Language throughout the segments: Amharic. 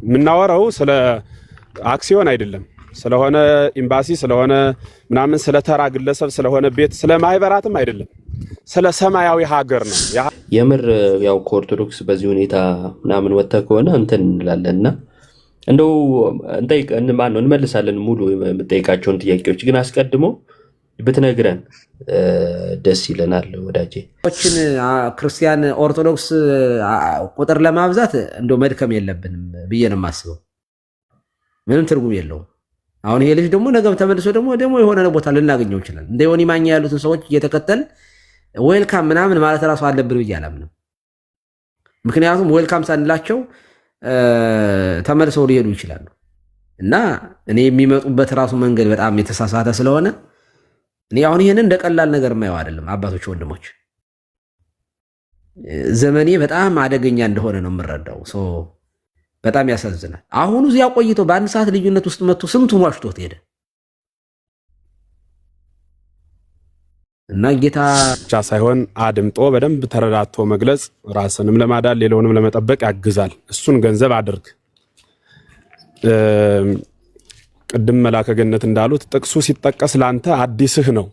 የምናወራው ስለ አክሲዮን አይደለም፣ ስለሆነ ኤምባሲ ስለሆነ ምናምን ስለተራ ግለሰብ ስለሆነ ቤት ስለ ማህበራትም አይደለም፣ ስለ ሰማያዊ ሀገር ነው። የምር ያው ከኦርቶዶክስ በዚህ ሁኔታ ምናምን ወጥተህ ከሆነ እንትን እንላለንና እንደው እንመልሳለን ሙሉ የምጠይቃቸውን ጥያቄዎች ግን አስቀድሞ ብትነግረን ደስ ይለናል ወዳጄ። ክርስቲያን ኦርቶዶክስ ቁጥር ለማብዛት እንደው መድከም የለብንም ብዬ ነው የማስበው። ምንም ትርጉም የለውም። አሁን ይሄ ልጅ ደግሞ ነገም ተመልሶ ደግሞ የሆነ ቦታ ልናገኘው ይችላል። እንደ ዮኒ ማኛ ያሉትን ሰዎች እየተከተል ዌልካም ምናምን ማለት ራሱ አለብን ብዬ አላምንም። ምክንያቱም ዌልካም ሳንላቸው ተመልሰው ሊሄዱ ይችላሉ እና እኔ የሚመጡበት ራሱ መንገድ በጣም የተሳሳተ ስለሆነ እኔ አሁን ይሄንን እንደ ቀላል ነገር የማየው አይደለም። አባቶች ወንድሞች፣ ዘመኔ በጣም አደገኛ እንደሆነ ነው የምረዳው። በጣም ያሳዝናል። አሁን እዚያ ቆይቶ በአንድ ሰዓት ልዩነት ውስጥ መጥቶ ስንቱን ዋሽቶት ሄደ እና ጌታ ብቻ ሳይሆን አድምጦ በደንብ ተረዳቶ መግለጽ ራስንም ለማዳን ሌላውንም ለመጠበቅ ያግዛል። እሱን ገንዘብ አድርግ። ቅድም መላከ ገነት እንዳሉት ጥቅሱ ሲጠቀስ ላንተ አዲስህ ነው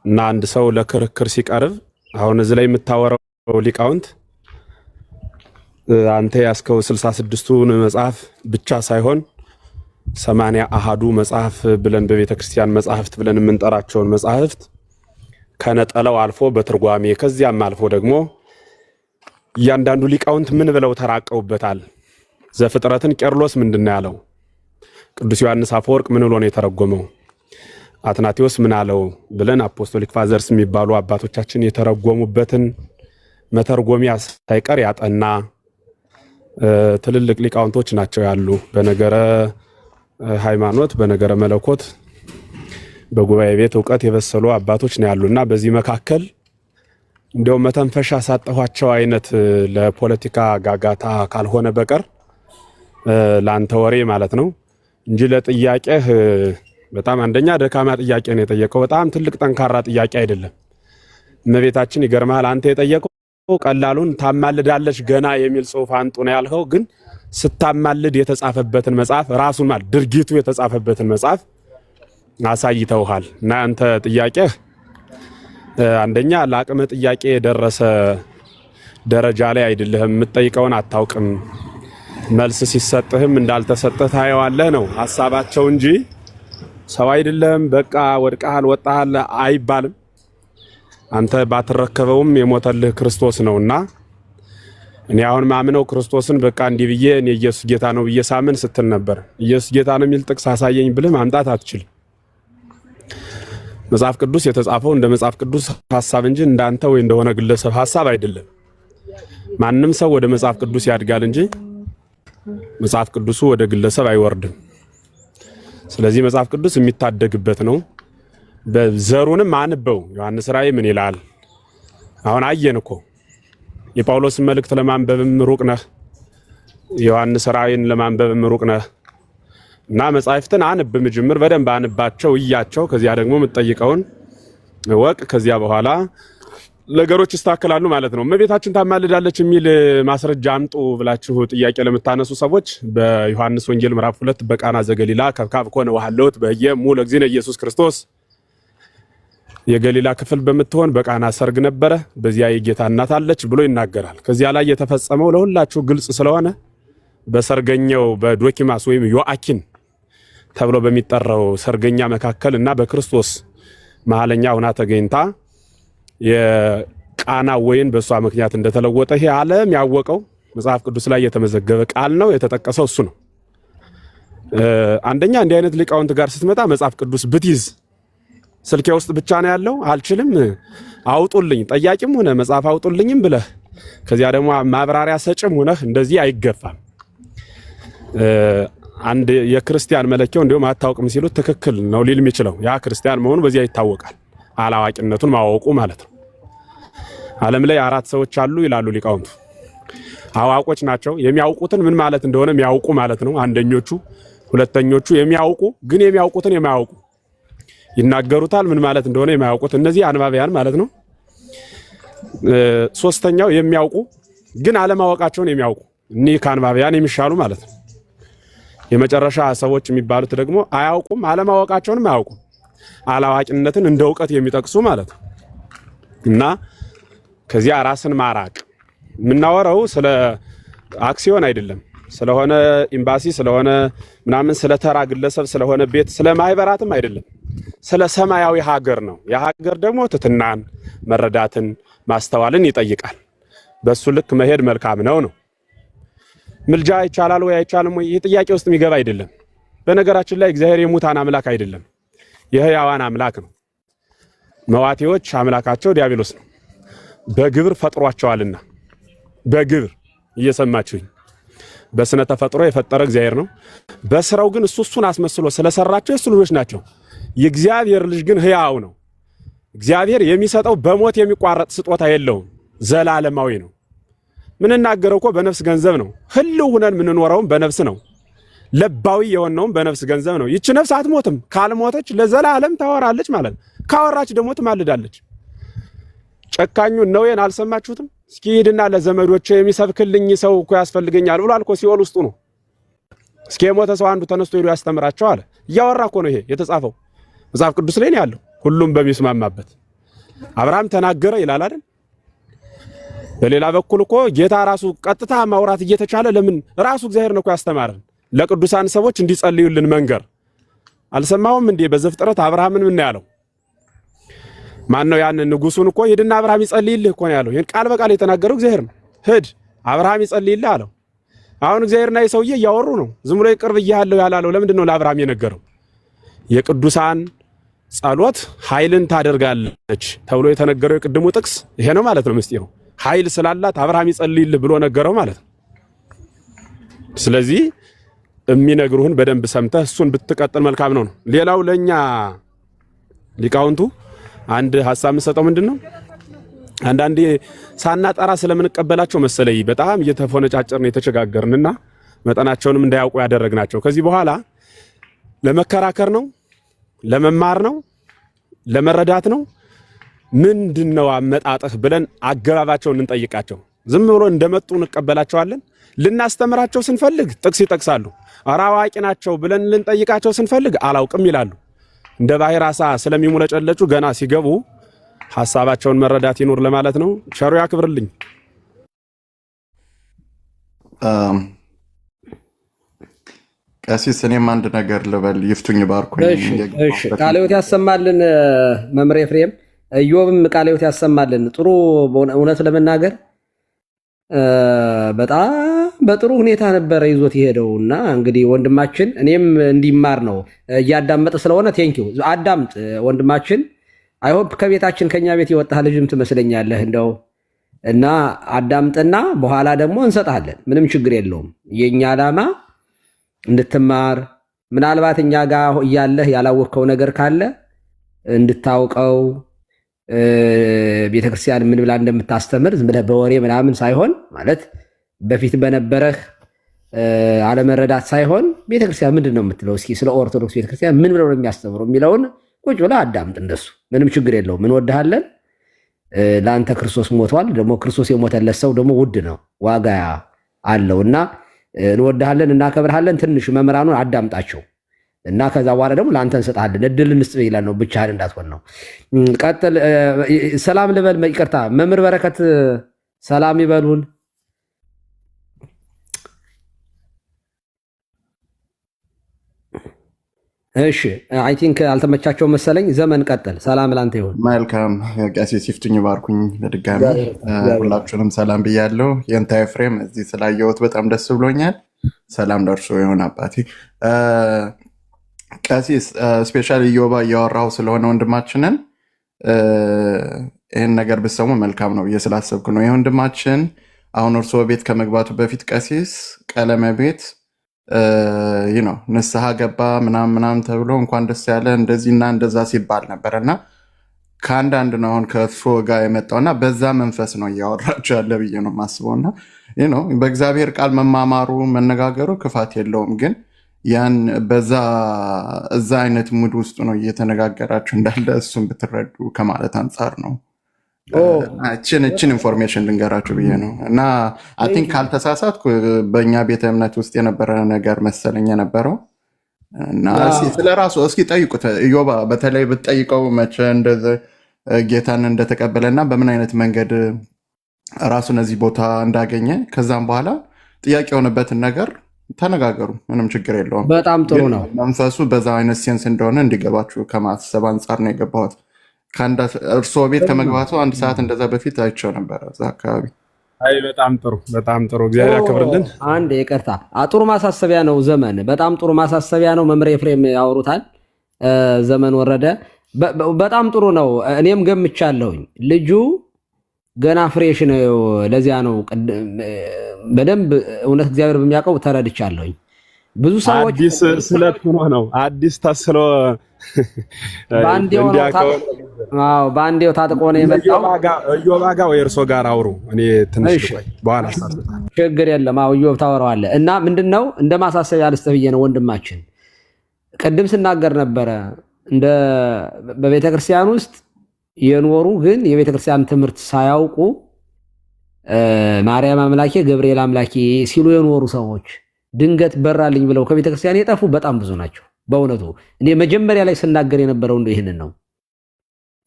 እና አንድ ሰው ለክርክር ሲቀርብ አሁን እዚህ ላይ የምታወራው ሊቃውንት አንተ ያስከው 66ቱን መጽሐፍ ብቻ ሳይሆን 80 አሃዱ መጽሐፍ ብለን በቤተ ክርስቲያን መጽሐፍት ብለን የምንጠራቸውን መጽሐፍት ከነጠላው አልፎ በትርጓሜ ከዚያም አልፎ ደግሞ እያንዳንዱ ሊቃውንት ምን ብለው ተራቀውበታል። ዘፍጥረትን ቄርሎስ ምንድነው ያለው? ቅዱስ ዮሐንስ አፈወርቅ ምን ብሎ ነው የተረጎመው? አትናቴዎስ ምን አለው ብለን አፖስቶሊክ ፋዘርስ የሚባሉ አባቶቻችን የተረጎሙበትን መተርጎሚያ ሳይቀር ያጠና ትልልቅ ሊቃውንቶች ናቸው ያሉ። በነገረ ሃይማኖት፣ በነገረ መለኮት፣ በጉባኤ ቤት ዕውቀት የበሰሉ አባቶች ነው ያሉና በዚህ መካከል እንደው መተንፈሻ ሳጠኋቸው አይነት ለፖለቲካ ጋጋታ ካልሆነ በቀር ላንተ ወሬ ማለት ነው እንጂ ለጥያቄህ በጣም አንደኛ ደካማ ጥያቄ ነው የጠየቀው። በጣም ትልቅ ጠንካራ ጥያቄ አይደለም። እመቤታችን ይገርማል፣ አንተ የጠየቀው ቀላሉን ታማልዳለች ገና የሚል ጽሑፍ አንጡ ነው ያልኸው። ግን ስታማልድ የተጻፈበትን መጽሐፍ ራሱን ማለት ድርጊቱ የተጻፈበትን መጽሐፍ አሳይተውሃል። እና አንተ ጥያቄህ አንደኛ ለአቅመ ጥያቄ የደረሰ ደረጃ ላይ አይደለህም። የምትጠይቀውን አታውቅም። መልስ ሲሰጥህም እንዳልተሰጠህ ታየዋለህ ነው ሐሳባቸው እንጂ ሰው አይደለም። በቃ ወድቀሃል ወጣሃል አይባልም። አንተ ባትረከበውም የሞተልህ ክርስቶስ ነውና እኔ አሁን ማምነው ክርስቶስን በቃ እንዲህ ብዬ እኔ ኢየሱስ ጌታ ነው ብዬ ሳምን ስትል ነበር። ኢየሱስ ጌታ ነው የሚል ጥቅስ አሳየኝ ብለህ ማምጣት አትችልም። መጽሐፍ ቅዱስ የተጻፈው እንደ መጽሐፍ ቅዱስ ሐሳብ እንጂ እንዳንተ ወይ እንደሆነ ግለሰብ ሐሳብ አይደለም። ማንም ሰው ወደ መጽሐፍ ቅዱስ ያድጋል እንጂ መጽሐፍ ቅዱሱ ወደ ግለሰብ አይወርድም። ስለዚህ መጽሐፍ ቅዱስ የሚታደግበት ነው። በዘሩንም አንበው። ዮሐንስ ራእይ ምን ይላል? አሁን አየን እኮ የጳውሎስን መልእክት ለማንበብም ሩቅ ነህ፣ ዮሐንስ ራእይን ለማንበብም ሩቅ ነህ እና መጽሐፍትን አንብ፣ ምጅምር በደንብ አንባቸው እያቸው። ከዚያ ደግሞ የምትጠይቀውን ወቅ። ከዚያ በኋላ ነገሮች ይስተካከላሉ ማለት ነው። እመቤታችን ታማልዳለች የሚል ማስረጃ አምጡ ብላችሁ ጥያቄ ለምታነሱ ሰዎች በዮሐንስ ወንጌል ምዕራፍ 2 በቃና ዘገሊላ ከብካብ ኮነ ወሐለወት በየሙ ለእግዚእነ ኢየሱስ ክርስቶስ የገሊላ ክፍል በምትሆን በቃና ሰርግ ነበረ፣ በዚያ የጌታ እናት አለች ብሎ ይናገራል። ከዚያ ላይ የተፈጸመው ለሁላችሁ ግልጽ ስለሆነ በሰርገኛው በዶኪማስ ወይም ዮአኪን ተብሎ በሚጠራው ሰርገኛ መካከል እና በክርስቶስ መሐለኛ ሆና ተገኝታ የቃና ወይን በሷ ምክንያት እንደተለወጠ ይሄ ዓለም ያወቀው መጽሐፍ ቅዱስ ላይ የተመዘገበ ቃል ነው። የተጠቀሰው እሱ ነው። አንደኛ እንዲህ አይነት ሊቃውንት ጋር ስትመጣ መጽሐፍ ቅዱስ ብትይዝ ስልኬ ውስጥ ብቻ ነው ያለው አልችልም፣ አውጡልኝ፣ ጠያቂም ሆነ መጽሐፍ አውጡልኝም ብለህ ከዚያ ደግሞ ማብራሪያ ሰጭም ሆነህ እንደዚህ አይገፋም። አንድ የክርስቲያን መለኪያው እንደውም አታውቅም ሲሉት ትክክል ነው ሊል የሚችለው ያ ክርስቲያን መሆኑ በዚያ ይታወቃል። አላዋቂነቱን ማወቁ ማለት ነው። ዓለም ላይ 4 ሰዎች አሉ ይላሉ ሊቃውንቱ። አዋቆች ናቸው፣ የሚያውቁትን ምን ማለት እንደሆነ የሚያውቁ ማለት ነው አንደኞቹ። ሁለተኞቹ የሚያውቁ ግን የሚያውቁትን የማያውቁ ይናገሩታል ምን ማለት እንደሆነ የማያውቁት፣ እነዚህ አንባቢያን ማለት ነው። ሶስተኛው የሚያውቁ ግን አለማወቃቸውን የሚያውቁ እኒህ ከአንባቢያን የሚሻሉ ማለት ነው። የመጨረሻ ሰዎች የሚባሉት ደግሞ አያውቁም፣ አለማወቃቸውንም አያውቁም፣ አላዋቂነትን እንደ እውቀት የሚጠቅሱ ማለት ነው። እና ከዚያ ራስን ማራቅ የምናወራው ስለ አክሲዮን አይደለም፣ ስለሆነ ኤምባሲ ስለሆነ ምናምን ስለተራ ግለሰብ ስለሆነ ቤት ስለ ማህበራትም አይደለም፣ ስለ ሰማያዊ ሀገር ነው። የሀገር ደግሞ ትትናን፣ መረዳትን፣ ማስተዋልን ይጠይቃል። በሱ ልክ መሄድ መልካም ነው ነው። ምልጃ ይቻላል ወይ አይቻልም ወይ? ይህ ጥያቄ ውስጥ የሚገባ አይደለም። በነገራችን ላይ እግዚአብሔር የሙታን አምላክ አይደለም፣ የሕያዋን አምላክ ነው። መዋቴዎች አምላካቸው ዲያብሎስ ነው፣ በግብር ፈጥሯቸዋልና። በግብር እየሰማችሁኝ፣ በስነ ተፈጥሮ የፈጠረ እግዚአብሔር ነው። በስራው ግን እሱን አስመስሎ ስለሰራቸው የሱ ልጆች ናቸው። የእግዚአብሔር ልጅ ግን ሕያው ነው። እግዚአብሔር የሚሰጠው በሞት የሚቋረጥ ስጦታ የለውም፣ ዘላለማዊ ነው። ምንናገረው እኮ በነፍስ ገንዘብ ነው። ህልው ሆነን ምንኖረውም በነፍስ ነው። ለባዊ የሆነውም በነፍስ ገንዘብ ነው። ይቺ ነፍስ አትሞትም። ካልሞተች ለዘላለም ታወራለች ማለት ነው። ካወራች ደግሞ ትማልዳለች። ጨካኙ ነዌን አልሰማችሁትም? እስኪ ሂድና ለዘመዶቼ የሚሰብክልኝ ሰው እኮ ያስፈልገኛል ብሏል እኮ ሲኦል ውስጡ ነው። እስኪ የሞተ ሰው አንዱ ተነስቶ ሄዶ ያስተምራቸው አለ። እያወራ እኮ ነው ይሄ የተጻፈው መጽሐፍ ቅዱስ ላይ ነው ያለው፣ ሁሉም በሚስማማበት። አብርሃም ተናገረ ይላል አይደል? በሌላ በኩል እኮ ጌታ ራሱ ቀጥታ ማውራት እየተቻለ ለምን ራሱ እግዚአብሔር ነው እኮ ያስተማረን ለቅዱሳን ሰዎች እንዲጸልዩልን መንገር። አልሰማውም እንዴ? በዘፍጥረት አብርሃምን ምን ያለው ማን ነው? ያን ንጉሱን እኮ ሂድና አብርሃም ይጸልይልህ እኮ ነው ያለው። ይሄን ቃል በቃል የተናገረው እግዚአብሔር ነው። ሂድ አብርሃም ይጸልይልህ አለው። አሁን እግዚአብሔርና የሰውዬ እያወሩ ነው። ዝም ብሎ ይቅርብ ይያለው ያላለው ለምንድን ነው ለአብርሃም የነገረው? የቅዱሳን ጸሎት ኃይልን ታደርጋለች ተብሎ የተነገረው የቅድሙ ጥቅስ ይሄ ነው ማለት ነው። ምስጢሩ ኃይል ስላላት አብርሃም ይጸልይልህ ብሎ ነገረው ማለት ነው። ስለዚህ የሚነግሩህን በደንብ ሰምተህ እሱን ብትቀጥል መልካም ነው። ሌላው ለኛ ሊቃውንቱ አንድ ሐሳብ የምሰጠው ምንድነው፣ አንዳንዴ ሳናጠራ ስለምንቀበላቸው መሰለኝ በጣም እየተፎነጫጨርን የተቸጋገርንና መጠናቸውንም እንዳያውቁ ያደረግናቸው። ከዚህ በኋላ ለመከራከር ነው፣ ለመማር ነው፣ ለመረዳት ነው። ምንድነው አመጣጥህ ብለን አገባባቸውን እንጠይቃቸው። ዝም ብሎ እንደመጡ እንቀበላቸዋለን። ልናስተምራቸው ስንፈልግ ጥቅስ ይጠቅሳሉ። አራዋቂ ናቸው ብለን ልንጠይቃቸው ስንፈልግ አላውቅም ይላሉ። እንደ ባህር ዓሣ ስለሚሙለጨለጩ ገና ሲገቡ ሐሳባቸውን መረዳት ይኑር ለማለት ነው። ቸሩ ያክብርልኝ። ቀሲስ እኔም አንድ ነገር ልበል፣ ይፍቱኝ ባርኩኝ። እሺ ቃለ ሕይወት ያሰማልን መምህር ኤፍሬም። ኢዮብም ቃለ ሕይወት ያሰማልን። ጥሩ እውነት ለመናገር በጣም በጥሩ ሁኔታ ነበረ ይዞት የሄደው እና እንግዲህ ወንድማችን እኔም እንዲማር ነው እያዳመጠ ስለሆነ ቴንኪው። አዳምጥ ወንድማችን። አይሆፕ ከቤታችን ከኛ ቤት የወጣህ ልጅም ትመስለኛለህ እንደው እና አዳምጥና በኋላ ደግሞ እንሰጣለን። ምንም ችግር የለውም። የኛ ዓላማ እንድትማር፣ ምናልባት እኛ ጋር እያለህ ያላወቅከው ነገር ካለ እንድታውቀው፣ ቤተክርስቲያን ምን ብላ እንደምታስተምር ዝም ብለህ በወሬ ምናምን ሳይሆን ማለት በፊት በነበረህ አለመረዳት ሳይሆን ቤተክርስቲያን ምንድን ነው የምትለው፣ እስኪ ስለ ኦርቶዶክስ ቤተክርስቲያን ምን ብለው ነው የሚያስተምሩ የሚለውን ቁጭ ብለህ አዳምጥ። እንደሱ ምንም ችግር የለውም። እንወድሃለን። ለአንተ ክርስቶስ ሞቷል። ደግሞ ክርስቶስ የሞተለት ሰው ደግሞ ውድ ነው፣ ዋጋ አለው እና እንወድሃለን፣ እናከብርሃለን። ትንሽ መምህራኑን አዳምጣቸው እና ከዛ በኋላ ደግሞ ለአንተ እንሰጣለን። እድል እንስጥ ይላል ነው፣ ብቻህን እንዳትሆን ነው። ቀጥል። ሰላም ልበል። ይቅርታ መምህር በረከት ሰላም ይበሉን። እሺ አይ ቲንክ አልተመቻቸው መሰለኝ። ዘመን ቀጥል። ሰላም ላንተ ይሁን። መልካም ቀሲስ ይፍቱኝ ባርኩኝ። በድጋሚ ሁላችሁንም ሰላም ብያለሁ። የእንታ ኤፍሬም እዚህ ስላየሁት በጣም ደስ ብሎኛል። ሰላም ደርሶ የሆነ አባቴ ቀሲስ ስፔሻል ኢዮባ እያወራው ስለሆነ ወንድማችንን ይህን ነገር ብሰሙ መልካም ነው ብዬ ስላሰብኩ ነው። ይህ ወንድማችን አሁን እርስዎ ቤት ከመግባቱ በፊት ቀሲስ ቀለመ ቤት ነው ንስሐ ገባ ምናምን ተብሎ እንኳን ደስ ያለ እንደዚህና እንደዛ ሲባል ነበር እና ከአንዳንድ ነው አሁን ከእርሶ ጋር የመጣውና በዛ መንፈስ ነው እያወራቸው ያለ ብዬ ነው የማስበው። እና በእግዚአብሔር ቃል መማማሩ መነጋገሩ ክፋት የለውም፣ ግን ያን በዛ እዛ አይነት ሙድ ውስጥ ነው እየተነጋገራችሁ እንዳለ እሱን ብትረዱ ከማለት አንጻር ነው እችን ኢንፎርሜሽን ልንገራችሁ ብዬ ነው። እና አይ ቲንክ ካልተሳሳትኩ በእኛ ቤተ እምነት ውስጥ የነበረ ነገር መሰለኝ የነበረው። እና ስለ ራሱ እስኪ ጠይቁት ኢዮባ፣ በተለይ ብትጠይቀው መቼ ጌታን እንደተቀበለ እና በምን አይነት መንገድ ራሱን እዚህ ቦታ እንዳገኘ፣ ከዛም በኋላ ጥያቄ የሆነበትን ነገር ተነጋገሩ። ምንም ችግር የለውም። በጣም ጥሩ ነው። መንፈሱ በዛ አይነት ሴንስ እንደሆነ እንዲገባችሁ ከማሰብ አንጻር ነው የገባሁት። እርስዎ ቤት ከመግባቱ 1 ሰዓት እንደዛ በፊት አይቼው ነበረ እዛ አካባቢ። አይ በጣም ጥሩ በጣም ጥሩ። እግዚአብሔር ያክብርልን። አንድ ይቅርታ፣ ጥሩ ማሳሰቢያ ነው ዘመን። በጣም ጥሩ ማሳሰቢያ ነው። መምህር ኤፍሬም ያወሩታል። ዘመን ወረደ በጣም ጥሩ ነው። እኔም ገምቻለሁኝ ልጁ ገና ፍሬሽ ነው። ለዚያ ነው በደንብ እውነት እግዚአብሔር በሚያውቀው ተረድቻለሁኝ። ብዙ ሰዎች አዲስ ስለት ሆኖ ነው አዲስ ተስሎ በአንዴው ታጥቆ ነው የመጣው። ኢዮብ ጋር ወይ እርሶ ጋር አውሩ። እኔ ትንሽ ቆይ በኋላ ችግር የለም። ኢዮብ ታወራዋለህ። እና ምንድነው እንደ ማሳሰቢያ ልስጥህ ብዬ ነው ወንድማችን። ቅድም ስናገር ነበረ እንደ በቤተክርስቲያን ውስጥ የኖሩ ግን የቤተክርስቲያን ትምህርት ሳያውቁ ማርያም አምላኬ ገብርኤል አምላኬ ሲሉ የኖሩ ሰዎች ድንገት በራልኝ ብለው ከቤተክርስቲያን የጠፉ በጣም ብዙ ናቸው። በእውነቱ እኔ መጀመሪያ ላይ ስናገር የነበረው ይህንን ነው።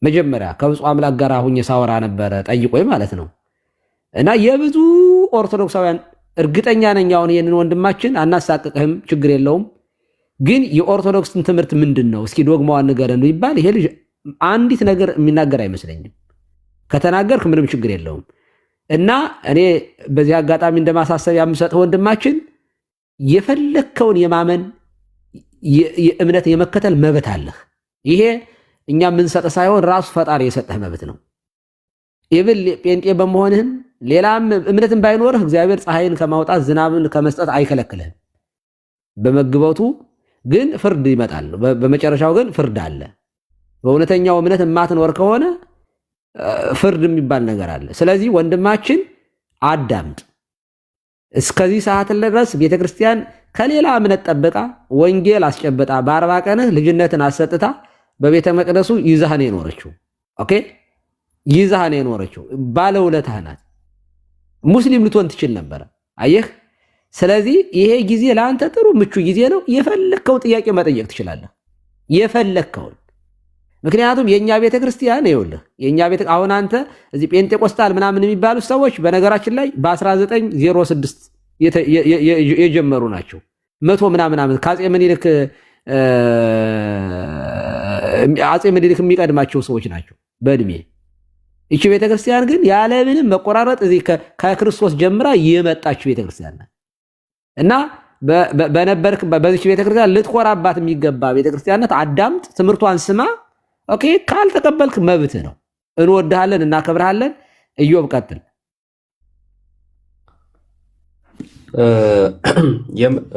መጀመሪያ ከብፁዕ አምላክ ጋር ሁኜ ሳወራ ነበረ፣ ጠይቆኝ ማለት ነው። እና የብዙ ኦርቶዶክሳውያን እርግጠኛ ነኝ አሁን ይህንን ወንድማችን አናሳቅቅህም፣ ችግር የለውም ግን የኦርቶዶክስን ትምህርት ምንድን ነው እስኪ ዶግማዋን ንገረን ይባል ይሄ ልጅ አንዲት ነገር የሚናገር አይመስለኝም። ከተናገርክ ምንም ችግር የለውም። እና እኔ በዚህ አጋጣሚ እንደማሳሰቢያ የምሰጥህ ወንድማችን የፈለግከውን የማመን የእምነት የመከተል መብት አለህ። ይሄ እኛ የምንሰጥህ ሳይሆን ራሱ ፈጣሪ የሰጠህ መብት ነው። ይብል ጴንጤ በመሆንህም ሌላም እምነትን ባይኖርህ እግዚአብሔር ፀሐይን ከማውጣት ዝናብን ከመስጠት አይከለክልህም። በመግበቱ ግን ፍርድ ይመጣል። በመጨረሻው ግን ፍርድ አለ። በእውነተኛው እምነት የማትኖር ከሆነ ፍርድ የሚባል ነገር አለ። ስለዚህ ወንድማችን አዳምጥ። እስከዚህ ሰዓት ድረስ ቤተክርስቲያን ከሌላ እምነት ጠብቃ ወንጌል አስጨብጣ በ40 ቀንህ ልጅነትን አሰጥታ በቤተ መቅደሱ ይዛህን የኖረችው ኦኬ፣ ይዛህን የኖረችው ባለውለታህ ናት። ሙስሊም ልትሆን ትችል ነበረ። አየህ። ስለዚህ ይሄ ጊዜ ለአንተ ጥሩ ምቹ ጊዜ ነው። የፈለግከውን ጥያቄ መጠየቅ ትችላለህ፣ የፈለግከውን። ምክንያቱም የኛ ቤተክርስቲያን ይኸውልህ፣ የኛ ቤተ አሁን አንተ እዚህ ጴንጤቆስታል ምናምን የሚባሉ ሰዎች በነገራችን ላይ በ1906 የጀመሩ ናቸው። 100 ምናምን ዓመት ከአጼ ምኒልክ የሚቀድማቸው ሰዎች ናቸው በእድሜ። ይቺ ቤተክርስቲያን ግን ያለምንም መቆራረጥ እዚህ ከክርስቶስ ጀምራ የመጣችው ቤተክርስቲያን ናት። እና በነበርክ በዚች ቤተክርስቲያን ልትኮራባት የሚገባ ቤተክርስቲያን ናት። አዳምጥ፣ ትምህርቷን ስማ። ኦኬ፣ ካልተቀበልክ መብትህ ነው። እንወድሃለን፣ እናከብርሃለን። ኢዮብ ቀጥል።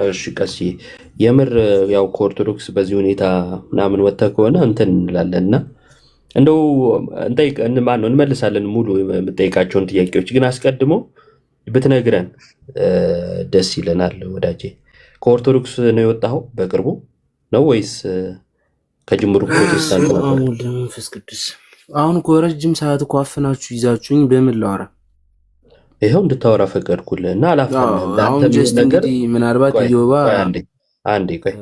እሺ ቀሲ የምር ያው ከኦርቶዶክስ በዚህ ሁኔታ ምናምን ወጥተህ ከሆነ እንትን እንላለንና እንደው እንመልሳለን ሙሉ የምጠይቃቸውን ጥያቄዎች። ግን አስቀድሞ ብትነግረን ደስ ይለናል ወዳጄ። ከኦርቶዶክስ ነው የወጣኸው በቅርቡ ነው ወይስ ከጅምሩ ፕሮቴስታንት ነበር? መንፈስ ቅዱስ አሁን እኮ ረጅም ሰዓት እኮ አፍናችሁ ይዛችሁኝ በምን ላወራ? ይኸው እንድታወራ ፈቀድኩልህ እና እንግዲህ ምናልባት ኢዮባ አንዴ ቆይ።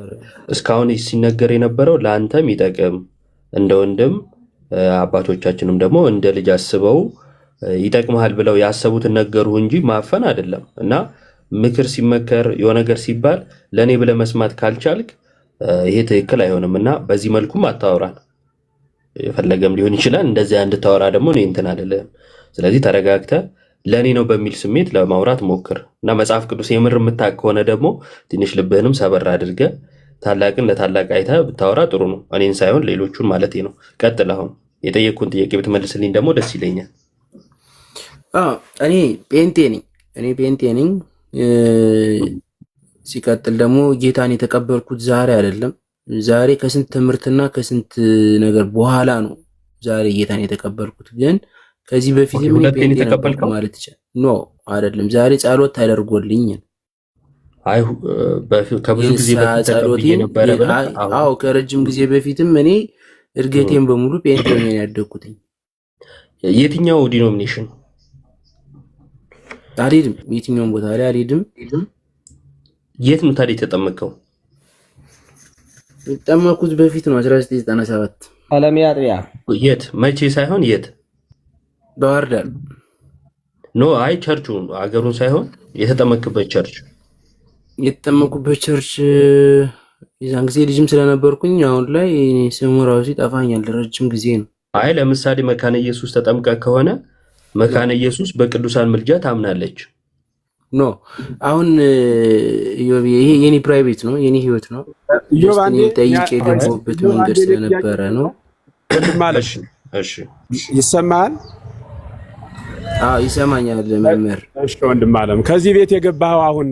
እስካሁን ሲነገር የነበረው ለአንተም ይጠቅም እንደ ወንድም አባቶቻችንም ደግሞ እንደ ልጅ አስበው ይጠቅመሃል ብለው ያሰቡትን ነገሩ እንጂ ማፈን አይደለም። እና ምክር ሲመከር የሆነ ነገር ሲባል ለእኔ ብለህ መስማት ካልቻልክ ይሄ ትክክል አይሆንም። እና በዚህ መልኩም አታወራን። የፈለገም ሊሆን ይችላል። እንደዚያ እንድታወራ ደግሞ እኔ እንትን አይደለም። ስለዚህ ተረጋግተህ ለእኔ ነው በሚል ስሜት ለማውራት ሞክር። እና መጽሐፍ ቅዱስ የምር የምታውቅ ከሆነ ደግሞ ትንሽ ልብህንም ሰበር አድርገህ ታላቅን ለታላቅ አይተህ ብታወራ ጥሩ ነው። እኔን ሳይሆን ሌሎቹን ማለት ነው። ቀጥል። አሁን የጠየቅኩን ጥያቄ ብትመልስልኝ ደግሞ ደስ ይለኛል። እኔ ጴንጤ ነኝ። ሲቀጥል ደግሞ ጌታን የተቀበልኩት ዛሬ አይደለም። ዛሬ ከስንት ትምህርትና ከስንት ነገር በኋላ ነው ዛሬ ጌታን የተቀበልኩት። ግን ከዚህ በፊት ምን ጴንጤ ነበርኩ ማለት ይችላል? ኖ አይደለም። ዛሬ ጸሎት ታደርጎልኝ ከብዙ ጊዜ ከረጅም ጊዜ በፊትም እኔ እድገቴን በሙሉ ጴንጤ ነው ያደግኩትኝ። የትኛው ዲኖሚኔሽን? አልሄድም፣ የትኛውም ቦታ ላይ አልሄድም። የት ነው ታዲያ የተጠመቀው? የተጠመኩት በፊት ነው 1997 ቀለሜ አጥቢያ። የት? መቼ ሳይሆን የት? ባህር ዳር። ኖ አይ ቸርቹ አገሩን ሳይሆን የተጠመቅበት ቸርች። የተጠመኩበት ቸርች የዛን ጊዜ ልጅም ስለነበርኩኝ አሁን ላይ ስሙ ራሱ ይጠፋኛል፣ ረጅም ጊዜ ነው። አይ ለምሳሌ መካነ ኢየሱስ ተጠምቀ ከሆነ መካነ ኢየሱስ በቅዱሳን ምልጃ ታምናለች። ኖ አሁን ይሄ የኔ ፕራይቬት ነው፣ የኔ ህይወት ነው። እኔ ጠይቄ የገባሁበት መንገድ ስለነበረ ነው። ማለት እሺ ይሰማል? አዎ ይሰማኛል መምህር። እሺ ወንድም አለም ከዚህ ቤት የገባኸው አሁን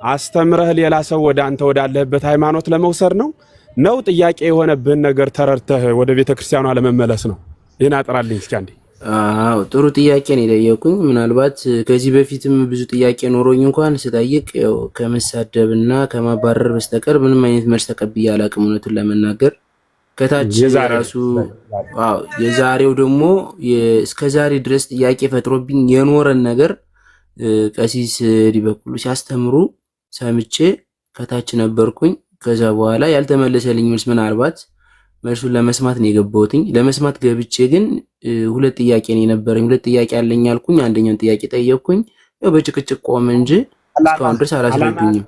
አስተምረህ ሌላ ሰው ወደ አንተ ወዳለህበት ሃይማኖት ለመውሰድ ነው ጥያቄ የሆነብህን ነገር ተረድተህ ወደ ቤተክርስቲያኗ ለመመለስ ነው? ይሄን አጥራልኝ እስኪ አንዴ። አዎ ጥሩ ጥያቄ ነው የጠየቁኝ። ምናልባት ከዚህ በፊትም ብዙ ጥያቄ ኖሮኝ እንኳን ስጠይቅ ያው ከመሳደብና ከማባረር በስተቀር ምንም አይነት መልስ ተቀብዬ አላውቅም እውነቱን ለመናገር። ከታች ራሱ የዛሬው ደግሞ እስከዛሬ ድረስ ጥያቄ ፈጥሮብኝ የኖረን ነገር ቀሲስ ዲበኩሉ ሲያስተምሩ ሰምቼ ከታች ነበርኩኝ። ከዛ በኋላ ያልተመለሰልኝ መልስ ምናልባት መልሱን ለመስማት ነው የገባሁትኝ። ለመስማት ገብቼ ግን ሁለት ጥያቄ ነው የነበረኝ። ሁለት ጥያቄ አለኝ አልኩኝ። አንደኛውን ጥያቄ ጠየቅኩኝ። ያው በጭቅጭቅ ቆመ እንጂ እስካሁን ድረስ አላስረዱኝም።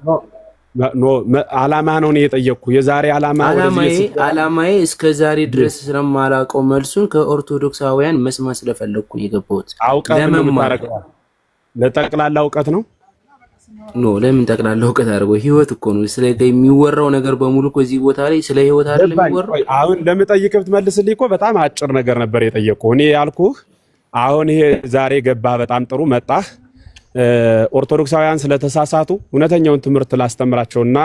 አላማ ነው የጠየቅኩ። የዛሬ አላማዬ እስከ ዛሬ ድረስ ስለማላውቀው መልሱን ከኦርቶዶክሳውያን መስማት ስለፈለግኩ ነው የገባሁት። ለመማር ለጠቅላላ እውቀት ነው። ኖ ለምን ጠቅላላ እውቀት አድርጎ ህይወት እኮ ነው። ስለ የሚወራው ነገር በሙሉ እኮ እዚህ ቦታ ላይ ስለ ህይወት አይደለም የሚወራው። አሁን ለምጠይቅህ ብትመልስልኝ እኮ በጣም አጭር ነገር ነበር የጠየቅኩህ። እኔ ያልኩህ አሁን ይሄ ዛሬ ገባ፣ በጣም ጥሩ መጣህ። ኦርቶዶክሳውያን ስለተሳሳቱ እውነተኛውን ትምህርት ላስተምራቸውና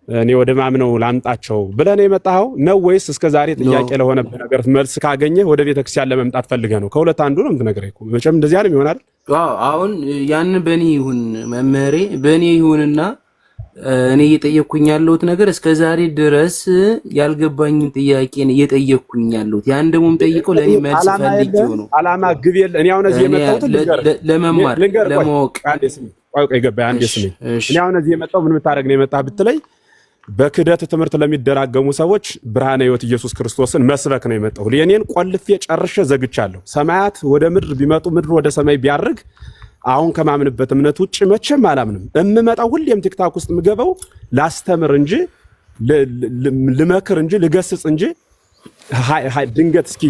እኔ ወደ ማምነው ላምጣቸው ብለህ ነው የመጣኸው ነው ወይስ እስከዛሬ ጥያቄ ለሆነብህ ነገር መልስ ካገኘህ ወደ ቤተክርስቲያን ለመምጣት ፈልገህ ነው? ከሁለት አንዱ ነው የምትነግረኝ እኮ። መቼም እንደዚህ አይደለም ይሆናል። አሁን ያን በእኔ ይሁን መምህሬ፣ በእኔ ይሁንና እኔ እየጠየቅኩኝ ያለሁት ነገር እስከዛሬ ድረስ ያልገባኝን ጥያቄ ነው እየጠየቅኩኝ ያለሁት። ያን ደግሞ የምጠይቀው ለእኔ መልስ ፈልጌው ነው። አላማ ግብ የለ። እኔ አሁን እዚህ የመጣሁት ለመማር ለማወቅ። ቆይ ገባህ? አንዴ ስሜኝ። እኔ አሁን እዚህ የመጣሁ ምን ብታደርግ ነው የመጣህ ብትለኝ በክደት ትምህርት ለሚደራገሙ ሰዎች ብርሃነ ሕይወት ኢየሱስ ክርስቶስን መስበክ ነው የመጣው። የኔን ቆልፌ ጨርሼ ዘግቻለሁ። ሰማያት ወደ ምድር ቢመጡ ምድር ወደ ሰማይ ቢያርግ አሁን ከማምንበት እምነት ውጭ መቼም አላምንም። እምመጣው ሁሌም ቲክታክ ውስጥ ምገባው ላስተምር እንጂ ልመክር እንጂ ልገስጽ እንጂ ድንገት እስኪ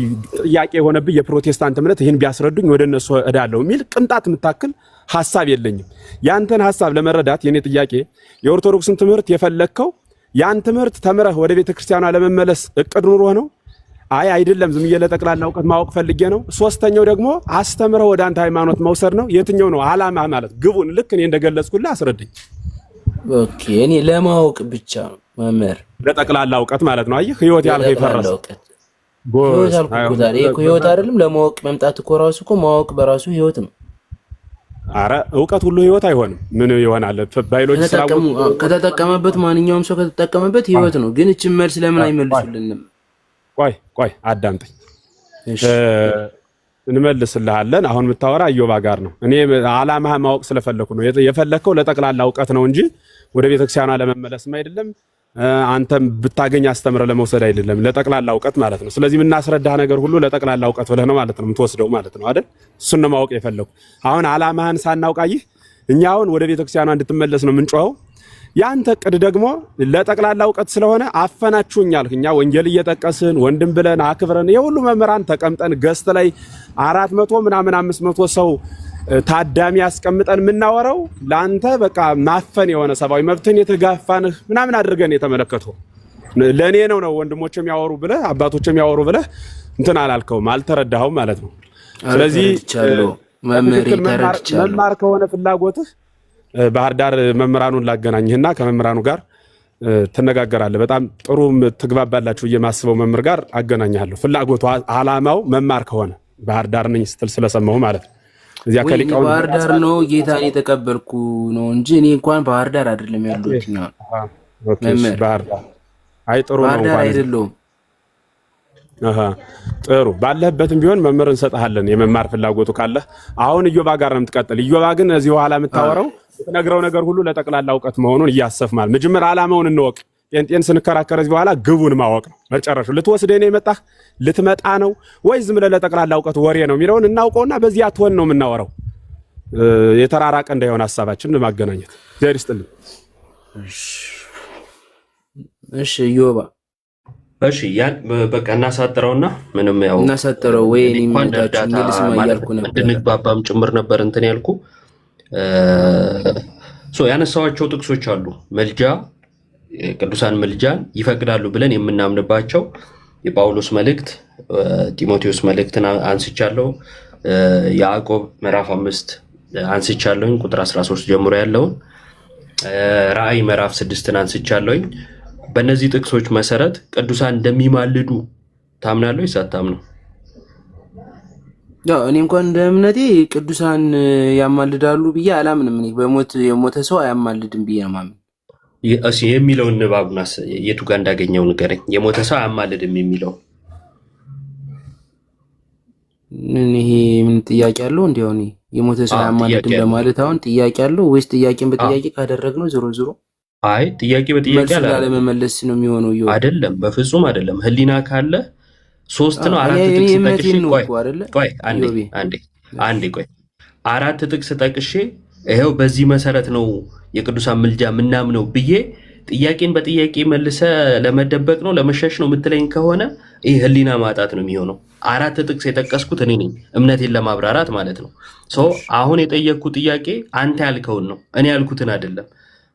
ጥያቄ የሆነብኝ የፕሮቴስታንት እምነት ይህን ቢያስረዱኝ ወደ እነሱ እዳለሁ የሚል ቅንጣት የምታክል ሐሳብ የለኝም። ያንተን ሐሳብ ለመረዳት የኔ ጥያቄ የኦርቶዶክስን ትምህርት የፈለግከው ያን ትምህርት ተምረህ ወደ ቤተክርስቲያኗ ለመመለስ እቅድ ኑሮ ነው? አይ አይደለም፣ ዝም ብዬ ለጠቅላላ እውቀት ማወቅ ፈልጌ ነው። ሶስተኛው ደግሞ አስተምረህ ወደ አንተ ሃይማኖት መውሰድ ነው። የትኛው ነው አላማ? ማለት ግቡን ልክ እኔ እንደገለጽኩልህ አስረድኝ። ኦኬ እኔ ለማወቅ ብቻ መምህር፣ ለጠቅላላ እውቀት ማለት ነው። አየህ ህይወት ያልከው ይፈራስ ህይወት አይደለም። ለማወቅ መምጣት እኮ ራሱ እኮ ማወቅ በራሱ ህይወት ነው። አረ እውቀት ሁሉ ህይወት አይሆንም። ምን ይሆናል? ባዮሎጂ ከተጠቀመበት ማንኛውም ሰው ከተጠቀመበት ህይወት ነው። ግን እቺ መልስ ለምን አይመልሱልንም? ቆይ አዳምጠኝ፣ እንመልስልሃለን። አሁን የምታወራ ኢዮባ ጋር ነው። እኔ አላማህ ማወቅ ስለፈለኩ ነው። የፈለከው ለጠቅላላ እውቀት ነው እንጂ ወደ ቤተክርስቲያኗ ለመመለስም አይደለም። አንተም ብታገኝ አስተምረ ለመውሰድ አይደለም፣ ለጠቅላላ እውቀት ማለት ነው። ስለዚህ የምናስረዳህ ነገር ሁሉ ለጠቅላላ እውቀት ብለህ ነው ማለት ነው የምትወስደው ማለት ነው አይደል? እሱን ነው ማወቅ የፈለኩ። አሁን አላማህን ሳናውቃይህ እኛ አሁን ወደ ቤተክርስቲያኗ እንድትመለስ ነው የምንጮኸው። ያንተ ቅድ ደግሞ ለጠቅላላ እውቀት ስለሆነ አፈናችሁኛል። እኛ ወንጌል እየጠቀስን ወንድም ብለን አክብረን የሁሉ መምህራን ተቀምጠን ገስት ላይ 400 ምናምን 500 ሰው ታዳሚ ያስቀምጠን የምናወራው ለአንተ በቃ ማፈን የሆነ ሰብአዊ መብትን የተጋፋንህ ምናምን አድርገን የተመለከተው ለእኔ ነው ወንድሞችም ያወሩ ብለህ አባቶችም ያወሩ ብለህ እንትን አላልከውም፣ አልተረዳኸውም ማለት ነው። ስለዚህ መማር ከሆነ ፍላጎትህ ባህር ዳር መምህራኑን ላገናኝህና ከመምህራኑ ጋር ትነጋገራለህ። በጣም ጥሩ ትግባባላችሁ የማስበው መምህር ጋር አገናኝሃለሁ። ፍላጎቱ አላማው መማር ከሆነ ባህር ዳር ነኝ ስትል ስለሰማሁ ማለት ነው። እዚያ ከሊቃው ባህር ዳር ነው ጌታን የተቀበልኩ ነው እንጂ እኔ እንኳን ባህር ዳር አይደለም ያለሁት ነው። ኦኬ ባህር ዳር አይ ጥሩ ነው ባህር ዳር አይደለም። ጥሩ ባለህበትም ቢሆን መምህር እንሰጥሃለን የመማር ፍላጎቱ ካለ። አሁን ኢዮባ ጋር ነው የምትቀጥል። ኢዮባ ግን እዚህ በኋላ የምታወራው የምትነግረው ነገር ሁሉ ለጠቅላላ እውቀት መሆኑን እያሰፍ ማለት መጀመሪያ ዓላማውን እንወቅ። ጤንጤን ስንከራከር እዚህ በኋላ ግቡን ማወቅ ነው። መጨረሻው ልትወስደኝ ነው የመጣህ ልትመጣ ነው ወይ ዝም ብለህ ለጠቅላላ እውቀት ወሬ ነው የሚለውን እናውቀውና በዚህ አትሆን ነው የምናወራው። የተራራቀ እንዳይሆን ሐሳባችንን ለማገናኘት እግዚአብሔር ይስጥልኝ። እሺ ኢዮባ እሺ ያን በቃ እናሳጥረውና ምንም ያው እናሳጥረው ወይ እኔ ምንዳችሁ እንግሊዝኛ እያልኩ ነበር እንድንግባባም ጭምር ነበር እንትን ያልኩ። ያነሳዋቸው ጥቅሶች አሉ። መልጃ ቅዱሳን መልጃን ይፈቅዳሉ ብለን የምናምንባቸው የጳውሎስ መልእክት፣ ጢሞቴዎስ መልእክትን አንስቻለሁ፣ ያዕቆብ ምዕራፍ 5 አንስቻለሁኝ ቁጥር 13 ጀምሮ ያለውን፣ ራእይ ምዕራፍ 6ን አንስቻለሁኝ። በእነዚህ ጥቅሶች መሰረት ቅዱሳን እንደሚማልዱ ታምናለህ ወይስ አታምነው? እኔ እንኳን እንደ እምነቴ ቅዱሳን ያማልዳሉ ብዬ አላምንም። እኔ በሞት የሞተ ሰው አያማልድም ብዬ ነው የማምን። የሚለውን ንባቡን የቱ ጋር እንዳገኘው ንገረኝ። የሞተ ሰው አያማልድም የሚለው ይሄ ምን ጥያቄ አለው? እንዲያው የሞተ ሰው አያማልድም ለማለት አሁን ጥያቄ አለው ወይስ ጥያቄን በጥያቄ ካደረግነው ዞሮ ዞሮ አይ ጥያቄ በጥያቄ አላለመመለስ ነው የሚሆነው? አይደለም፣ በፍጹም አይደለም። ህሊና ካለ ሶስት ነው አራት ጥቅስ ጠቅሼ ቆይ አንዴ ቆይ አራት ጥቅስ ጠቅሼ ይሄው በዚህ መሰረት ነው የቅዱሳን ምልጃ ምናምነው ብዬ ጥያቄን በጥያቄ መልሰ ለመደበቅ ነው ለመሸሽ ነው የምትለኝ ከሆነ ይሄ ህሊና ማጣት ነው የሚሆነው። አራት ጥቅስ የጠቀስኩት እኔ ነኝ እምነቴን ለማብራራት ማለት ነው። አሁን የጠየቅኩት ጥያቄ አንተ ያልከውን ነው እኔ ያልኩትን አይደለም።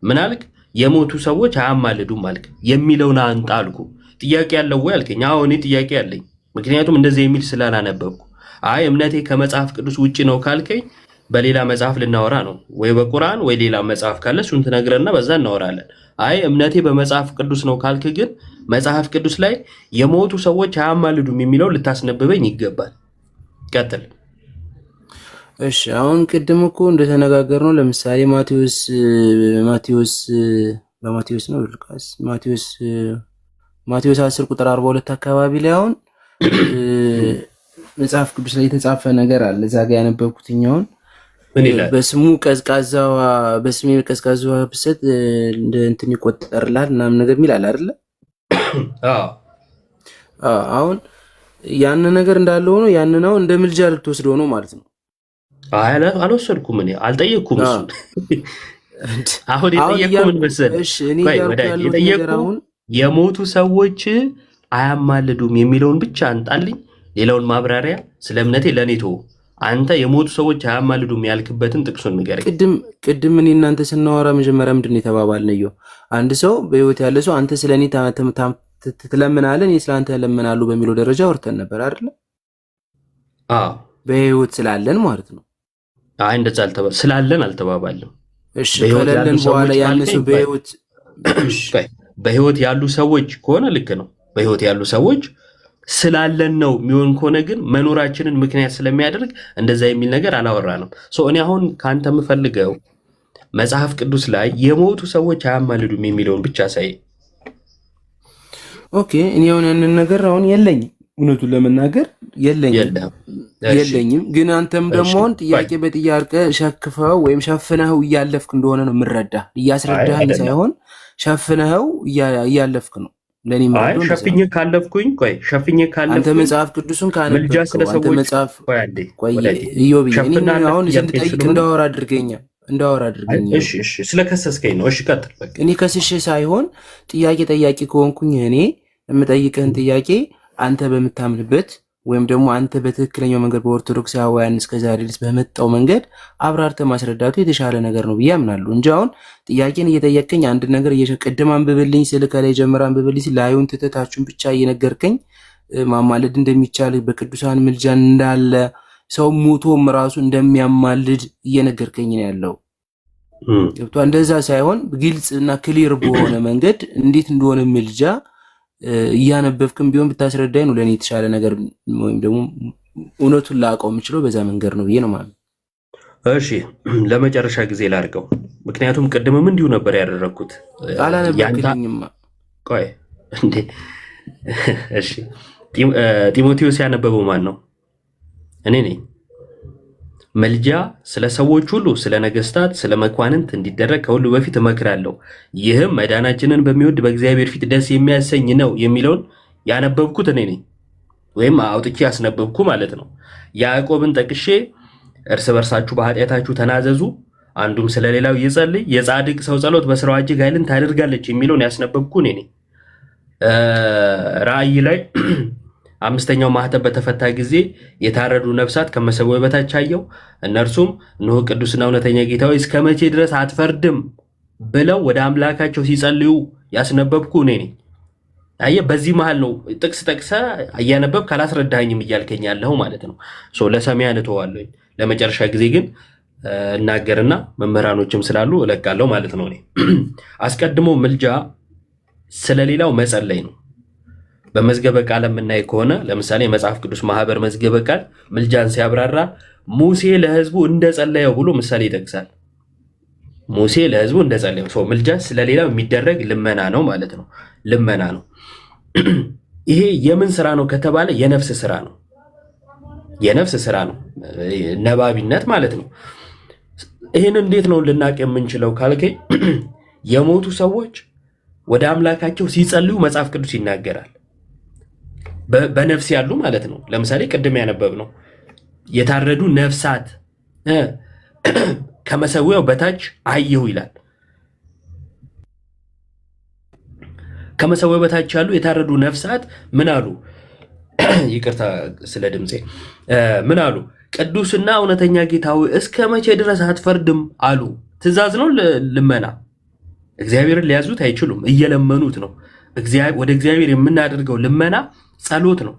ምን አልክ? የሞቱ ሰዎች አያማልዱም አልክ። የሚለውን አንጣ አልኩ። ጥያቄ ያለው ወይ አልከኝ። አዎ እኔ ጥያቄ አለኝ፣ ምክንያቱም እንደዚህ የሚል ስላላነበብኩ። አይ እምነቴ ከመጽሐፍ ቅዱስ ውጪ ነው ካልከኝ በሌላ መጽሐፍ ልናወራ ነው፣ ወይ በቁርአን ወይ ሌላ መጽሐፍ ካለ እሱን ትነግረና በዛ እናወራለን። አይ እምነቴ በመጽሐፍ ቅዱስ ነው ካልክ ግን መጽሐፍ ቅዱስ ላይ የሞቱ ሰዎች አያማልዱም የሚለው ልታስነብበኝ ይገባል። ቀጥል። እሺ አሁን ቅድም እኮ እንደተነጋገርነው ለምሳሌ ማቴዎስ ነው ሉቃስ ማቴዎስ 10 ቁጥር 42 አካባቢ ላይ አሁን መጽሐፍ ቅዱስ ላይ የተጻፈ ነገር አለ። እዛ ጋር ያነበብኩትኛውን በስሜ ቀዝቃዛዋ ብሰጥ እንደ እንትን ይቆጠርላል ምናምን ነገር የሚል አለ አይደለ? አሁን ያን ነገር እንዳለ ሆኖ ያንን አሁን እንደ ምልጃ ልትወስደው ነው ማለት ነው? አልወሰድኩም፣ እኔ አልጠየቅኩም። እሱ አሁን የጠየቅኩ ምን መሰለህ? የጠየቅኩ የሞቱ ሰዎች አያማልዱም የሚለውን ብቻ አንጣልኝ። ሌላውን ማብራሪያ ስለ እምነቴ ለእኔ ተወው። አንተ የሞቱ ሰዎች አያማልዱም ያልክበትን ጥቅሱን ንገረኝ። ቅድም እኔ እናንተ ስናወራ መጀመሪያ ምንድን ነው የተባባልነው? አንድ ሰው በህይወት ያለ ሰው አንተ ስለ እኔ ትለምናለህ፣ እኔ ስለ አንተ እለምናለሁ በሚለው ደረጃ ወርተን ነበር አይደለ? በህይወት ስላለን ማለት ነው። አይ እንደዛ ስላለን አልተባባልም። እሺ ከሌለን በኋላ ያነሱ በህይወት ያሉ ሰዎች ከሆነ ልክ ነው። በህይወት ያሉ ሰዎች ስላለን ነው የሚሆን ከሆነ ግን መኖራችንን ምክንያት ስለሚያደርግ እንደዛ የሚል ነገር አላወራንም። እኔ አሁን ከአንተ የምፈልገው መጽሐፍ ቅዱስ ላይ የሞቱ ሰዎች አያማልዱም የሚለውን ብቻ ሳይ። ኦኬ እኔ አሁን ያንን ነገር አሁን የለኝም፣ እውነቱን ለመናገር የለኝም። ግን አንተም ደግሞ አሁን ጥያቄ በጥያቄ ሸክፈው ወይም ሸፍነኸው እያለፍክ እንደሆነ ነው የምረዳ። እያስረዳኸኝ ሳይሆን ሸፍነኸው እያለፍክ ነው። ለኔ ማለት ነው ሸፍኜ ካለፍኩኝ አንተ መጽሐፍ ቅዱስን ካነበብከው አንተ መጽሐፍ ኢዮብ እኔ አሁን እንድጠይቅ እንዳወራ አድርገኛ። እሺ ስለከሰስከኝ ነው። እሺ ቀጥል። በቃ እኔ ከስሽ ሳይሆን ጥያቄ ጠያቂ ከሆንኩኝ እኔ የምጠይቅህን ጥያቄ አንተ በምታምንበት ወይም ደግሞ አንተ በትክክለኛው መንገድ በኦርቶዶክሳውያን እስከዛሬ ድረስ በመጣው መንገድ አብራርተ ማስረዳቱ የተሻለ ነገር ነው ብዬ አምናለሁ እንጂ አሁን ጥያቄን እየጠየቀኝ አንድ ነገር ቅድም አንብብልኝ ስል ከላይ ጀምር አንብብልኝ ስል ላዩን ትተታችሁን ብቻ እየነገርከኝ ማማለድ እንደሚቻል በቅዱሳን ምልጃን እንዳለ ሰው ሞቶም ራሱ እንደሚያማልድ እየነገርከኝ ነው ያለው። እንደዛ ሳይሆን ግልጽ እና ክሊር በሆነ መንገድ እንዴት እንደሆነ ምልጃ እያነበብክም ቢሆን ብታስረዳኝ ነው ለኔ የተሻለ ነገር ወይም ደግሞ እውነቱን ላውቀው የምችለው በዛ መንገድ ነው ብዬ ነው ማለት። እሺ ለመጨረሻ ጊዜ ላድርገው፣ ምክንያቱም ቅድምም እንዲሁ ነበር ያደረኩት። አላነበብክልኝማ። ቆይ እንዴ እሺ ጢሞቴዎስ ያነበበው ማን ነው? እኔ ነኝ። መልጃ ስለ ሰዎች ሁሉ፣ ስለ ነገስታት፣ ስለ መኳንንት እንዲደረግ ከሁሉ በፊት እመክራለሁ፣ ይህም መዳናችንን በሚወድ በእግዚአብሔር ፊት ደስ የሚያሰኝ ነው የሚለውን ያነበብኩት እኔ ነኝ፣ ወይም አውጥቼ ያስነበብኩ ማለት ነው። ያዕቆብን ጠቅሼ እርስ በርሳችሁ በኃጢአታችሁ ተናዘዙ፣ አንዱም ስለሌላው ይጸልይ፣ የጻድቅ ሰው ጸሎት በስራዋ እጅግ ኃይልን ታደርጋለች የሚለውን ያስነበብኩ እኔ ነኝ። ራእይ ላይ 5ኛው ማህተም በተፈታ ጊዜ የታረዱ ነፍሳት ከመሰዊያው በታች አየሁ። እነርሱም እነሆ ቅዱስና እውነተኛ ጌታ ሆይ እስከ መቼ ድረስ አትፈርድም ብለው ወደ አምላካቸው ሲጸልዩ ያስነበብኩ እኔ ነኝ። አየህ፣ በዚህ መሃል ነው ጥቅስ ጠቅሰ እያነበብ ካላስረዳኝም እያልከኝ ያለው ማለት ነው። ለሰሚያን እተዋለሁኝ። ለመጨረሻ ጊዜ ግን እናገርና መምህራኖችም ስላሉ እለቃለሁ ማለት ነው። እኔ አስቀድሞ ምልጃ ስለሌላው መጸለይ ነው። በመዝገበ ቃል የምናይ ከሆነ ለምሳሌ የመጽሐፍ ቅዱስ ማህበር መዝገበ ቃል ምልጃን ሲያብራራ ሙሴ ለህዝቡ እንደጸለየው ብሎ ምሳሌ ይጠቅሳል። ሙሴ ለህዝቡ እንደጸለየው ሰው ምልጃ ስለሌላው የሚደረግ ልመና ነው ማለት ነው። ልመና ነው። ይሄ የምን ስራ ነው ከተባለ የነፍስ ስራ ነው። የነፍስ ስራ ነው። ነባቢነት ማለት ነው። ይህን እንዴት ነው ልናቅ የምንችለው ካልከኝ የሞቱ ሰዎች ወደ አምላካቸው ሲጸልዩ መጽሐፍ ቅዱስ ይናገራል። በነፍስ ያሉ ማለት ነው። ለምሳሌ ቅድም ያነበብ ነው የታረዱ ነፍሳት ከመሰዊያው በታች አየሁ ይላል። ከመሰዊያው በታች ያሉ የታረዱ ነፍሳት ምን አሉ? ይቅርታ ስለ ድምፄ። ምን አሉ? ቅዱስና እውነተኛ ጌታ ሆይ እስከ መቼ ድረስ አትፈርድም አሉ። ትእዛዝ ነው ልመና። እግዚአብሔርን ሊያዙት አይችሉም፣ እየለመኑት ነው። ወደ እግዚአብሔር የምናደርገው ልመና ጸሎት ነው፣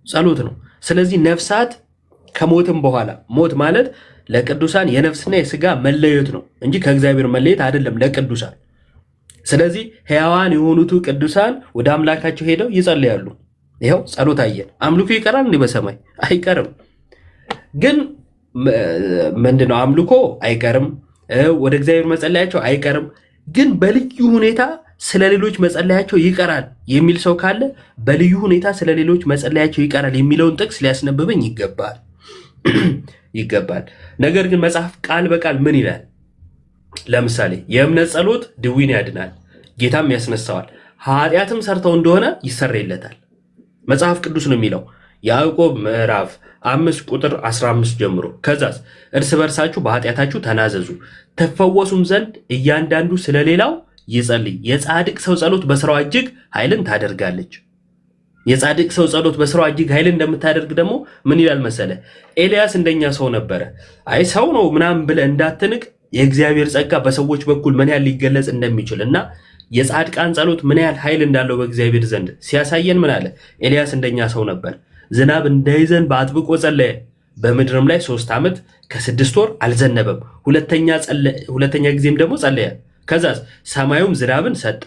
ጸሎት ነው። ስለዚህ ነፍሳት ከሞትም በኋላ ሞት ማለት ለቅዱሳን የነፍስና የስጋ መለየት ነው እንጂ ከእግዚአብሔር መለየት አይደለም ለቅዱሳን። ስለዚህ ሕያዋን የሆኑት ቅዱሳን ወደ አምላካቸው ሄደው ይጸልያሉ። ይኸው ጸሎት አየን። አምልኮ ይቀራል እንዲህ በሰማይ አይቀርም። ግን ምንድነው? አምልኮ አይቀርም፣ ወደ እግዚአብሔር መጸለያቸው አይቀርም። ግን በልዩ ሁኔታ ስለ ሌሎች መጸለያቸው ይቀራል የሚል ሰው ካለ በልዩ ሁኔታ ስለ ሌሎች መጸለያቸው ይቀራል የሚለውን ጥቅስ ሊያስነብበኝ ይገባል ይገባል። ነገር ግን መጽሐፍ ቃል በቃል ምን ይላል? ለምሳሌ የእምነት ጸሎት ድዊን ያድናል፣ ጌታም ያስነሳዋል፣ ኃጢአትም ሰርተው እንደሆነ ይሰረይለታል። መጽሐፍ ቅዱስ ነው የሚለው። ያዕቆብ ምዕራፍ 5 ቁጥር 15 ጀምሮ ከዛስ እርስ በርሳችሁ በኃጢአታችሁ ተናዘዙ ተፈወሱም ዘንድ እያንዳንዱ ስለሌላው ይጸልይ፣ የጻድቅ ሰው ጸሎት በስራው እጅግ ኃይልን ታደርጋለች። የጻድቅ ሰው ጸሎት በስራው እጅግ ኃይልን እንደምታደርግ ደግሞ ምን ይላል መሰለ? ኤልያስ እንደኛ ሰው ነበረ። አይ ሰው ነው ምናምን ብለህ እንዳትንቅ የእግዚአብሔር ጸጋ በሰዎች በኩል ምን ያህል ሊገለጽ እንደሚችል እና የጻድቃን ጸሎት ምን ያህል ኃይል እንዳለው በእግዚአብሔር ዘንድ ሲያሳየን ምን አለ? ኤልያስ እንደኛ ሰው ነበር። ዝናብ እንዳይዘንብ አጥብቆ ጸለየ፣ በምድርም ላይ 3 ዓመት ከ6 ወር አልዘነበም። ሁለተኛ ጊዜም ደግሞ ጸለየ። ከዛስ ሰማዩም ዝናብን ሰጠ፣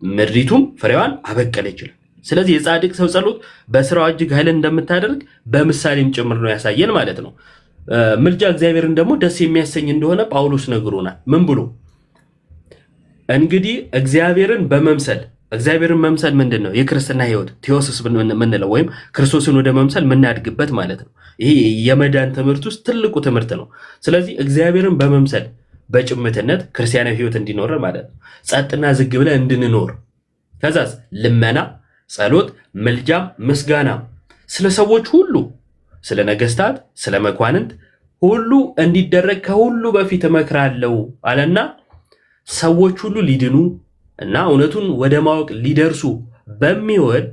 ምድሪቱም ፍሬዋን አበቀለች። ስለዚህ የጻድቅ ሰው ጸሎት በስራው እጅግ ኃይልን እንደምታደርግ በምሳሌም ጭምር ነው ያሳየን ማለት ነው። ምልጃ እግዚአብሔርን ደግሞ ደስ የሚያሰኝ እንደሆነ ጳውሎስ ነግሮናል። ምን ብሎ? እንግዲህ እግዚአብሔርን መምሰል ምንድን ነው? የክርስትና ህይወት ቴዎሲስ ምንለው ወይም ክርስቶስን ወደ መምሰል ምናድግበት ማለት ነው። ይሄ የመዳን ትምህርት ውስጥ ትልቁ ትምህርት ነው። ስለዚህ እግዚአብሔርን በመምሰል በጭምትነት ክርስቲያናዊ ህይወት እንዲኖር ማለት ነው። ጸጥና ዝግ ብለን እንድንኖር። ከዛስ ልመና፣ ጸሎት፣ ምልጃም፣ ምስጋና ስለ ሰዎች ሁሉ፣ ስለ ነገስታት፣ ስለ መኳንንት ሁሉ እንዲደረግ ከሁሉ በፊት እመክራለሁ አለና ሰዎች ሁሉ ሊድኑ እና እውነቱን ወደ ማወቅ ሊደርሱ በሚወድ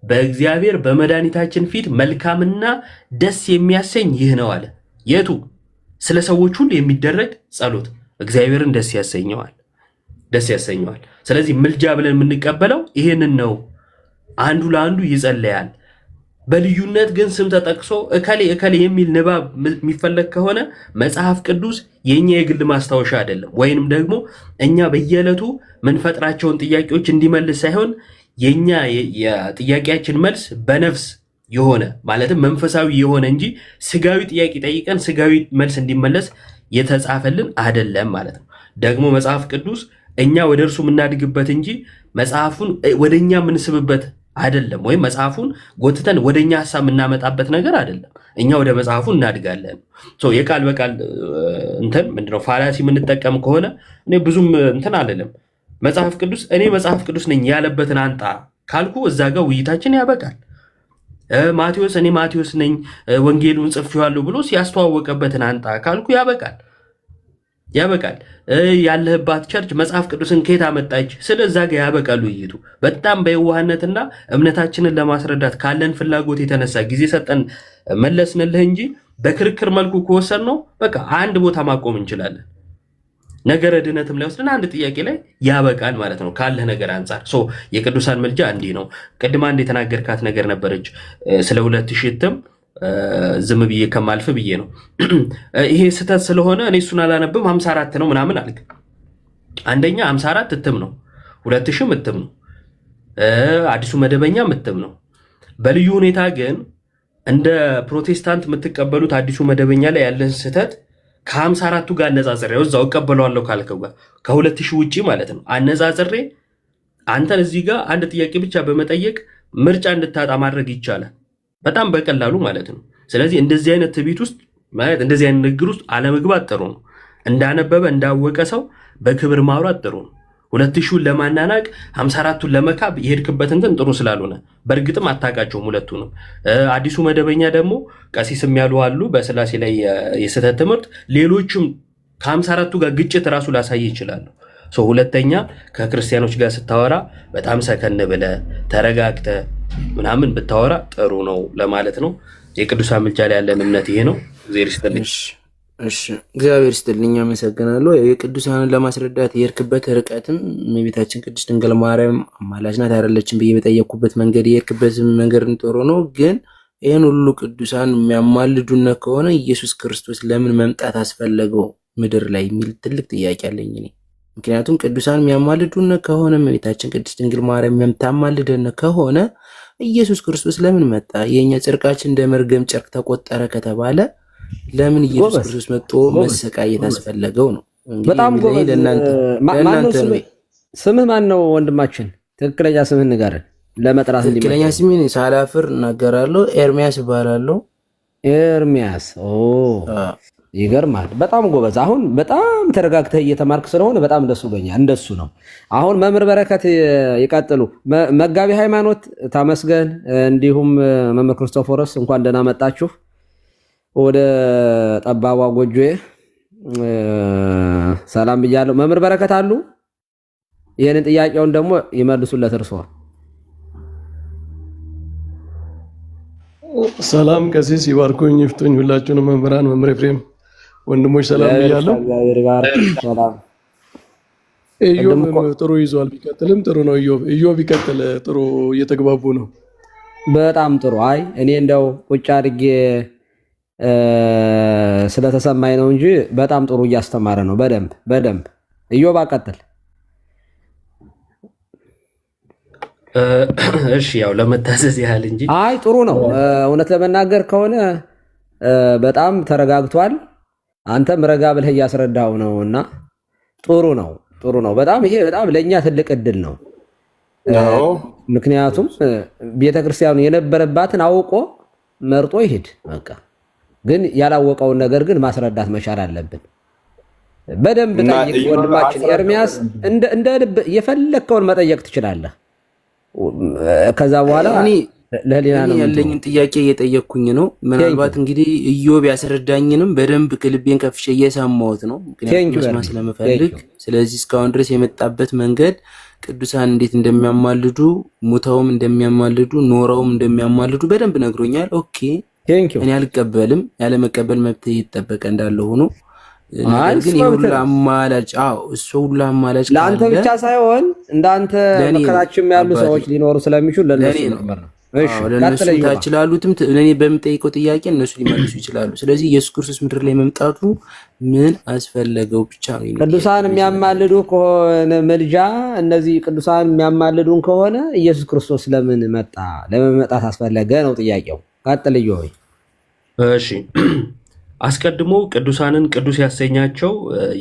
በእግዚአብሔር በመድኃኒታችን ፊት መልካምና ደስ የሚያሰኝ ይህ ነው አለ። የቱ? ስለ ሰዎች ሁሉ የሚደረግ ጸሎት እግዚአብሔርን ደስ ያሰኘዋል። ስለዚህ ምልጃ ብለን የምንቀበለው ይህንን ነው። አንዱ ለአንዱ ይጸለያል። በልዩነት ግን ስም ተጠቅሶ እከሌ የሚል ንባብ የሚፈለግ ከሆነ መጽሐፍ ቅዱስ የኛ የግል ማስታወሻ አይደለም። ወይንም ደግሞ እኛ በየዕለቱ ምንፈጥራቸውን ጥያቄዎች እንዲመልስ ሳይሆን የኛ የጥያቄያችን መልስ በነፍስ የሆነ ማለትም መንፈሳዊ የሆነ እንጂ ስጋዊ ጥያቄ ጠይቀን ስጋዊ መልስ እንዲመለስ የተጻፈልን አይደለም ማለት ነው። ደግሞ መጽሐፍ ቅዱስ እኛ ወደ እርሱ የምናድግበት እንጂ መጽሐፉን ወደ እኛ የምንስብበት አይደለም። ወይም መጽሐፉን ጎትተን ወደኛ ሐሳብ የምናመጣበት ነገር አይደለም። እኛ ወደ መጽሐፉ እናድጋለን። የቃል በቃል እንትን ምንድነው ፋላሲ የምንጠቀም ከሆነ እኔ ብዙም እንትን አልልም። እኔ መጽሐፍ ቅዱስ ነኝ ያለበትን አንጣ ካልኩ እዛ ጋር ውይይታችን ያበቃል። ማቴዎስ እኔ ማቴዎስ ነኝ ወንጌሉን ጽፌዋለሁ ብሎ ሲያስተዋወቀበትን አንጣ ካልኩ ያበቃል። ያለህባት ቸርች መጽሐፍ ቅዱስን ከየት አመጣች? ስለዛ ጋር ያበቃል ውይይቱ። በጣም በየዋህነትና እምነታችንን ለማስረዳት ካለን ፍላጎት የተነሳ ጊዜ ሰጠን መለስንልህ እንጂ በክርክር መልኩ ከወሰድነው በቃ አንድ ቦታ ማቆም እንችላለን። ነገረ ድነትም ላይ ወስደን አንድ ጥያቄ ላይ ያበቃል ማለት ነው ካለህ ነገር አንጻር። የቅዱሳን ምልጃ እንዲህ ነው። ቅድማ አንድ የተናገርካት ነገር ነበረች ስለ 2000 እትም ዝም ብዬ ከማልፍ ብዬ ነው። ይሄ ስህተት ስለሆነ እኔ እሱን አላነብም 54 ነው ምናምን አልክ። አንደኛ 54 እትም ነው፣ 2000 እትም ነው፣ አዲሱ መደበኛ እትም ነው። በልዩ ሁኔታ ግን እንደ ፕሮቴስታንት የምትቀበሉት አዲሱ መደበኛ ላይ ያለን ስህተት ከ54ቱ ጋር አነጻጽሬ እዛው እቀበለዋለሁ ካልከው ጋር ከ2000 ውጪ ማለት ነው አነጻጽሬ አንተን እዚህ ጋር አንድ ጥያቄ ብቻ በመጠየቅ ምርጫ እንድታጣ ማድረግ ይቻላል፣ በጣም በቀላሉ ማለት ነው። ስለዚህ እንደዚህ አይነት ትዕቢት ውስጥ ማለት እንደዚህ አይነት ንግግር ውስጥ አለመግባት ጥሩ ነው። እንዳነበበ እንዳወቀ ሰው በክብር ማውራት ጥሩ ነው። 2000ን ለማናናቅ 54ቱን ለመካብ የሄድክበት እንትን ጥሩ ስላልሆነ በእርግጥም አታውቃቸውም ሁለቱንም። አዲሱ መደበኛ ደግሞ ቀሲስም ያሉ አሉ በስላሴ ላይ የስህተት ትምህርት፣ ሌሎችም ከ54ቱ ጋር ግጭት ራሱ ላሳይ ይችላሉ። ሁለተኛ ከክርስቲያኖች ጋር ስታወራ በጣም ሰከን ብለ ተረጋግተ ምናምን ብታወራ ጥሩ ነው ለማለት ነው። የቅዱሳን ምልጃ ላይ ያለን እምነት ይሄ ነው። እግዚአብሔር ይስጥልኝ። እሺ እግዚአብሔር ይስጥልኝ፣ አመሰግናለሁ። የቅዱሳንን ለማስረዳት የሄድክበት ርቀትም እመቤታችን ቅድስት ድንግል ማርያም አማላጅ ናት አይደለችም ብዬ በጠየቅኩበት መንገድ የሄድክበት መንገድ ጥሩ ነው። ግን ይህን ሁሉ ቅዱሳን የሚያማልዱነ ከሆነ ኢየሱስ ክርስቶስ ለምን መምጣት አስፈለገው ምድር ላይ የሚል ትልቅ ጥያቄ አለኝ እኔ። ምክንያቱም ቅዱሳን የሚያማልዱነ ከሆነ እመቤታችን ቅድስት ድንግል ማርያም የምታማልደነ ከሆነ ኢየሱስ ክርስቶስ ለምን መጣ? የእኛ ጽድቃችን እንደ መርገም ጨርቅ ተቆጠረ ከተባለ ለምን ኢየሱስ ክርስቶስ መጥቶ መሰቃየት አስፈለገው ነው። በጣም ጎበዝ። ስምህ ማን ነው ወንድማችን? ትክክለኛ ስምህን ንገረን ለመጥራት። ትክክለኛ ስሜን ሳላፍር እናገራለሁ። ኤርሚያስ እባላለሁ። ኤርሚያስ። ይገርማል። በጣም ጎበዝ። አሁን በጣም ተረጋግተህ እየተማርክ ስለሆነ በጣም ደስ ብሎኛል። እንደሱ ነው። አሁን መምህር በረከት ይቀጥሉ። መጋቢ ሃይማኖት ታመስገን፣ እንዲሁም መምህር ክርስቶፎረስ እንኳን ደህና መጣችሁ ወደ ጠባቧ ጎጆዬ። ሰላም ብያለሁ። መምህር በረከት አሉ? ይህንን ጥያቄውን ደግሞ ይመልሱለት እርስዎ። ሰላም ቀሲስ ይባርኩኝ ይፍቱኝ። ሁላችሁንም መምህራን፣ መምህር ኤፍሬም ወንድሞች ሰላም ብያለሁ። ኢዮብ ጥሩ ይዟል። ቢቀጥልም ጥሩ ነው። ኢዮብ ቢቀጥል ጥሩ እየተግባቡ ነው። በጣም ጥሩ። አይ እኔ እንደው ቁጭ አድርጌ ስለተሰማኝ ነው እንጂ በጣም ጥሩ እያስተማረ ነው። በደንብ ኢዮብ አቀጥል። እሺ ያው ለመታዘዝ ያህል እንጂ አይ ጥሩ ነው። እውነት ለመናገር ከሆነ በጣም ተረጋግቷል። አንተም ረጋ ብለህ እያስረዳው ነውና ጥሩ ነው። በጣም ይሄ በጣም ለኛ ትልቅ እድል ነው። ምክንያቱም ቤተክርስቲያኑ የነበረባትን አውቆ መርጦ ይሄድ በቃ። ግን ያላወቀውን ነገር ግን ማስረዳት መቻል አለብን። በደንብ ጠይቅ ወንድማችን ኤርሚያስ። እንደ ልብ የፈለከውን መጠየቅ ትችላለህ። ከዛ በኋላ ለሌላ ነው ያለኝን ጥያቄ እየጠየቅኩኝ ነው። ምናልባት እንግዲህ ኢዮብ ያስረዳኝንም በደንብ ክልቤን ከፍሼ እየሰማሁት ነው፣ ምክንያቱም መስማት ስለምፈልግ። ስለዚህ እስካሁን ድረስ የመጣበት መንገድ ቅዱሳን እንዴት እንደሚያማልዱ፣ ሙተውም እንደሚያማልዱ፣ ኖረውም እንደሚያማልዱ በደንብ ነግሮኛል። ኦኬ እኔ አልቀበልም፣ ያለመቀበል መብት እየተጠበቀ እንዳለ ሆኖ ነገር ግን የሁላ አማላጭ እሱ ሁላ አማላጭ ለአንተ ብቻ ሳይሆን እንዳንተ መከራችም ያሉ ሰዎች ሊኖሩ ስለሚችሉ ለነሱ ነበር ነው። ለነሱ ታችላሉትም እኔ በምጠይቀው ጥያቄ እነሱ ሊመልሱ ይችላሉ። ስለዚህ ኢየሱስ ክርስቶስ ምድር ላይ መምጣቱ ምን አስፈለገው ብቻ ነው። ቅዱሳን የሚያማልዱ ከሆነ ምልጃ፣ እነዚህ ቅዱሳን የሚያማልዱን ከሆነ ኢየሱስ ክርስቶስ ለምን መጣ? ለምን መጣት አስፈለገ ነው ጥያቄው። ቀጥልዮ። እሺ አስቀድሞ ቅዱሳንን ቅዱስ ያሰኛቸው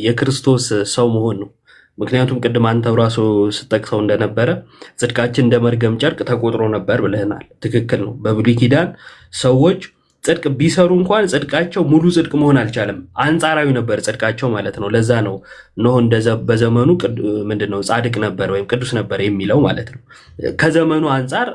የክርስቶስ ሰው መሆን ነው። ምክንያቱም ቅድም አንተው ራሱ ስጠቅሰው እንደነበረ ጽድቃችን እንደ መርገም ጨርቅ ተቆጥሮ ነበር ብለህናል። ትክክል ነው። በብሉይ ኪዳን ሰዎች ጽድቅ ቢሰሩ እንኳን ጽድቃቸው ሙሉ ጽድቅ መሆን አልቻለም። አንጻራዊ ነበር ጽድቃቸው ማለት ነው። ለዛ ነው ኖህ በዘመኑ ምንድነው ጻድቅ ነበር ወይም ቅዱስ ነበር የሚለው ማለት ነው። ከዘመኑ አንጻር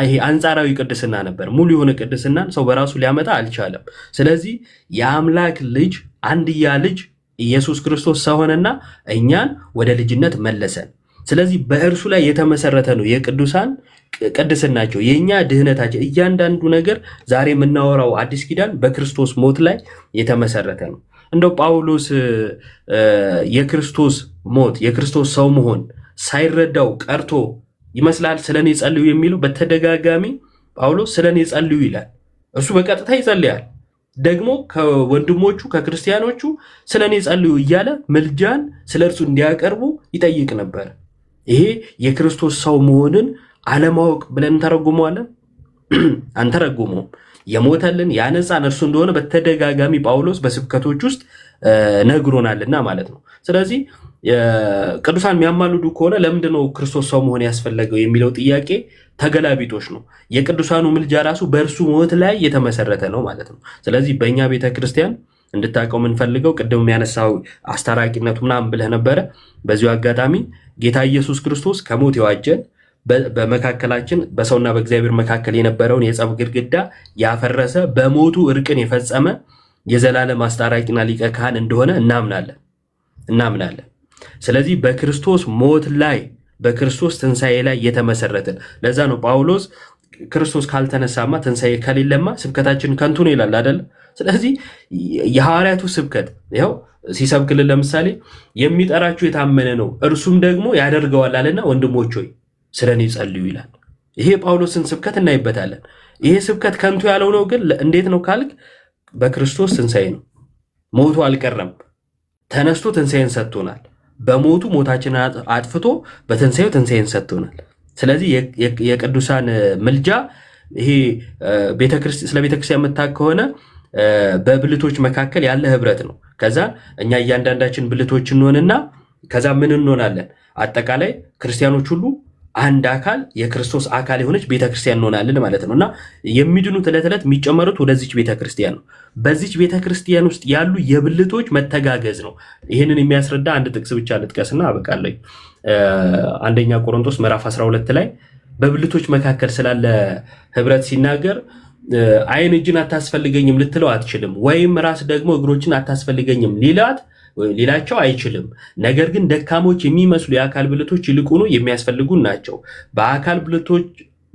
ይሄ አንጻራዊ ቅድስና ነበር። ሙሉ የሆነ ቅድስናን ሰው በራሱ ሊያመጣ አልቻለም። ስለዚህ የአምላክ ልጅ አንድያ ልጅ ኢየሱስ ክርስቶስ ሰው ሆነና እኛን ወደ ልጅነት መለሰን። ስለዚህ በእርሱ ላይ የተመሰረተ ነው የቅዱሳን ቅድስናቸው፣ የኛ ድህነታቸው፣ እያንዳንዱ ነገር ዛሬ የምናወራው አዲስ ኪዳን በክርስቶስ ሞት ላይ የተመሰረተ ነው። እንደው ጳውሎስ የክርስቶስ ሞት የክርስቶስ ሰው መሆን ሳይረዳው ቀርቶ ይመስላል ስለኔ ጸልዩ የሚለው። በተደጋጋሚ ጳውሎስ ስለኔ ጸልዩ ይላል። እሱ በቀጥታ ይጸልያል። ደግሞ ከወንድሞቹ ከክርስቲያኖቹ ስለኔ ጸልዩ እያለ ምልጃን ስለ እርሱ እንዲያቀርቡ ይጠይቅ ነበር። ይሄ የክርስቶስ ሰው መሆንን አለማወቅ ብለን እንተረጉመዋለን? አንተረጉመውም። የሞተልን ያነጻን እርሱ እንደሆነ በተደጋጋሚ ጳውሎስ በስብከቶች ውስጥ ነግሮናልና ማለት ነው። ስለዚህ ቅዱሳን የሚያማልዱ ከሆነ ለምንድነው ክርስቶስ ሰው መሆን ያስፈለገው የሚለው ጥያቄ ተገላቢጦች ነው። የቅዱሳኑ ምልጃ ራሱ በእርሱ ሞት ላይ የተመሰረተ ነው ማለት ነው። ስለዚህ በእኛ ቤተክርስቲያን እንድታውቀው የምንፈልገው ቅድም ያነሳው አስታራቂነቱ ምናምን ብለህ ነበረ። በዚሁ አጋጣሚ ጌታ ኢየሱስ ክርስቶስ ከሞት የዋጀን በመካከላችን በሰውና በእግዚአብሔር መካከል የነበረውን የጸብ ግድግዳ ያፈረሰ በሞቱ እርቅን የፈጸመ የዘላለም አስታራቂና ሊቀ ካህን እንደሆነ እናምናለን። ስለዚህ በክርስቶስ ሞት ላይ በክርስቶስ ትንሣኤ ላይ የተመሰረትን። ለዛ ነው ጳውሎስ ክርስቶስ ካልተነሳማ ትንሣኤ ከሌለማ ስብከታችን ከንቱ ነው ይላል አይደል? ስለዚህ የሐዋርያቱ ስብከት ይኸው ሲሰብክልን ለምሳሌ የሚጠራችሁ የታመነ ነው እርሱም ደግሞ ያደርገዋል አለና ወንድሞች ሆይ ስለኔ ጸልዩ ይላል። ይሄ ጳውሎስን ስብከት እናይበታለን። ይሄ ስብከት ከንቱ ያለው ነው ግን እንዴት ነው ካልክ በክርስቶስ ትንሣኤ ነው። ሞቱ አልቀረም፣ ተነስቶ ትንሣኤን ሰጥቶናል። በሞቱ ሞታችንን አጥፍቶ በትንሣኤው ትንሣኤን ሰጥቶናል። ስለዚህ የቅዱሳን ምልጃ ይሄ ስለ ቤተክርስቲያን የምታውቅ ከሆነ በብልቶች መካከል ያለ ህብረት ነው። ከዛ እኛ እያንዳንዳችን ብልቶች እንሆንና ከዛ ምን እንሆናለን? አጠቃላይ ክርስቲያኖች ሁሉ አንድ አካል የክርስቶስ አካል የሆነች ቤተክርስቲያን እንሆናለን ማለት ነው። እና የሚድኑት ዕለት ዕለት የሚጨመሩት ወደዚች ቤተክርስቲያን ነው። በዚች ቤተክርስቲያን ውስጥ ያሉ የብልቶች መተጋገዝ ነው። ይህንን የሚያስረዳ አንድ ጥቅስ ብቻ ልጥቀስና አበቃለሁ። አንደኛ ቆሮንቶስ ምዕራፍ 12 ላይ በብልቶች መካከል ስላለ ህብረት ሲናገር አይን እጅን አታስፈልገኝም ልትለው አትችልም፣ ወይም ራስ ደግሞ እግሮችን አታስፈልገኝም ሊላቸው አይችልም። ነገር ግን ደካሞች የሚመስሉ የአካል ብልቶች ይልቁኑ የሚያስፈልጉን ናቸው። በአካል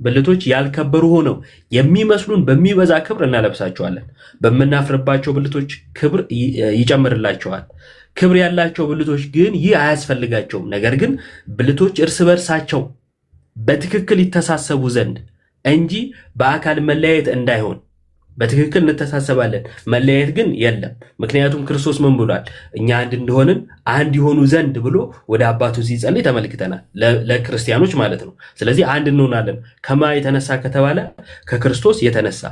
ብልቶች ያልከበሩ ሆነው የሚመስሉን በሚበዛ ክብር እናለብሳቸዋለን። በምናፍርባቸው ብልቶች ክብር ይጨምርላቸዋል። ክብር ያላቸው ብልቶች ግን ይህ አያስፈልጋቸውም። ነገር ግን ብልቶች እርስ በርሳቸው በትክክል ይተሳሰቡ ዘንድ እንጂ በአካል መለያየት እንዳይሆን በትክክል እንተሳሰባለን፣ መለያየት ግን የለም። ምክንያቱም ክርስቶስ ምን ብሏል? እኛ አንድ እንደሆንን አንድ ይሆኑ ዘንድ ብሎ ወደ አባቱ ሲጸልይ ተመልክተናል፣ ለክርስቲያኖች ማለት ነው። ስለዚህ አንድ እንሆናለን። ከማ የተነሳ ከተባለ ከክርስቶስ የተነሳ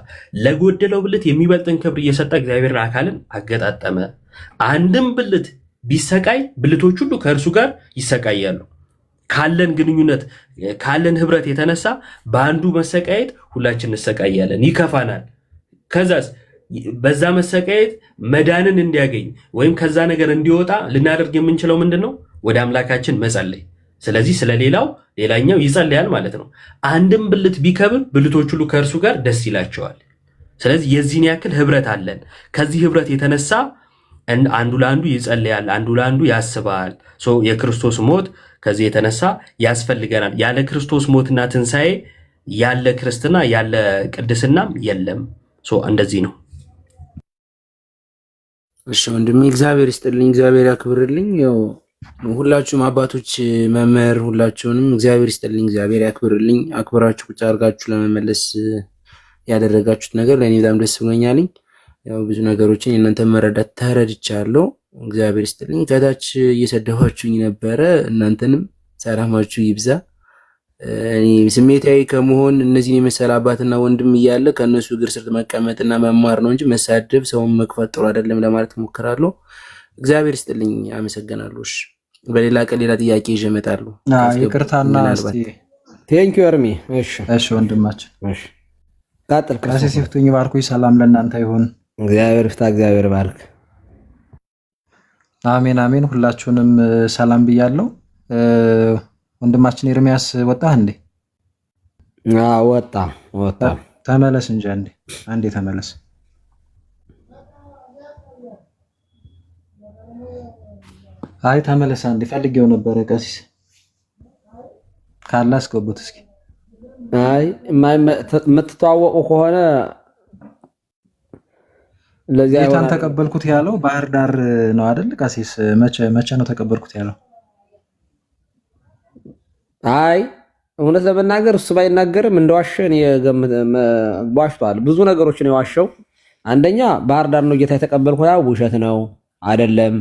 ለጎደለው ብልት የሚበልጥን ክብር እየሰጠ እግዚአብሔር አካልን አገጣጠመ። አንድም ብልት ቢሰቃይ ብልቶች ሁሉ ከእርሱ ጋር ይሰቃያሉ። ካለን ግንኙነት ካለን ህብረት የተነሳ በአንዱ መሰቃየት ሁላችን እንሰቃያለን፣ ይከፋናል። ከዛስ በዛ መሰቃየት መዳንን እንዲያገኝ ወይም ከዛ ነገር እንዲወጣ ልናደርግ የምንችለው ምንድን ነው? ወደ አምላካችን መጸለይ። ስለዚህ ሌላኛው ይጸልያል ማለት ነው። አንድም ብልት ቢከብር ብልቶች ሁሉ ከእርሱ ጋር ደስ ይላቸዋል። ስለዚህ የዚህን ያክል ህብረት አለን። ከዚህ ህብረት የተነሳ አንዱ ለአንዱ ይጸልያል፣ አንዱ ለአንዱ ያስባል። የክርስቶስ ሞት ከዚህ የተነሳ ያስፈልገናል። ያለ ክርስቶስ ሞትና ትንሣኤ ያለ ክርስትና ያለ ቅድስናም የለም። እንደዚህ ነው። እሺ ወንድሜ እግዚአብሔር ይስጥልኝ፣ እግዚአብሔር ያክብርልኝ። ያው ሁላችሁም አባቶች፣ መምህር ሁላችሁንም እግዚአብሔር ይስጥልኝ፣ እግዚአብሔር ያክብርልኝ። አክብራችሁ ቁጭ አድርጋችሁ ለመመለስ ያደረጋችሁት ነገር ለእኔ በጣም ደስ ብሎኛልኝ። ያው ብዙ ነገሮችን የእናንተ መረዳት ተረድቻለሁ። እግዚአብሔር ይስጥልኝ። ከታች እየሰደባችሁኝ ነበረ፣ እናንተንም ሰላማችሁ ይብዛ። እኔ ስሜታዊ ከመሆን እነዚህን የመሰለ አባትና ወንድም እያለ ከእነሱ እግር ስር መቀመጥና መማር ነው እንጂ መሳደብ፣ ሰውን መግፋት ጥሩ አይደለም ለማለት ሞክራለሁ። እግዚአብሔር ይስጥልኝ። አመሰግናለሁ። በሌላ ቀን ሌላ ጥያቄ ይዤ እመጣለሁ። ይቅርታና እስቲ ቴንኪው ኤርሚ። እሺ ወንድማችን እሺ ቀጥል። ቀሲስ ይፍቱኝ ባርኩኝ። ሰላም ለእናንተ ይሁን። እግዚአብሔር ይፍታ፣ እግዚአብሔር ባርክ። አሜን አሜን። ሁላችሁንም ሰላም ብያለሁ። ወንድማችን ኤርሚያስ ወጣህ እንዴ? ወጣ። ተመለስ እንጂ አንዴ ተመለስ። አይ ተመለስ አንዴ፣ ፈልጌው ነበረ ቀሲስ ካለ አስገቡት እስኪ። አይ የምትተዋወቁ ከሆነ ለዚያ ጌታን ተቀበልኩት ያለው ባህር ዳር ነው አይደል ቀሲስ? መቼ ነው ተቀበልኩት ያለው? አይ እውነት ለመናገር እሱ ባይናገርም እንደዋሸ እኔ ዋሽቷል። ብዙ ነገሮችን የዋሸው አንደኛ ባህር ዳር ነው ጌታ የተቀበልኩ ያው ውሸት ነው አይደለም።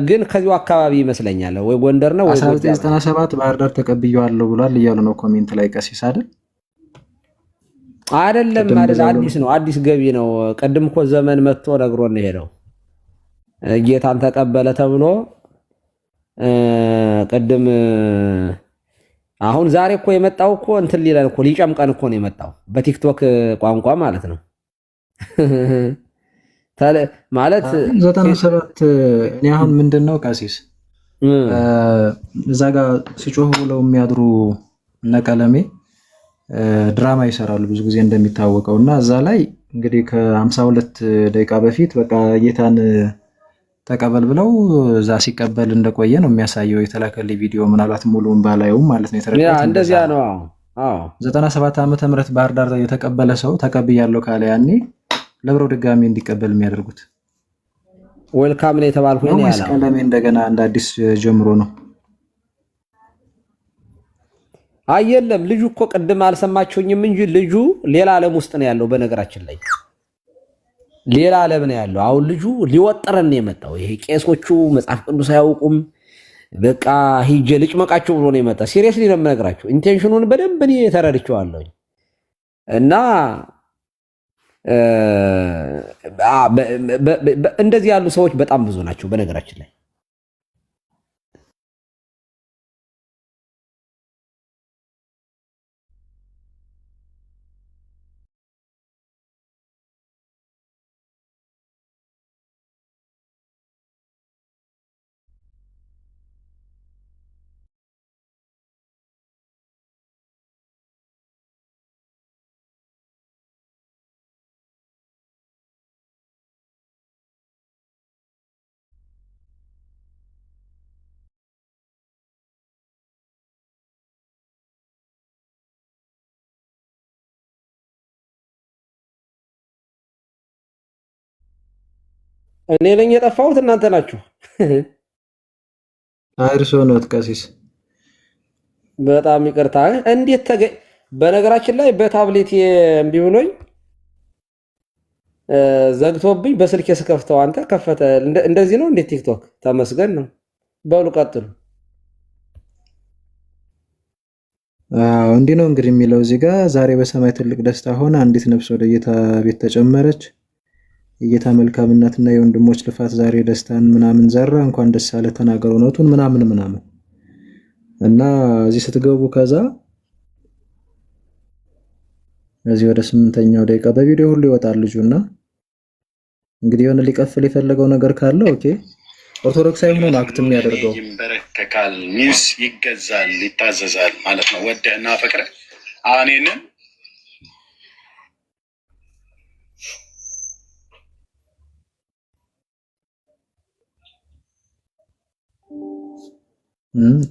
ግን ከዚሁ አካባቢ ይመስለኛል ወይ ጎንደር ነው ወይ 1997 ባህር ዳር ተቀብየዋለሁ ብሏል እያሉ ነው ኮሜንት ላይ ቀሲስ አይደል? አይደለም አዲስ ነው፣ አዲስ ገቢ ነው። ቀድም እኮ ዘመን መጥቶ ነግሮን ነው ሄደው ጌታን ተቀበለ ተብሎ ቀድም። አሁን ዛሬ እኮ የመጣው እኮ እንትን ሊለን እኮ ሊጨምቀን እኮ ነው የመጣው በቲክቶክ ቋንቋ ማለት ነው። ማለት 97 እኔ አሁን ምንድነው ቀሲስ እዛ ጋር ሲጮሁ ብለው የሚያድሩ እነ ቀለሜ ድራማ ይሰራሉ ብዙ ጊዜ እንደሚታወቀው እና እዛ ላይ እንግዲህ ከ52 ደቂቃ በፊት በቃ ጌታን ተቀበል ብለው እዛ ሲቀበል እንደቆየ ነው የሚያሳየው የተላከልኝ ቪዲዮ። ምናልባት ሙሉውን ባላየውም ማለት ነው የተረዳሁት እንደዚያ ነው። 97 ዓመተ ምህረት ባህር ዳር የተቀበለ ሰው ተቀብያለሁ ካለ ያኔ ለብረው ድጋሚ እንዲቀበል የሚያደርጉት ዌልካም ነው የተባልኩ ነው ያለው። ቀለሜ እንደገና እንደ አዲስ ጀምሮ ነው። አየለም ልጁ እኮ ቅድም አልሰማችሁኝም እንጂ ልጁ ሌላ ዓለም ውስጥ ነው ያለው። በነገራችን ላይ ሌላ ዓለም ነው ያለው። አሁን ልጁ ሊወጠረን ነው የመጣው። ይሄ ቄሶቹ መጽሐፍ ቅዱስ አያውቁም፣ በቃ ሂጄ ልጭመቃቸው ብሎ ነው የመጣ። ሲሪየስሊ ነው የምነግራችሁ። ኢንቴንሽኑን በደንብ እኔ ተረድቼዋለሁ እና እንደዚህ ያሉ ሰዎች በጣም ብዙ ናቸው በነገራችን ላይ። እኔ ነኝ የጠፋሁት እናንተ ናችሁ? አይርሶ ነው ቀሲስ። በጣም ይቅርታ። እንዴት በነገራችን ላይ በታብሌት እምቢ ብሎኝ ዘግቶብኝ በስልኬ ስከፍተው አንተ ከፈተ። እንደዚህ ነው እንዴ ቲክቶክ? ተመስገን ነው። በሉ ቀጥሉ። እንዲህ ነው እንግዲህ የሚለው እዚህ ጋር ዛሬ በሰማይ ትልቅ ደስታ ሆነ፣ አንዲት ነፍስ ወደ ጌታ ቤት ተጨመረች። የጌታ መልካምነትና የወንድሞች ልፋት ዛሬ ደስታን ምናምን ዘራ። እንኳን ደስ አለ ተናገሩ እውነቱን ምናምን እና እዚህ ስትገቡ ከዛ እዚህ ወደ 8ኛው ደቂቃ በቪዲዮ ሁሉ ይወጣል ልጁና እንግዲህ የሆነ ሊቀፍል የፈለገው ነገር ካለ ኦኬ። ኦርቶዶክሳዊ ሆኖ ነው አክት የሚያደርገው። ይንበረከካል፣ ሚውስ ይገዛል፣ ይታዘዛል ማለት ነው። ወደህና ፈቅረህ እኔንን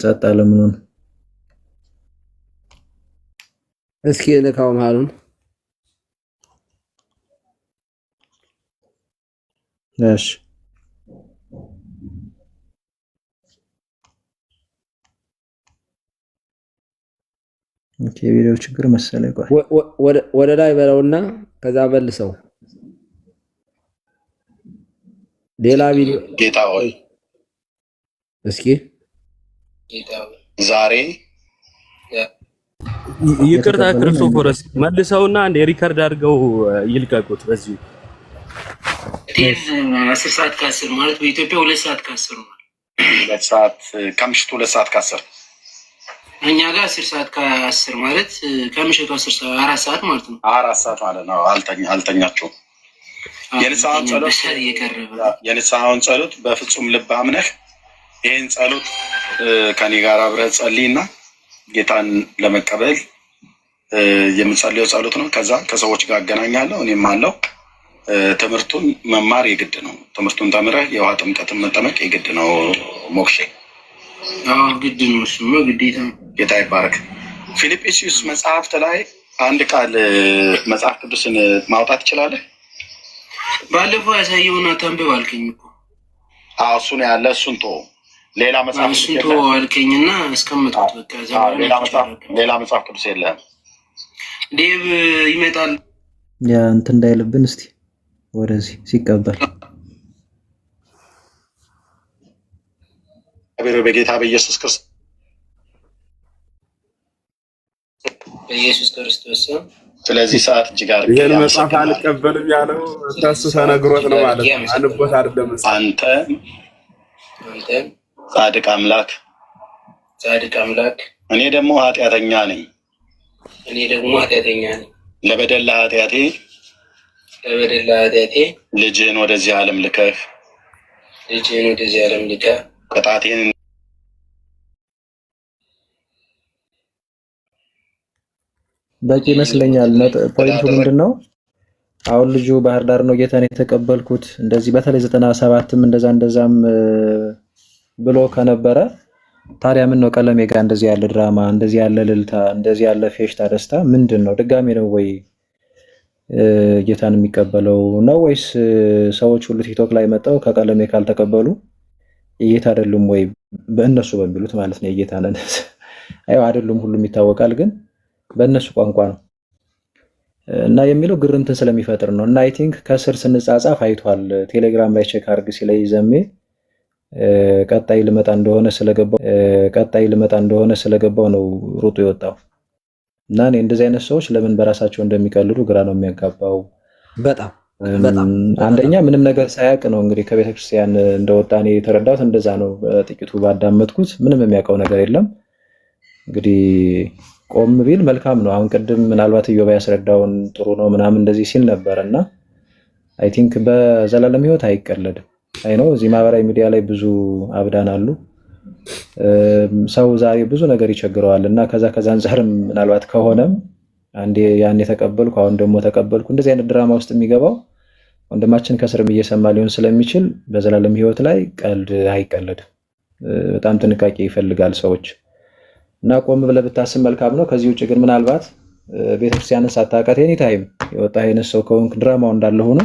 ጸጥ አለ። ምን ሆነ? እስኪ ልካው መሀሉን እሺ ኦኬ። ቪዲዮ ችግር መሰለኝ። ቆይ ወደ ላይ በለውና ከዛ መልሰው ሌላ ቪዲዮ። ጌታ ሆይ እስኪ ዛሬ ይቅርታ ክርስቶፎረስ መልሰውና አንድ ሪከርድ አድርገው ይልቀቁት። በዚህ 10 ሰዓት ከ10 ማለት በኢትዮጵያ 2 ሰዓት ከ10 ነው። ከምሽቱ 2 ሰዓት ከ10 እኛ ጋር 10 ሰዓት ከ10 ማለት ከምሽቱ 4 ሰዓት ማለት ነው። 4 ሰዓት ማለት ነው። አልተኛችሁም። የንስሐውን ጸሎት በፍጹም ልብ አምነህ ይህን ጸሎት ከኔ ጋር አብረህ ጸልይና ጌታን ለመቀበል የምጸልየው ጸሎት ነው። ከዛ ከሰዎች ጋር አገናኛለሁ። እኔም አለው ትምህርቱን መማር የግድ ነው። ትምህርቱን ተምረህ የውሃ ጥምቀትን መጠመቅ የግድ ነው። ሞክሼ ግድ ነው። እሱማ ግዴታ። ጌታ ይባረክ። ፊልጵስዩስ መጽሐፍት ላይ አንድ ቃል መጽሐፍ ቅዱስን ማውጣት ትችላለህ? ባለፈው ያሳየውና ተንብብ አልከኝ እኮ። እሱን ያለ እሱን ተወው። ሌላ መጽሐፍ እሱን ተወው አልከኝና እስከምትወጥ በቃ ሌላ መጽሐፍ ቅዱስ የለህም? ዴቭ ይመጣል ያ እንትን እንዳይልብን እስቲ ወደዚህ ሲቀበል በጌታ በኢየሱስ ክርስቶስ ስለዚህ ሰዓት እጅግ አድርጌ ይህን መጽሐፍ አልቀበልም ያለው ከሱ ተነግሮት ነው ማለት ነው። አንቦት አይደለም። አንተ ጻድቅ አምላክ እኔ ደግሞ ኃጢአተኛ ነኝ። ለበደል ለኃጢአቴ ልጅህን ወደዚህ ዓለም ልከህ ቅጣቴን በቂ ይመስለኛል። ፖይንቱ ምንድን ነው? አሁን ልጁ ባህር ዳር ነው ጌታን የተቀበልኩት እንደዚህ በተለይ 97ም እንደዛም ብሎ ከነበረ ታዲያ ምን ነው ቀለሜ ጋር እንደዚህ ያለ ድራማ፣ እንደዚህ ያለ ልልታ፣ እንደዚህ ያለ ፌሽታ ደስታ ምንድን ነው? ድጋሜ ነው ወይ ጌታን የሚቀበለው ነው ወይስ ሰዎች ሁሉ ቲክቶክ ላይ መጣው ከቀለሜ ካልተቀበሉ የጌታ አይደሉም ወይ በእነሱ በሚሉት ማለት ነው የጌታ ነን አይው አይደሉም ሁሉም ይታወቃል፣ ግን በእነሱ ቋንቋ ነው እና የሚለው ግርምትን ስለሚፈጥር ነው። እና አይ ቲንክ ከስር ስንጻጻፍ አይቷል። ቴሌግራም ላይ ቼክ አድርግ ሲለኝ ዘሜ ቀጣይ ልመጣ እንደሆነ ስለገባው ነው ሩጡ የወጣው። እና እኔ እንደዚህ አይነት ሰዎች ለምን በራሳቸው እንደሚቀልዱ ግራ ነው የሚያጋባው። በጣም አንደኛ ምንም ነገር ሳያውቅ ነው እንግዲህ ከቤተ ክርስቲያን እንደወጣ እኔ የተረዳሁት እንደዛ ነው። በጥቂቱ ባዳመጥኩት ምንም የሚያውቀው ነገር የለም። እንግዲህ ቆም ቢል መልካም ነው። አሁን ቅድም ምናልባት ኢዮብ ያስረዳውን ጥሩ ነው ምናምን እንደዚህ ሲል ነበር እና አይ ቲንክ በዘላለም ሕይወት አይቀለድም። አይ ነው እዚህ ማህበራዊ ሚዲያ ላይ ብዙ አብዳን አሉ። ሰው ዛሬ ብዙ ነገር ይቸግረዋል እና ከዛ አንፃርም ምናልባት ከሆነም አንዴ ያን የተቀበልኩ አሁን ደግሞ ተቀበልኩ እንደዚህ አይነት ድራማ ውስጥ የሚገባው ወንድማችን ከስርም እየሰማ ሊሆን ስለሚችል በዘላለም ሕይወት ላይ ቀልድ አይቀለድም። በጣም ጥንቃቄ ይፈልጋል ሰዎች እና ቆም ብለህ ብታስብ መልካም ነው። ከዚህ ውጭ ግን ምናልባት ቤተክርስቲያንን ሳታውቃት ኤኒ ታይም የወጣ አይነት ሰው ከሆንክ ድራማው እንዳለ ሆኖ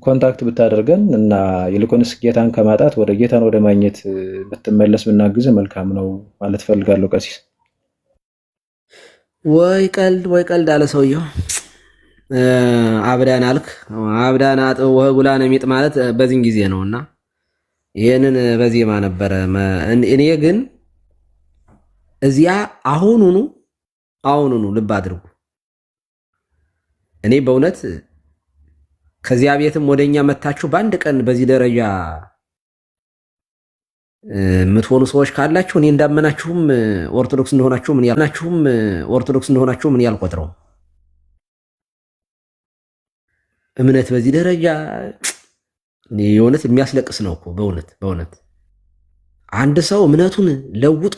ኮንታክት ብታደርገን እና ይልቁንስ ጌታን ከማጣት ወደ ጌታን ወደ ማግኘት ብትመለስ ብናግዝ መልካም ነው ማለት ፈልጋለሁ። ቀሲስ ወይ ቀልድ አለ ሰውየው። አብዳን አልክ አብዳን አጥብ ወጉላን የሚጥ ማለት በዚህን ጊዜ ነውና ይሄንን በዜማ ነበረ። እኔ ግን እዚያ አሁኑኑ ልብ አድርጉ። እኔ በእውነት ከዚያ ቤትም ወደኛ መታችሁ በአንድ ቀን በዚህ ደረጃ የምትሆኑ ሰዎች ካላችሁ እኔ እንዳመናችሁም ኦርቶዶክስ እንደሆናችሁ ምን ያልቆጥረው እምነት በዚህ ደረጃ የእውነት የሚያስለቅስ ነው እኮ በእውነት አንድ ሰው እምነቱን ለውጦ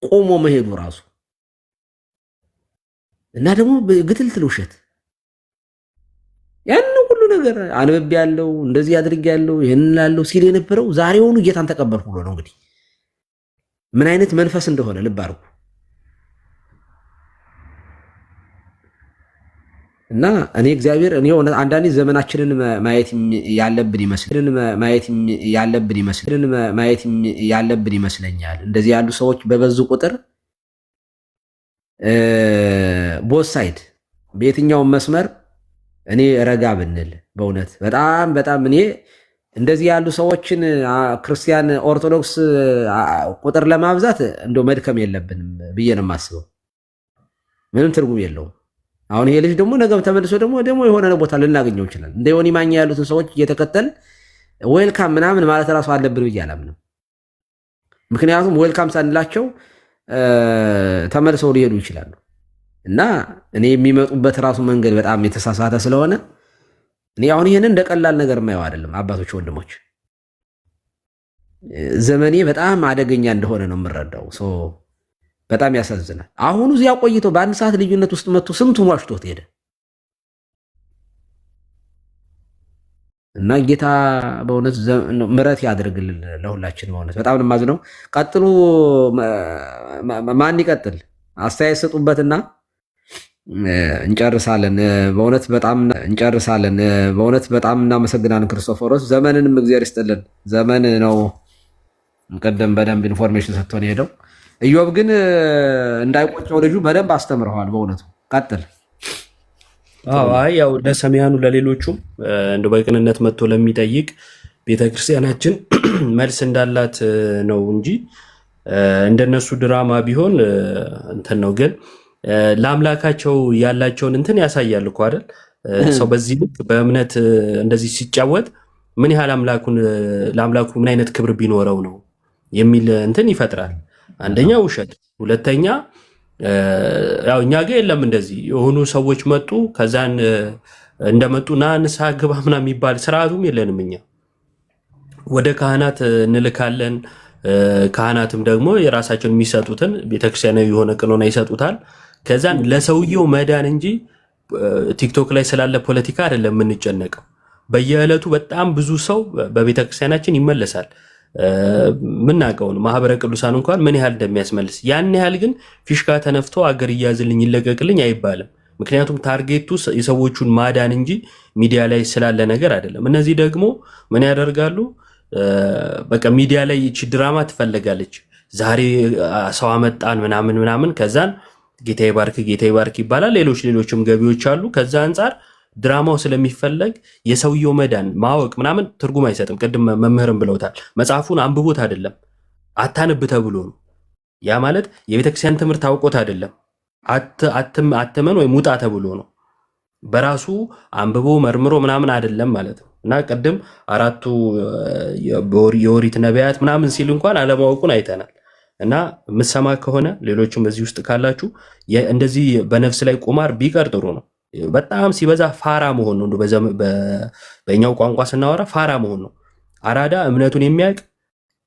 ቆሞ መሄዱ ራሱ እና ደግሞ ግትልትል ውሸት ያን ሁሉ ነገር አንብቤ ያለው እንደዚህ አድርጌ ያለው ይሄን ላለው ሲል የነበረው ዛሬውኑ ጌታን ተቀበልኩ ብሎ ነው። እንግዲህ ምን አይነት መንፈስ እንደሆነ ልብ አድርጉ። እና እኔ እግዚአብሔር አንዳንዴ ዘመናችንን ማየት ያለብን ይመስለኛል። እንደዚህ ያሉ ሰዎች በበዙ ቁጥር ቦት ሳይድ በየትኛውም መስመር እኔ ረጋ ብንል በእውነት በጣም እኔ እንደዚህ ያሉ ሰዎችን ክርስቲያን ኦርቶዶክስ ቁጥር ለማብዛት እንደው መድከም የለብንም ብዬ ነው የማስበው። ምንም ትርጉም የለውም። አሁን ይሄ ልጅ ደግሞ ነገም ተመልሶ ደግሞ የሆነ ቦታ ልናገኘው ይችላል። እንደ ዮኒ ማኛ ያሉትን ሰዎች እየተከተል ዌልካም ምናምን ማለት ራሱ አለብን ብዬ አላምንም። ምክንያቱም ዌልካም ሳንላቸው ተመልሰው ሊሄዱ ይችላሉ እና እኔ የሚመጡበት ራሱ መንገድ በጣም የተሳሳተ ስለሆነ እኔ አሁን ይህንን እንደ ቀላል ነገር የማየው አይደለም። አባቶች ወንድሞች፣ ዘመኔ በጣም አደገኛ እንደሆነ ነው የምረዳው። በጣም ያሳዝናል። አሁኑ እዚያ ቆይቶ በአንድ ሰዓት ልዩነት ውስጥ መጥቶ ስንቱን ዋሽቶት ሄደ እና ጌታ በእውነት ምሕረት ያድርግልን ለሁላችን። በእውነት በጣም የማዝነው። ቀጥሉ። ማን ይቀጥል? አስተያየት ስጡበትና እንጨርሳለን። በእውነት በጣም እናመሰግናለን ክርስቶፎሮስ። ዘመንንም እግዚአብሔር ይስጥልን። ዘመን ነው ቀደም በደንብ ኢንፎርሜሽን ሰጥቶን ሄደው። ኢዮብ ግን እንዳይቆጨው ልጁ በደንብ አስተምረዋል። በእውነቱ ቀጥል። አይ ያው ለሰሚያኑ ለሌሎቹም እንደው በቅንነት መጥቶ ለሚጠይቅ ቤተክርስቲያናችን መልስ እንዳላት ነው እንጂ እንደነሱ ድራማ ቢሆን እንትን ነው። ግን ለአምላካቸው ያላቸውን እንትን ያሳያል እኮ አይደል? ሰው በዚህ ልክ በእምነት እንደዚህ ሲጫወት ምን ያህል ለአምላኩ ምን አይነት ክብር ቢኖረው ነው የሚል እንትን ይፈጥራል። አንደኛ ውሸት፣ ሁለተኛ ያው እኛ ጋር የለም እንደዚህ የሆኑ ሰዎች መጡ፣ ከዛን እንደመጡ ና ንስሐ ግባ ምናምን የሚባል ስርዓቱም የለንም። እኛ ወደ ካህናት እንልካለን። ካህናትም ደግሞ የራሳቸውን የሚሰጡትን ቤተክርስቲያናዊ የሆነ ቅኖና ይሰጡታል። ከዛን ለሰውየው መዳን እንጂ ቲክቶክ ላይ ስላለ ፖለቲካ አይደለም የምንጨነቀው። በየዕለቱ በጣም ብዙ ሰው በቤተክርስቲያናችን ይመለሳል። ምናቀውን ማህበረ ቅዱሳን እንኳን ምን ያህል እንደሚያስመልስ ያን ያህል ግን ፊሽካ ተነፍቶ አገር እያዝልኝ ይለቀቅልኝ አይባልም። ምክንያቱም ታርጌቱ የሰዎቹን ማዳን እንጂ ሚዲያ ላይ ስላለ ነገር አይደለም። እነዚህ ደግሞ ምን ያደርጋሉ? በቃ ሚዲያ ላይ ይቺ ድራማ ትፈልጋለች። ዛሬ ሰው አመጣን ምናምን ከዛን ጌታ ይባርክ ይባላል። ሌሎችም ገቢዎች አሉ። ከዛ አንጻር ድራማው ስለሚፈለግ የሰውየው መዳን ማወቅ ምናምን ትርጉም አይሰጥም። ቅድም መምህርም ብለውታል። መጽሐፉን አንብቦት አይደለም አታንብ ተብሎ ነው። ያ ማለት የቤተክርስቲያን ትምህርት አውቆት አይደለም አትመን ወይም ውጣ ተብሎ ነው። በራሱ አንብቦ መርምሮ ምናምን አይደለም ማለት ነው። እና ቅድም አራቱ የኦሪት ነቢያት ምናምን ሲል እንኳን አለማወቁን አይተናል። እና የምትሰማ ከሆነ ሌሎችም በዚህ ውስጥ ካላችሁ እንደዚህ በነፍስ ላይ ቁማር ቢቀር ጥሩ ነው። በጣም ሲበዛ ፋራ መሆን ነው። በእኛው ቋንቋ ስናወራ ፋራ መሆን ነው። አራዳ እምነቱን የሚያውቅ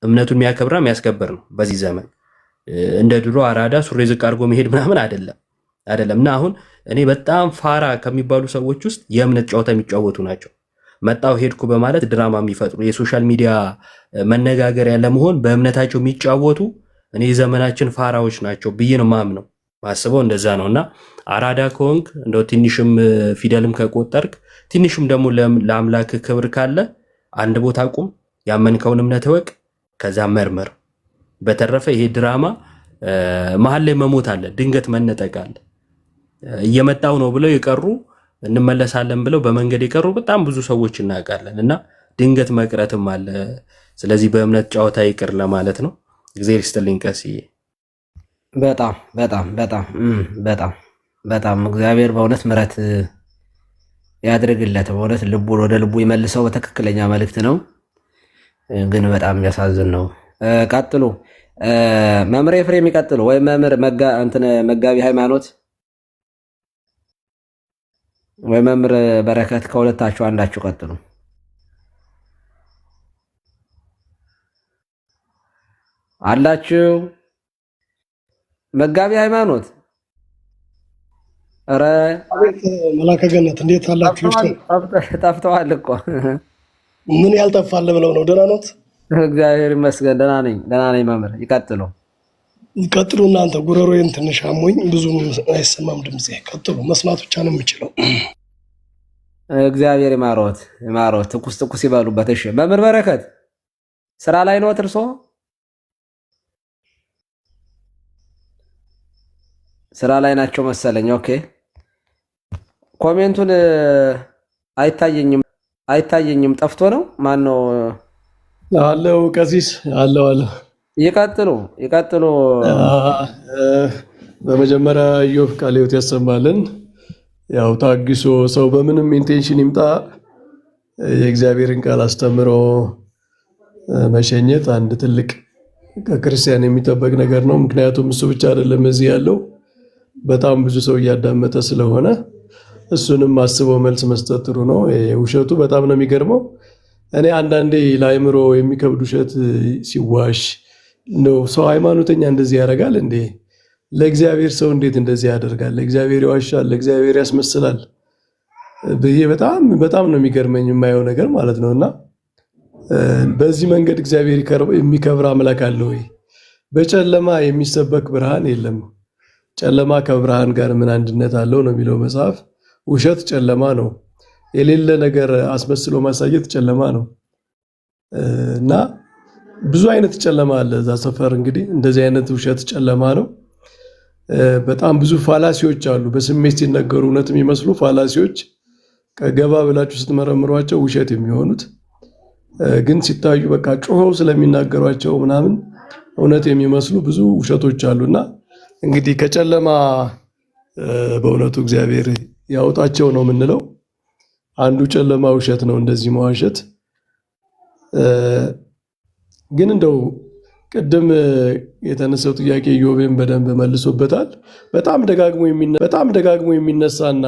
እምነቱን የሚያከብርና የሚያስከብር ነው። በዚህ ዘመን እንደ ድሮ አራዳ ሱሪ ዝቅ አድርጎ መሄድ ምናምን አይደለም። እና አሁን እኔ በጣም ፋራ ከሚባሉ ሰዎች ውስጥ የእምነት ጨዋታ የሚጫወቱ ናቸው። መጣው ሄድኩ በማለት ድራማ የሚፈጥሩ የሶሻል ሚዲያ መነጋገሪያ ለመሆን በእምነታቸው የሚጫወቱ እኔ የዘመናችን ፋራዎች ናቸው ብዬ ነው ማምነው። ማስበው እንደዛ ነው። እና አራዳ ከሆንክ እንደው ትንሽም ፊደልም ከቆጠርክ ትንሽም ደግሞ ለአምላክ ክብር ካለ አንድ ቦታ ቁም፣ ያመንከውን እምነት እወቅ፣ ከዛ መርመር። በተረፈ ይሄ ድራማ መሀል ላይ መሞት አለ፣ ድንገት መነጠቅ አለ። እየመጣው ነው ብለው የቀሩ እንመለሳለን ብለው በመንገድ የቀሩ በጣም ብዙ ሰዎች እናውቃለን። እና ድንገት መቅረትም አለ። ስለዚህ በእምነት ጨዋታ ይቅር ለማለት ነው። እግዚአብሔር ይስጥልኝ ቀስዬ። በጣም በጣም በጣም በጣም በጣም እግዚአብሔር በእውነት ምሕረት ያድርግለት። በእውነት ልቡን ወደ ልቡ ይመልሰው። በትክክለኛ መልእክት ነው፣ ግን በጣም የሚያሳዝን ነው። ቀጥሉ መምህር ኤፍሬም ይቀጥሉ፣ ወይም መምህር መጋቢ ሃይማኖት ወይ መምህር በረከት፣ ከሁለታችሁ አንዳችሁ ቀጥሉ። አላችሁ መጋቢ ሃይማኖት? ኧረ መላከ ገነት እንዴት አላችሁ? ጠፍተዋል እኮ። ምን ያልጠፋል ብለው ነው? ደህና ኖት? እግዚአብሔር ይመስገን ደህና ነኝ መምህር ይቀጥሉ። ቀጥሉ እናንተ። ጉሮሮዬን ትንሽ አሞኝ ብዙም አይሰማም ድምጼ። ቀጥሉ፣ መስማት ብቻ ነው የምችለው። እግዚአብሔር ይማሮት። ትኩስ ይበሉበት። እሺ መምህር በረከት ስራ ላይ ነው እርሶ? ስራ ላይ ናቸው መሰለኝ። ኦኬ ኮሜንቱን አይታየኝም። ጠፍቶ ነው? ማን ነው አለው? ቀሲስ አለው። ይቀጥሉ። በመጀመሪያ ኢዮብ ቃለ ሕይወት ያሰማልን። ያው ታግሶ ሰው በምንም ኢንቴንሽን ይምጣ የእግዚአብሔርን ቃል አስተምሮ መሸኘት አንድ ትልቅ ከክርስቲያን የሚጠበቅ ነገር ነው። ምክንያቱም እሱ ብቻ አይደለም እዚህ ያለው በጣም ብዙ ሰው እያዳመጠ ስለሆነ እሱንም አስበው መልስ መስጠት ጥሩ ነው። ውሸቱ በጣም ነው የሚገርመው። እኔ አንዳንዴ ለአእምሮ የሚከብድ ውሸት ሲዋሽ ነው ሰው ሃይማኖተኛ እንደዚህ ያደርጋል እንዴ? ለእግዚአብሔር ሰው እንዴት እንደዚህ ያደርጋል? ለእግዚአብሔር ይዋሻል፣ ለእግዚአብሔር ያስመስላል ብዬ በጣም ነው የሚገርመኝ የማየው ነገር ማለት ነውና በዚህ መንገድ እግዚአብሔር የሚከብር አምላክ አለ ወይ? በጨለማ የሚሰበክ ብርሃን የለም። ጨለማ ከብርሃን ጋር ምን አንድነት አለው ነው የሚለው መጽሐፍ። ውሸት ጨለማ ነው። የሌለ ነገር አስመስሎ ማሳየት ጨለማ ነው እና ብዙ አይነት ጨለማ አለ እዛ ሰፈር። እንግዲህ እንደዚህ አይነት ውሸት ጨለማ ነው። በጣም ብዙ ፋላሲዎች አሉ። በስሜት ሲነገሩ እውነት የሚመስሉ ፋላሲዎች ከገባ ብላችሁ ስትመረምሯቸው ውሸት የሚሆኑት ግን ሲታዩ በቃ ጮኸው ስለሚናገሯቸው ምናምን እውነት የሚመስሉ ብዙ ውሸቶች አሉና እንግዲህ ከጨለማ በእውነቱ እግዚአብሔር ያውጣቸው ነው የምንለው። አንዱ ጨለማ ውሸት ነው፣ እንደዚህ መዋሸት። ግን እንደው ቅድም የተነሳው ጥያቄ ኢዮብን በደንብ መልሶበታል። በጣም ደጋግሞ የሚነሳና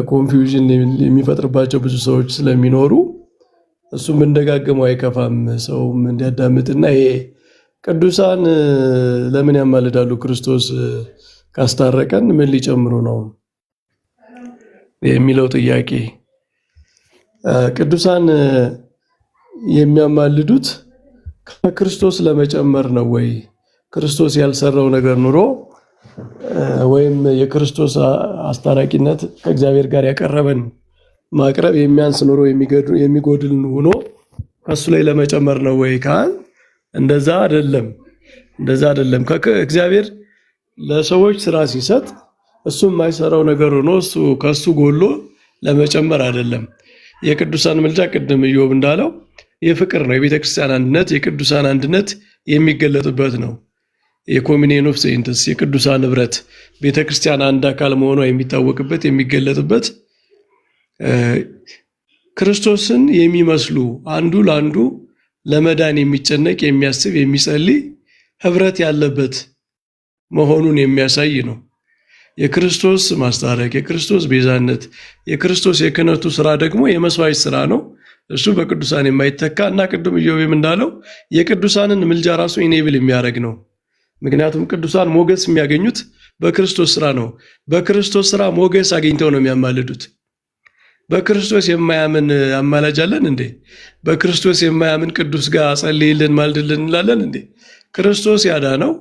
ኮንፊውዥን የሚፈጥርባቸው ብዙ ሰዎች ስለሚኖሩ እሱም እንደጋገመው አይከፋም ሰውም እንዲያዳምጥና ይሄ ቅዱሳን ለምን ያማልዳሉ? ክርስቶስ ካስታረቀን ምን ሊጨምሩ ነው የሚለው ጥያቄ። ቅዱሳን የሚያማልዱት ከክርስቶስ ለመጨመር ነው ወይ? ክርስቶስ ያልሰራው ነገር ኑሮ ወይም የክርስቶስ አስታራቂነት ከእግዚአብሔር ጋር ያቀረበን ማቅረብ የሚያንስ ኑሮ የሚጎድል ሆኖ ከሱ ላይ ለመጨመር ነው ወይ ካል እንደዛ አይደለም። እግዚአብሔር ለሰዎች ስራ ሲሰጥ እሱ የማይሰራው ነገር ሆኖ እሱ ከሱ ጎሎ ለመጨመር አይደለም። የቅዱሳን ምልጃ ቅድም ኢዮብ እንዳለው የፍቅር ነው። የቤተ ክርስቲያን አንድነት፣ የቅዱሳን አንድነት የሚገለጥበት ነው። የኮሚኒየን ኦፍ ሴይንትስ የቅዱሳን ህብረት ቤተ ክርስቲያን አንድ አካል መሆኗ የሚታወቅበት የሚገለጥበት ክርስቶስን የሚመስሉ አንዱ ለአንዱ ለመዳን የሚጨነቅ የሚያስብ የሚጸልይ ህብረት ያለበት መሆኑን የሚያሳይ ነው። የክርስቶስ ማስታረቅ፣ የክርስቶስ ቤዛነት፣ የክርስቶስ የክህነቱ ስራ ደግሞ የመስዋዕት ስራ ነው። እሱ በቅዱሳን የማይተካ እና ቅድም ኢዮብም እንዳለው የቅዱሳንን ምልጃ ራሱ ኢኔብል የሚያደርግ ነው። ምክንያቱም ቅዱሳን ሞገስ የሚያገኙት በክርስቶስ ስራ ነው። በክርስቶስ ስራ ሞገስ አግኝተው ነው የሚያማልዱት። በክርስቶስ የማያምን አማላጅ አለን እንዴ? በክርስቶስ የማያምን ቅዱስ ጋር ጸልይልን ማልድልን እንላለን እንዴ? ክርስቶስ ያዳነው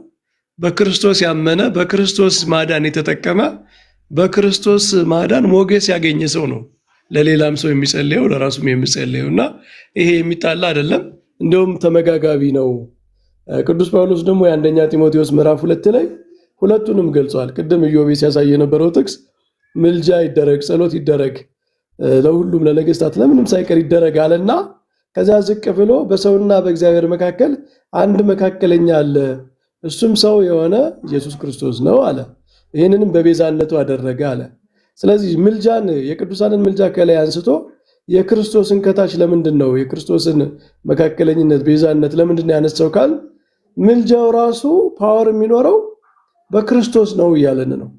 በክርስቶስ ያመነ በክርስቶስ ማዳን የተጠቀመ በክርስቶስ ማዳን ሞገስ ያገኘ ሰው ነው ለሌላም ሰው የሚጸልየው ለራሱም የሚጸልየው እና ይሄ የሚጣላ አይደለም፣ እንደውም ተመጋጋቢ ነው። ቅዱስ ጳውሎስ ደግሞ የአንደኛ ጢሞቴዎስ ምዕራፍ 2 ላይ ሁለቱንም ገልጿል። ቅድም ኢዮብ ሲያሳይ የነበረው ጥቅስ ምልጃ ይደረግ፣ ጸሎት ይደረግ፣ ለሁሉም ለነገስታት ለምንም ሳይቀር ይደረግ አለና ከዛ ዝቅ ብሎ በሰውና በእግዚአብሔር መካከል አንድ መካከለኛ አለ፣ እሱም ሰው የሆነ ኢየሱስ ክርስቶስ ነው አለ። ይህንንም በቤዛነቱ አደረገ አለ። ስለዚህ ምልጃን የቅዱሳንን ምልጃ ከላይ አንስቶ የክርስቶስን ከታች ለምንድን ነው የክርስቶስን መካከለኝነት ቤዛነት ለምንድን ነው ያነሳው ካል ምልጃው ራሱ ፓወር የሚኖረው በክርስቶስ ነው እያለን ነው።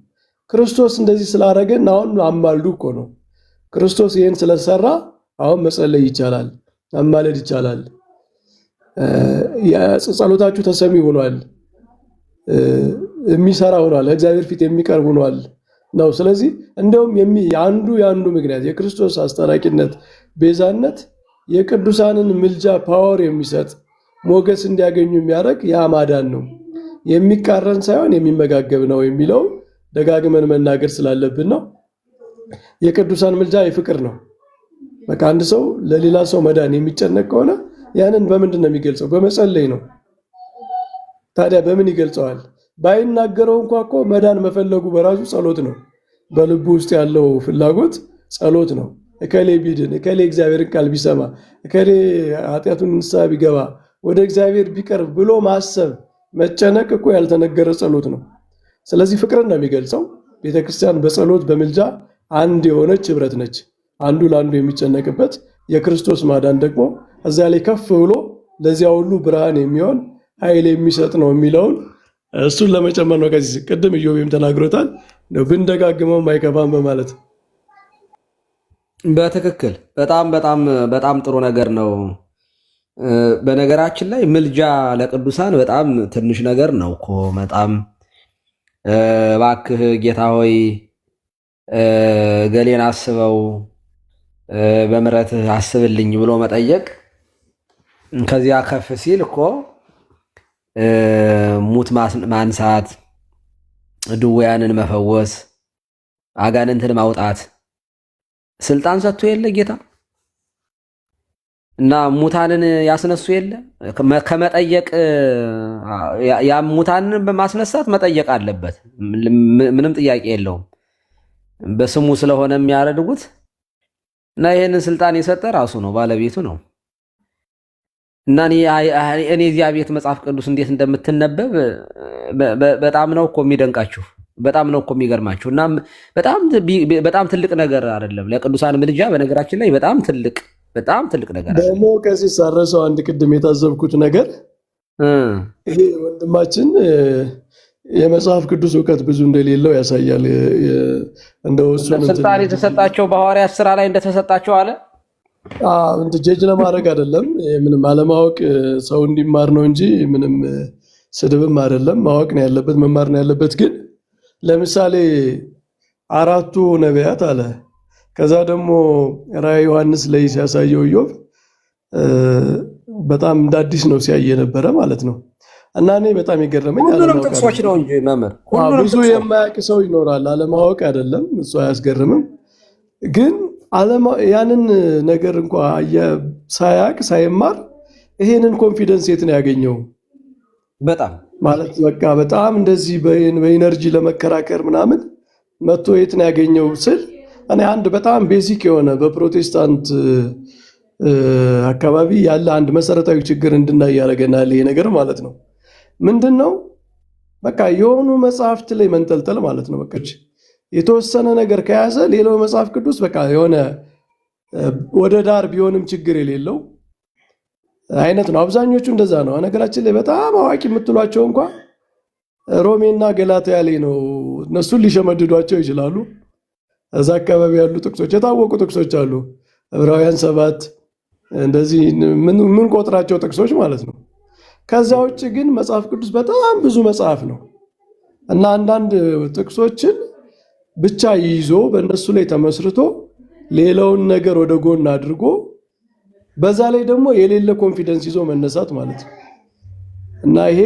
ክርስቶስ እንደዚህ ስላደረገን አሁን አማልዱ እኮ ነው። ክርስቶስ ይህን ስለሰራ አሁን መጸለይ ይቻላል፣ አማለድ ይቻላል። ጸሎታችሁ ተሰሚ ሆኗል፣ የሚሰራ ሆኗል፣ እግዚአብሔር ፊት የሚቀርብ ሆኗል ነው። ስለዚህ እንደውም የአንዱ ምክንያት የክርስቶስ አስታራቂነት ቤዛነት የቅዱሳንን ምልጃ ፓወር የሚሰጥ ሞገስ እንዲያገኙ የሚያደርግ ያ ማዳን ነው። የሚቃረን ሳይሆን የሚመጋገብ ነው የሚለው ደጋግመን መናገር ስላለብን ነው። የቅዱሳን ምልጃ የፍቅር ነው። በቃ አንድ ሰው ለሌላ ሰው መዳን የሚጨነቅ ከሆነ ያንን በምንድን ነው የሚገልጸው? በመጸለይ ነው። ታዲያ በምን ይገልጸዋል? ባይናገረው እንኳ እኮ መዳን መፈለጉ በራሱ ጸሎት ነው። በልቡ ውስጥ ያለው ፍላጎት ጸሎት ነው። እከሌ ቢድን፣ እከሌ እግዚአብሔርን ቃል ቢሰማ፣ እከሌ ኃጢአቱን ንስሐ ቢገባ፣ ወደ እግዚአብሔር ቢቀርብ ብሎ ማሰብ መጨነቅ እኮ ያልተነገረ ጸሎት ነው። ስለዚህ ፍቅርን ነው የሚገልጸው። ቤተክርስቲያን በጸሎት በምልጃ አንድ የሆነች ህብረት ነች። አንዱ ለአንዱ የሚጨነቅበት የክርስቶስ ማዳን ደግሞ እዛ ላይ ከፍ ብሎ ለዚያ ሁሉ ብርሃን የሚሆን ኃይል የሚሰጥ ነው የሚለውን እሱን ለመጨመር ነው። ከዚህ ቅድም ኢዮብም ተናግሮታል፣ ብንደጋግመው አይከፋም በማለት በትክክል በጣም በጣም በጣም ጥሩ ነገር ነው። በነገራችን ላይ ምልጃ ለቅዱሳን በጣም ትንሽ ነገር ነው እኮ በጣም እባክህ ጌታ ሆይ ገሌን አስበው በምሕረትህ አስብልኝ ብሎ መጠየቅ ከዚያ ከፍ ሲል እኮ ሙት ማንሳት፣ ድውያንን መፈወስ፣ አጋንንትን ማውጣት ስልጣን ሰጥቶ የለ ጌታ እና ሙታንን ያስነሱ የለ ከመጠየቅ ያ ሙታንን በማስነሳት መጠየቅ አለበት። ምንም ጥያቄ የለውም። በስሙ ስለሆነ የሚያደርጉት እና ይሄንን ስልጣን የሰጠ ራሱ ነው፣ ባለቤቱ ነው። እና እኔ እዚያ ቤት መጽሐፍ ቅዱስ እንዴት እንደምትነበብ በጣም ነው እኮ የሚደንቃችሁ፣ በጣም ነው እኮ የሚገርማችሁ። እና በጣም ትልቅ ነገር አይደለም ለቅዱሳን ምልጃ። በነገራችን ላይ በጣም ትልቅ ነገር ደግሞ ከዚህ ሳረሰው አንድ ቅድም የታዘብኩት ነገር ይሄ ወንድማችን የመጽሐፍ ቅዱስ እውቀት ብዙ እንደሌለው ያሳያል። እንደው ስልጣን የተሰጣቸው በሐዋርያት ሥራ ላይ እንደተሰጣቸው አለ። ጀጅ ለማድረግ አይደለም፣ ምንም አለማወቅ ሰው እንዲማር ነው እንጂ ምንም ስድብም አይደለም። ማወቅ ነው ያለበት፣ መማር ነው ያለበት። ግን ለምሳሌ 4ቱ ነቢያት አለ። ከዛ ደግሞ ራዕየ ዮሐንስ ላይ ሲያሳየው ኢዮብ በጣም እንደ አዲስ ነው ሲያየ ነበረ ማለት ነው። እና እኔ በጣም የገረመኝ ሁሉንም ጥቅሶች ነው እንጂ መምህር ብዙ የማያውቅ ሰው ይኖራል። አለማወቅ አይደለም እሱ አያስገርምም። ግን ያንን ነገር እንኳ ሳያውቅ ሳይማር ይሄንን ኮንፊደንስ የት ነው ያገኘው? በጣም ማለት በቃ በጣም እንደዚህ በኢነርጂ ለመከራከር ምናምን መጥቶ የት ነው ያገኘው ስል እኔ አንድ በጣም ቤዚክ የሆነ በፕሮቴስታንት አካባቢ ያለ አንድ መሰረታዊ ችግር እንድናይ ያደርገናል ይሄ ነገር ማለት ነው። ምንድን ነው? በቃ የሆኑ መጽሐፍት ላይ መንጠልጠል ማለት ነው። በቃ የተወሰነ ነገር ከያዘ ሌላው መጽሐፍ ቅዱስ በቃ የሆነ ወደ ዳር ቢሆንም ችግር የሌለው አይነት ነው። አብዛኞቹ እንደዛ ነው። ነገራችን ላይ በጣም አዋቂ የምትሏቸው እንኳ ሮሜና ገላትያ ላይ ነው። እነሱን ሊሸመድዷቸው ይችላሉ። እዛ አካባቢ ያሉ ጥቅሶች የታወቁ ጥቅሶች አሉ። ዕብራውያን 7 እንደዚህ ምን ቆጥራቸው ጥቅሶች ማለት ነው። ከዛ ውጭ ግን መጽሐፍ ቅዱስ በጣም ብዙ መጽሐፍ ነው እና አንዳንድ ጥቅሶችን ብቻ ይዞ በእነሱ ላይ ተመስርቶ ሌላውን ነገር ወደ ጎን አድርጎ በዛ ላይ ደግሞ የሌለ ኮንፊደንስ ይዞ መነሳት ማለት ነው እና ይሄ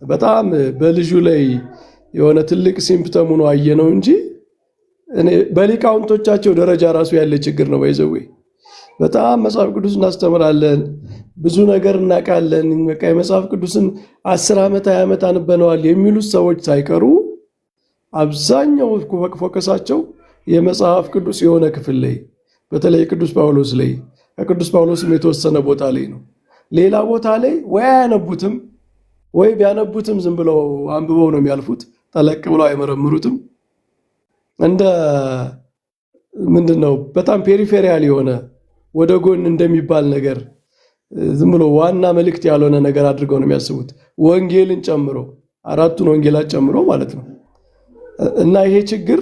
በጣም በልጁ ላይ የሆነ ትልቅ ሲምፕተም ሆኖ አየነው እንጂ በሊቃውንቶቻቸው ደረጃ ራሱ ያለ ችግር ነው። ባይዘዌ በጣም መጽሐፍ ቅዱስ እናስተምራለን፣ ብዙ ነገር እናውቃለን። በቃ የመጽሐፍ ቅዱስን 10 ዓመት 20 ዓመት አንበነዋል የሚሉት ሰዎች ሳይቀሩ አብዛኛው ፎከሳቸው የመጽሐፍ ቅዱስ የሆነ ክፍል ላይ በተለይ ቅዱስ ጳውሎስ ላይ ከቅዱስ ጳውሎስም የተወሰነ ቦታ ላይ ነው። ሌላ ቦታ ላይ ወይ አያነቡትም ወይ ቢያነቡትም ዝም ብለው አንብበው ነው የሚያልፉት። ጠለቅ ብለው አይመረምሩትም። እንደ ምንድነው በጣም ፔሪፌሪያል የሆነ ወደ ጎን እንደሚባል ነገር ዝም ብሎ ዋና መልእክት ያልሆነ ነገር አድርገው ነው የሚያስቡት። ወንጌልን ጨምሮ 4ቱን ወንጌላት ጨምሮ ማለት ነው። እና ይሄ ችግር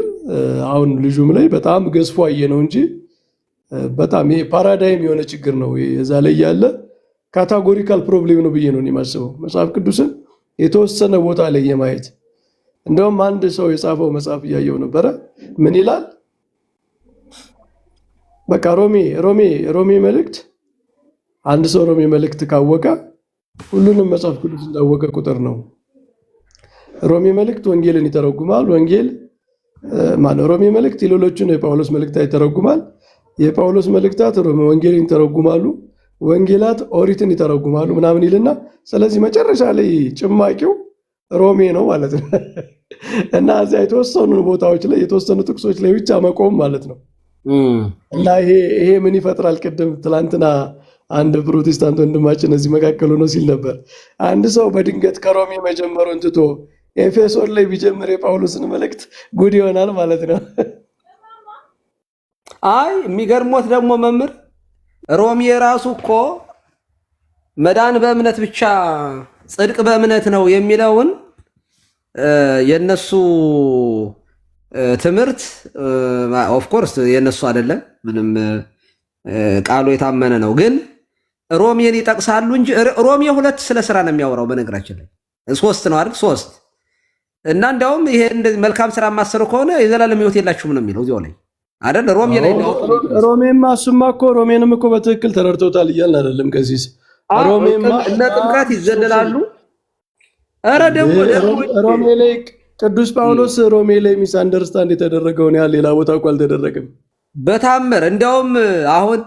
አሁን ልጁም ላይ በጣም ገዝፎ አየ ነው እንጂ በጣም ይሄ ፓራዳይም የሆነ ችግር ነው። እዛ ላይ ያለ ካታጎሪካል ፕሮብሌም ነው ብዬ ነው የማስበው። መጽሐፍ ቅዱስን የተወሰነ ቦታ ላይ የማየት እንደውም አንድ ሰው የጻፈው መጽሐፍ እያየው ነበረ። ምን ይላል? በቃ ሮሜ መልእክት አንድ ሰው ሮሜ መልእክት ካወቀ ሁሉንም መጽሐፍ ቅዱስ እንዳወቀ ቁጥር ነው። ሮሜ መልእክት ወንጌልን ይተረጉማል። ሮሜ መልእክት የሌሎቹን የጳውሎስ መልእክታት ይተረጉማል። የጳውሎስ መልእክታት ወንጌልን ይተረጉማሉ። ወንጌላት ኦሪትን ይተረጉማሉ ምናምን ይልና ስለዚህ መጨረሻ ላይ ጭማቂው ሮሜ ነው ማለት ነው። እና እዚያ የተወሰኑ ቦታዎች ላይ የተወሰኑ ጥቅሶች ላይ ብቻ መቆም ማለት ነው። እና ይሄ ምን ይፈጥራል? ቅድም ትላንትና አንድ ፕሮቴስታንት ወንድማችን እዚህ መካከል ሆኖ ሲል ነበር፣ አንድ ሰው በድንገት ከሮሜ መጀመሩን ትቶ ኤፌሶን ላይ ቢጀምር የጳውሎስን መልእክት ጉድ ይሆናል ማለት ነው። አይ የሚገርሞት ደግሞ መምህር ሮሜ ራሱ እኮ መዳን በእምነት ብቻ ጽድቅ በእምነት ነው የሚለውን የነሱ ትምህርት ኦፍ ኮርስ የነሱ አይደለም፣ ምንም ቃሉ የታመነ ነው። ግን ሮሜን ይጠቅሳሉ እንጂ ሮሜ 2 ስለ ስራ ነው የሚያወራው። በነገራችን ላይ 3 ነው አይደል? 3 እና እንዲያውም ይሄ መልካም ስራ ማሰሩ ከሆነ የዘላለም ሕይወት የላችሁም ነው የሚለው እዚያው ላይ አይደል? ሮሜ ላይ ነው። ሮሜማ እሱማ እኮ ሮሜንም እኮ በትክክል ተረድቶታል እያልን አይደለም? ከዚህ ሮሜማ እነ ጥምቀት ይዘደላሉ። ኧረ ደግሞ ሮሜ ላይ ቅዱስ ጳውሎስ ሮሜ ላይ ሚስ አንደርስታንድ የተደረገውን ያህል ሌላ ቦታ እኮ አልተደረገም በታምር። እንዲያውም አሁን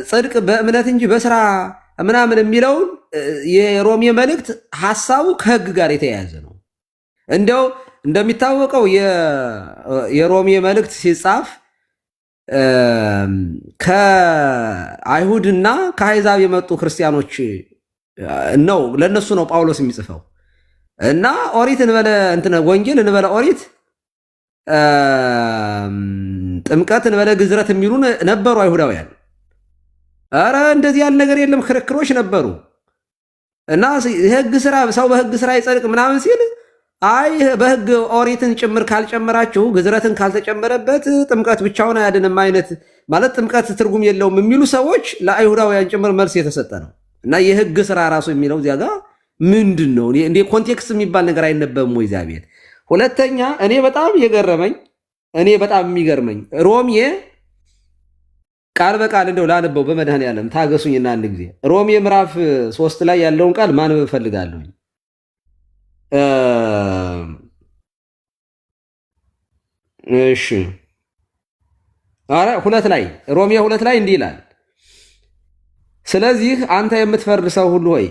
ጽድቅ በእምነት እንጂ በስራ ምናምን የሚለውን የሮሜ መልእክት ሐሳቡ ከሕግ ጋር የተያያዘ ነው። እንዲያው እንደሚታወቀው የሮሜ መልእክት ሲጻፍ ከአይሁድና ከአሕዛብ የመጡ ክርስቲያኖች ነው፣ ለነሱ ነው ጳውሎስ የሚጽፈው። እና ኦሪት እንበለ እንትን ወንጌል እንበለ ኦሪት ጥምቀት እንበለ ግዝረት የሚሉ ነበሩ አይሁዳውያን። አረ እንደዚህ ያለ ነገር የለም፣ ክርክሮች ነበሩ። እና ሕግ ስራ ሰው በሕግ ስራ ይጸድቅ ምናምን ሲል አይ በሕግ ኦሪትን ጭምር ካልጨመራችሁ ግዝረትን ካልተጨመረበት ጥምቀት ብቻውን አያድንም አይነት ማለት ጥምቀት ትርጉም የለውም የሚሉ ሰዎች ለአይሁዳውያን ጭምር መልስ የተሰጠ ነው። እና የሕግ ስራ ራሱ የሚለው እዚያ ጋር ምንድን ነው? እንደ ኮንቴክስት የሚባል ነገር አይነበብም ወይ እዚያ ቤት? ሁለተኛ እኔ በጣም የሚገርመኝ ሮሜ ቃል በቃል እንደው ላነበው በመድኃኔዓለም ታገሱኝና አንድ ጊዜ ሮሜ ምዕራፍ 3 ላይ ያለውን ቃል ማንበብ እፈልጋለሁ። እሺ አረ 2 ላይ ሮሜ 2 ላይ እንዲህ ይላል፣ ስለዚህ አንተ የምትፈርድ ሰው ሁሉ ሆይ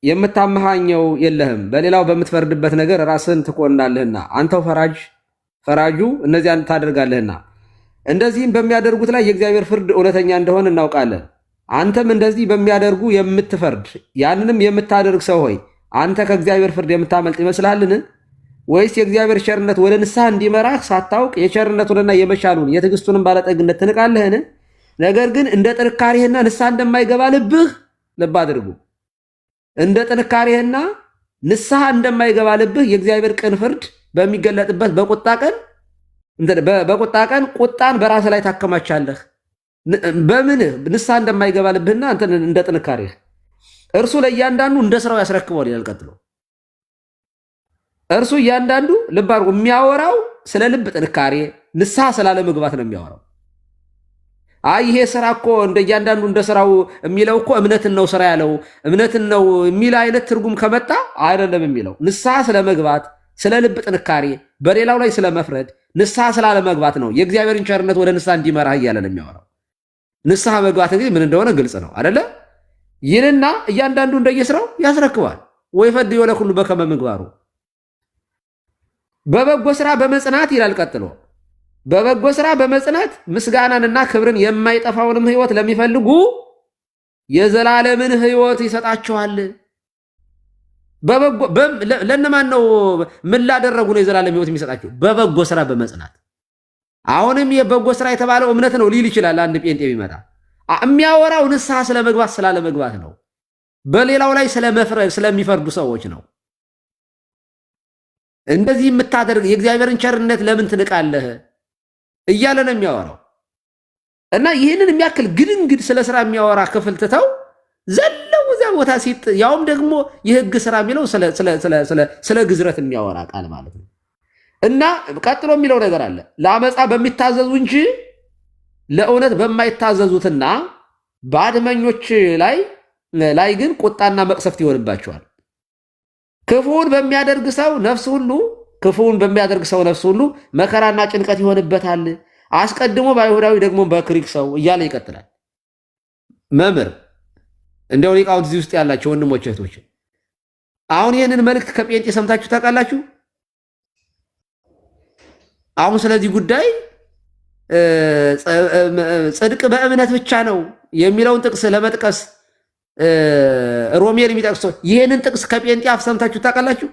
የምታመሃኘው የለህም፣ በሌላው በምትፈርድበት ነገር ራስን ትኮንናለህና አንተው ፈራጁ እነዚያን ታደርጋለህና እንደዚህም በሚያደርጉት ላይ የእግዚአብሔር ፍርድ እውነተኛ እንደሆነ እናውቃለን። አንተም እንደዚህ በሚያደርጉ የምትፈርድ ያንንም የምታደርግ ሰው ሆይ አንተ ከእግዚአብሔር ፍርድ የምታመልጥ ይመስልሃልን? ወይስ የእግዚአብሔር ቸርነት ወደ ንስሐ እንዲመራህ ሳታውቅ የቸርነቱንና የመቻሉን የትዕግስቱንም ባለጠግነት ትንቃለህን? ነገር ግን እንደ ጥንካሬህና ንስሐ እንደማይገባ ልብ አድርጉ። እንደ ጥንካሬህና ንስሐ እንደማይገባ ልብህ የእግዚአብሔር ቅን ፍርድ በሚገለጥበት በቁጣ ቀን ቁጣን በራስ ላይ ታከማቻለህ። በምንህ ንስሐ እንደማይገባ ልብህና እንደ ጥንካሬህ እርሱ ለእያንዳንዱ እንደ ስራው ያስረክበዋል ይላል። ቀጥሎ እርሱ እያንዳንዱ ልብ አድርጎ የሚያወራው ስለ ልብ ጥንካሬ ንስሐ ስላለ መግባት ነው የሚያወራው። አይ ይሄ ስራ እኮ እንደ እያንዳንዱ እንደ ስራው የሚለው እኮ እምነትን ነው ስራ ያለው እምነትን ነው የሚል አይነት ትርጉም ከመጣ አይደለም የሚለው ንስሐ ስለመግባት ስለ ልብ ጥንካሬ በሌላው ላይ ስለመፍረድ ንስሐ ስላለ መግባት ነው። የእግዚአብሔርን ቸርነት ወደ ንስሐ እንዲመራህ እያለ ነው የሚያወራው። ንስሐ መግባት እንግዲህ ምን እንደሆነ ግልጽ ነው አይደለ? ይህንና እያንዳንዱ እንደየስራው ያስረክባል። ወይፈድዮ ለኩሉ በከመ ምግባሩ በበጎ ስራ በመጽናት ይላል። ቀጥሎ በበጎ ስራ በመጽናት ምስጋናንና ክብርን የማይጠፋውንም ሕይወት ለሚፈልጉ የዘላለምን ሕይወት ይሰጣቸዋል። ለእነማን ነው? ምን ላደረጉ ነው የዘላለም ሕይወት የሚሰጣቸው? በበጎ ስራ በመጽናት። አሁንም የበጎ ስራ የተባለው እምነት ነው ሊል ይችላል አንድ ጴንጤ ቢመጣ። የሚያወራው ንስሐ ስለመግባት ስላለመግባት ነው። በሌላው ላይ ስለሚፈርዱ ሰዎች ነው። እንደዚህ የምታደርግ የእግዚአብሔርን ቸርነት ለምን ትንቃለህ እያለ ነው የሚያወራው። እና ይህንን የሚያክል ግድንግድ ስለ ስራ የሚያወራ ክፍል ትተው ዘለው እዚያ ቦታ ሲጥ ያውም ደግሞ የሕግ ስራ የሚለው ስለ ግዝረት የሚያወራ ቃል ማለት ነው። እና ቀጥሎ የሚለው ነገር አለ ለአመፃ በሚታዘዙ እንጂ ለእውነት በማይታዘዙትና በአድመኞች ላይ ግን ቁጣና መቅሰፍት ይሆንባቸዋል። ክፉውን በሚያደርግ ሰው ነፍስ ሁሉ መከራና ጭንቀት ይሆንበታል። አስቀድሞ በአይሁዳዊ ደግሞ በግሪክ ሰው እያለ ይቀጥላል። መምህር እንደው ሊቃውንት እዚህ ውስጥ ያላቸው ወንድሞች እህቶች፣ አሁን ይህንን መልእክት ከጴንጤ ሰምታችሁ ታውቃላችሁ? አሁን ስለዚህ ጉዳይ ጽድቅ በእምነት ብቻ ነው የሚለውን ጥቅስ ለመጥቀስ ሮሜን የሚጠቅሰው ይህንን ጥቅስ ከጴንጤ አፍ ሰምታችሁ ታውቃላችሁ?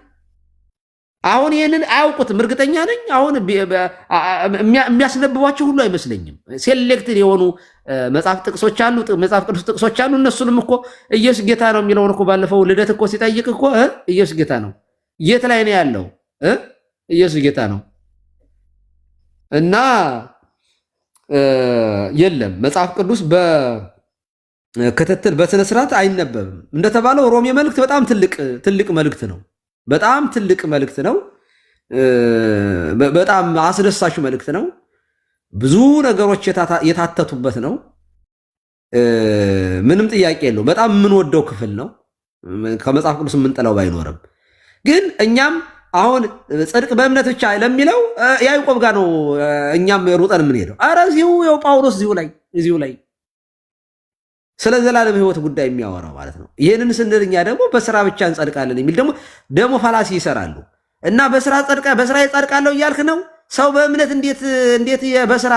አሁን ይህንን አያውቁትም፣ እርግጠኛ ነኝ። አሁን የሚያስነብቧቸው ሁሉ አይመስለኝም። ሴሌክትድ የሆኑ መጽሐፍ ጥቅሶች አሉ፣ መጽሐፍ ቅዱስ ጥቅሶች አሉ። እነሱንም እኮ ኢየሱስ ጌታ ነው የሚለውን እኮ ባለፈው ልደት እኮ ሲጠይቅ እኮ ኢየሱስ ጌታ ነው፣ የት ላይ ነው ያለው? ኢየሱስ ጌታ ነው። እና የለም መጽሐፍ ቅዱስ በክትትል በስነ ስርዓት አይነበብም። እንደተባለው ሮሜ መልእክት በጣም ትልቅ መልእክት ነው። በጣም ትልቅ መልእክት ነው። በጣም አስደሳች መልእክት ነው። ብዙ ነገሮች የታተቱበት ነው። ምንም ጥያቄ የለው። በጣም የምንወደው ክፍል ነው። ከመጽሐፍ ቅዱስ የምንጠላው ባይኖርም ግን እኛም አሁን ጽድቅ በእምነት ብቻ ለሚለው ያዕቆብ ጋር ነው እኛም ሩጠን የምንሄደው። ኧረ እዚሁ ጳውሎስ እዚሁ ላይ ስለ ዘላለም ሕይወት ጉዳይ የሚያወራው ማለት ነው። ይህንን ስንል እኛ ደግሞ በስራ ብቻ እንጸድቃለን የሚል ደግሞ ፋላሲ ይሰራሉ። እና በስራ ይጸድቃለሁ እያልክ ነው። ሰው በእምነት እንዴት በስራ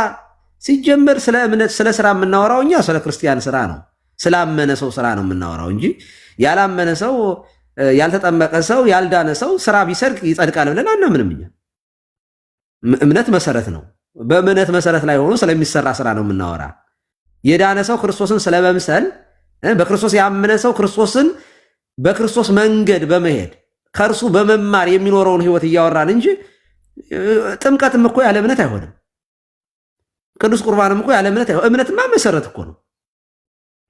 ሲጀመር ስለ እምነት ስለ ስራ የምናወራው እኛ ስለ ክርስቲያን ስራ ነው። ስላመነ ሰው ስራ ነው የምናወራው እንጂ ያላመነ ሰው፣ ያልተጠመቀ ሰው፣ ያልዳነ ሰው ስራ ቢሰርቅ ይጸድቃል ብለን አናምንም። እኛ እምነት መሰረት ነው። በእምነት መሰረት ላይ ሆኖ ስለሚሰራ ስራ ነው የምናወራ። የዳነ ሰው ክርስቶስን ስለመምሰል፣ በክርስቶስ ያመነ ሰው ክርስቶስን በክርስቶስ መንገድ በመሄድ ከእርሱ በመማር የሚኖረውን ህይወት እያወራን እንጂ ጥምቀትም እኮ ያለ እምነት አይሆንም። ቅዱስ ቁርባንም እኮ ያለ እምነት አይሆንም። እምነትማ መሰረት እኮ ነው።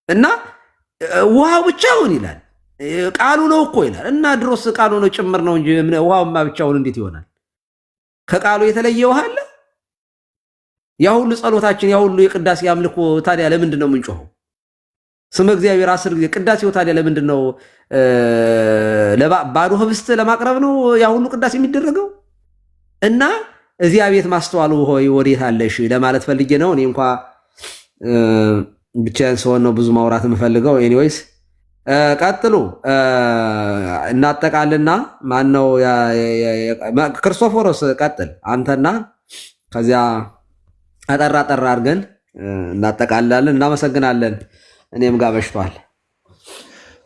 እና ውሃው ብቻውን ይላል ቃሉ ነው እኮ ይላል። እና ድሮስ ቃሉ ነው ጭምር ነው እንጂ ውሃውማ ብቻውን እንዴት ይሆናል? ከቃሉ የተለየ ውሃ አለ? ያ ሁሉ ጸሎታችን፣ ያ ሁሉ የቅዳሴ አምልኮ ታዲያ ለምንድን ነው የምንጮኸው? ስመ እግዚአብሔር 10 ጊዜ ቅዳሴው ታዲያ ለምንድን ነው? ባዶ ህብስት ለማቅረብ ነው ያ ሁሉ ቅዳሴ የሚደረገው? እና እዚያ ቤት ማስተዋሉ ሆይ ወዴት አለሽ ለማለት ፈልጌ ነው። እኔ እንኳ ብቻዬን ስሆን ነው ብዙ ማውራት የምፈልገው። ኤኒዌይስ ቀጥሉ እናጠቃልና። ማነው ክርስቶፎሮስ ቀጥል አንተና፣ ከዚያ አጠራ አድርገን እናጠቃላለን። እናመሰግናለን። እኔም ጋር በሽቷል።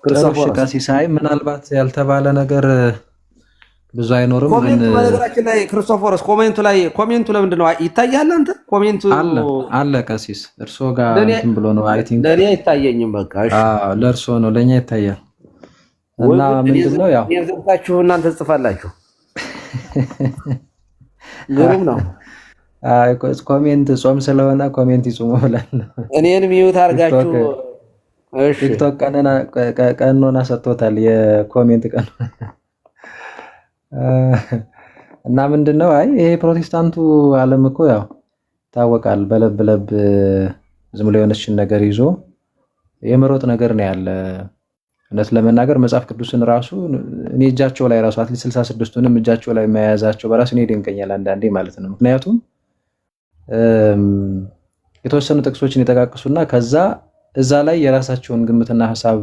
ክርስቶፎሮስ ቀሲሳይ ምናልባት ያልተባለ ነገር ብዙ አይኖርም። ኮሜንቱ በነገራችን ላይ ክርስቶፎሮስ ኮሜንቱ ለምንድን ነው ይታያል? አንተ ኮሜንቱ አለ ቀሲስ እርሶ ጋር እንትን ብሎ ነው። አይ ቲንክ ለኔ አይታየኝም። በቃ እሺ፣ ለእርሶ ነው፣ ለኛ ይታያል። እና ምንድነው ያው የዘብታችሁ እናንተ ጽፋላችሁ። ግሩም ነው። ኮሜንት ጾም ስለሆነ ኮሜንት ይጹሙ ብለን እኔን ሚዩት አድርጋችሁ። እሺ፣ ቲክቶክ ቀኖና ሰጥቶታል፣ የኮሜንት ቀን እና ምንድነው አይ ይሄ ፕሮቴስታንቱ ዓለም እኮ ያው ታወቃል፣ በለብ ዝም ብሎ የሆነችን ነገር ይዞ የመሮጥ ነገር ነው ያለ። እውነት ለመናገር መጽሐፍ ቅዱስን ራሱ እኔ እጃቸው ላይ ራሱ አትሊስት 66ቱንም እጃቸው ላይ መያዛቸው በራሱ እኔ ይደንቀኛል አንዳንዴ ማለት ነው። ምክንያቱም የተወሰኑ ጥቅሶችን የጠቃቅሱና ከዛ እዛ ላይ የራሳቸውን ግምትና ሐሳብ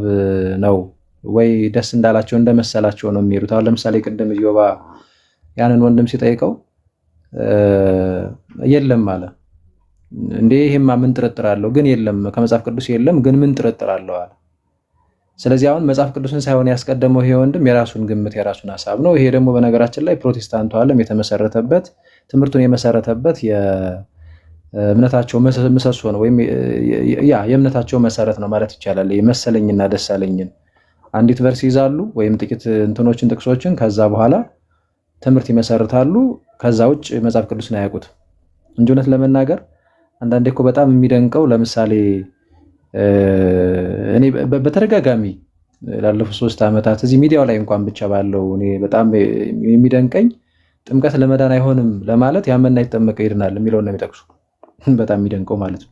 ነው ወይ ደስ እንዳላቸው እንደመሰላቸው ነው የሚሄዱት። አሁን ለምሳሌ ቅድም ኢዮባ ያንን ወንድም ሲጠይቀው የለም አለ። እንዴ ይሄማ ምን ጥርጥር አለው? ግን የለም ከመጽሐፍ ቅዱስ የለም፣ ግን ምን ጥርጥር አለው አለ። ስለዚህ አሁን መጽሐፍ ቅዱስን ሳይሆን ያስቀደመው ይሄ ወንድም የራሱን ግምት የራሱን ሐሳብ ነው። ይሄ ደግሞ በነገራችን ላይ ፕሮቴስታንቱ ዓለም የተመሰረተበት ትምህርቱን የመሰረተበት የእምነታቸው ምሰሶ ነው፣ ወይም ያ የእምነታቸው መሰረት ነው ማለት ይቻላል። የመሰለኝና ደሳለኝን አንዲት ቨርስ ይዛሉ ወይም ጥቂት እንትኖችን ጥቅሶችን፣ ከዛ በኋላ ትምህርት ይመሰርታሉ። ከዛ ውጭ መጽሐፍ ቅዱስን አያውቁት እንጂ እውነት ለመናገር አንዳንዴ እኮ በጣም የሚደንቀው ለምሳሌ እኔ በተደጋጋሚ ላለፉት 3 ዓመታት እዚህ ሚዲያው ላይ እንኳን ብቻ ባለው እኔ በጣም የሚደንቀኝ ጥምቀት ለመዳን አይሆንም ለማለት ያመና ይጠመቀ ይድናል የሚለውን ነው የሚጠቅሱ። በጣም የሚደንቀው ማለት ነው።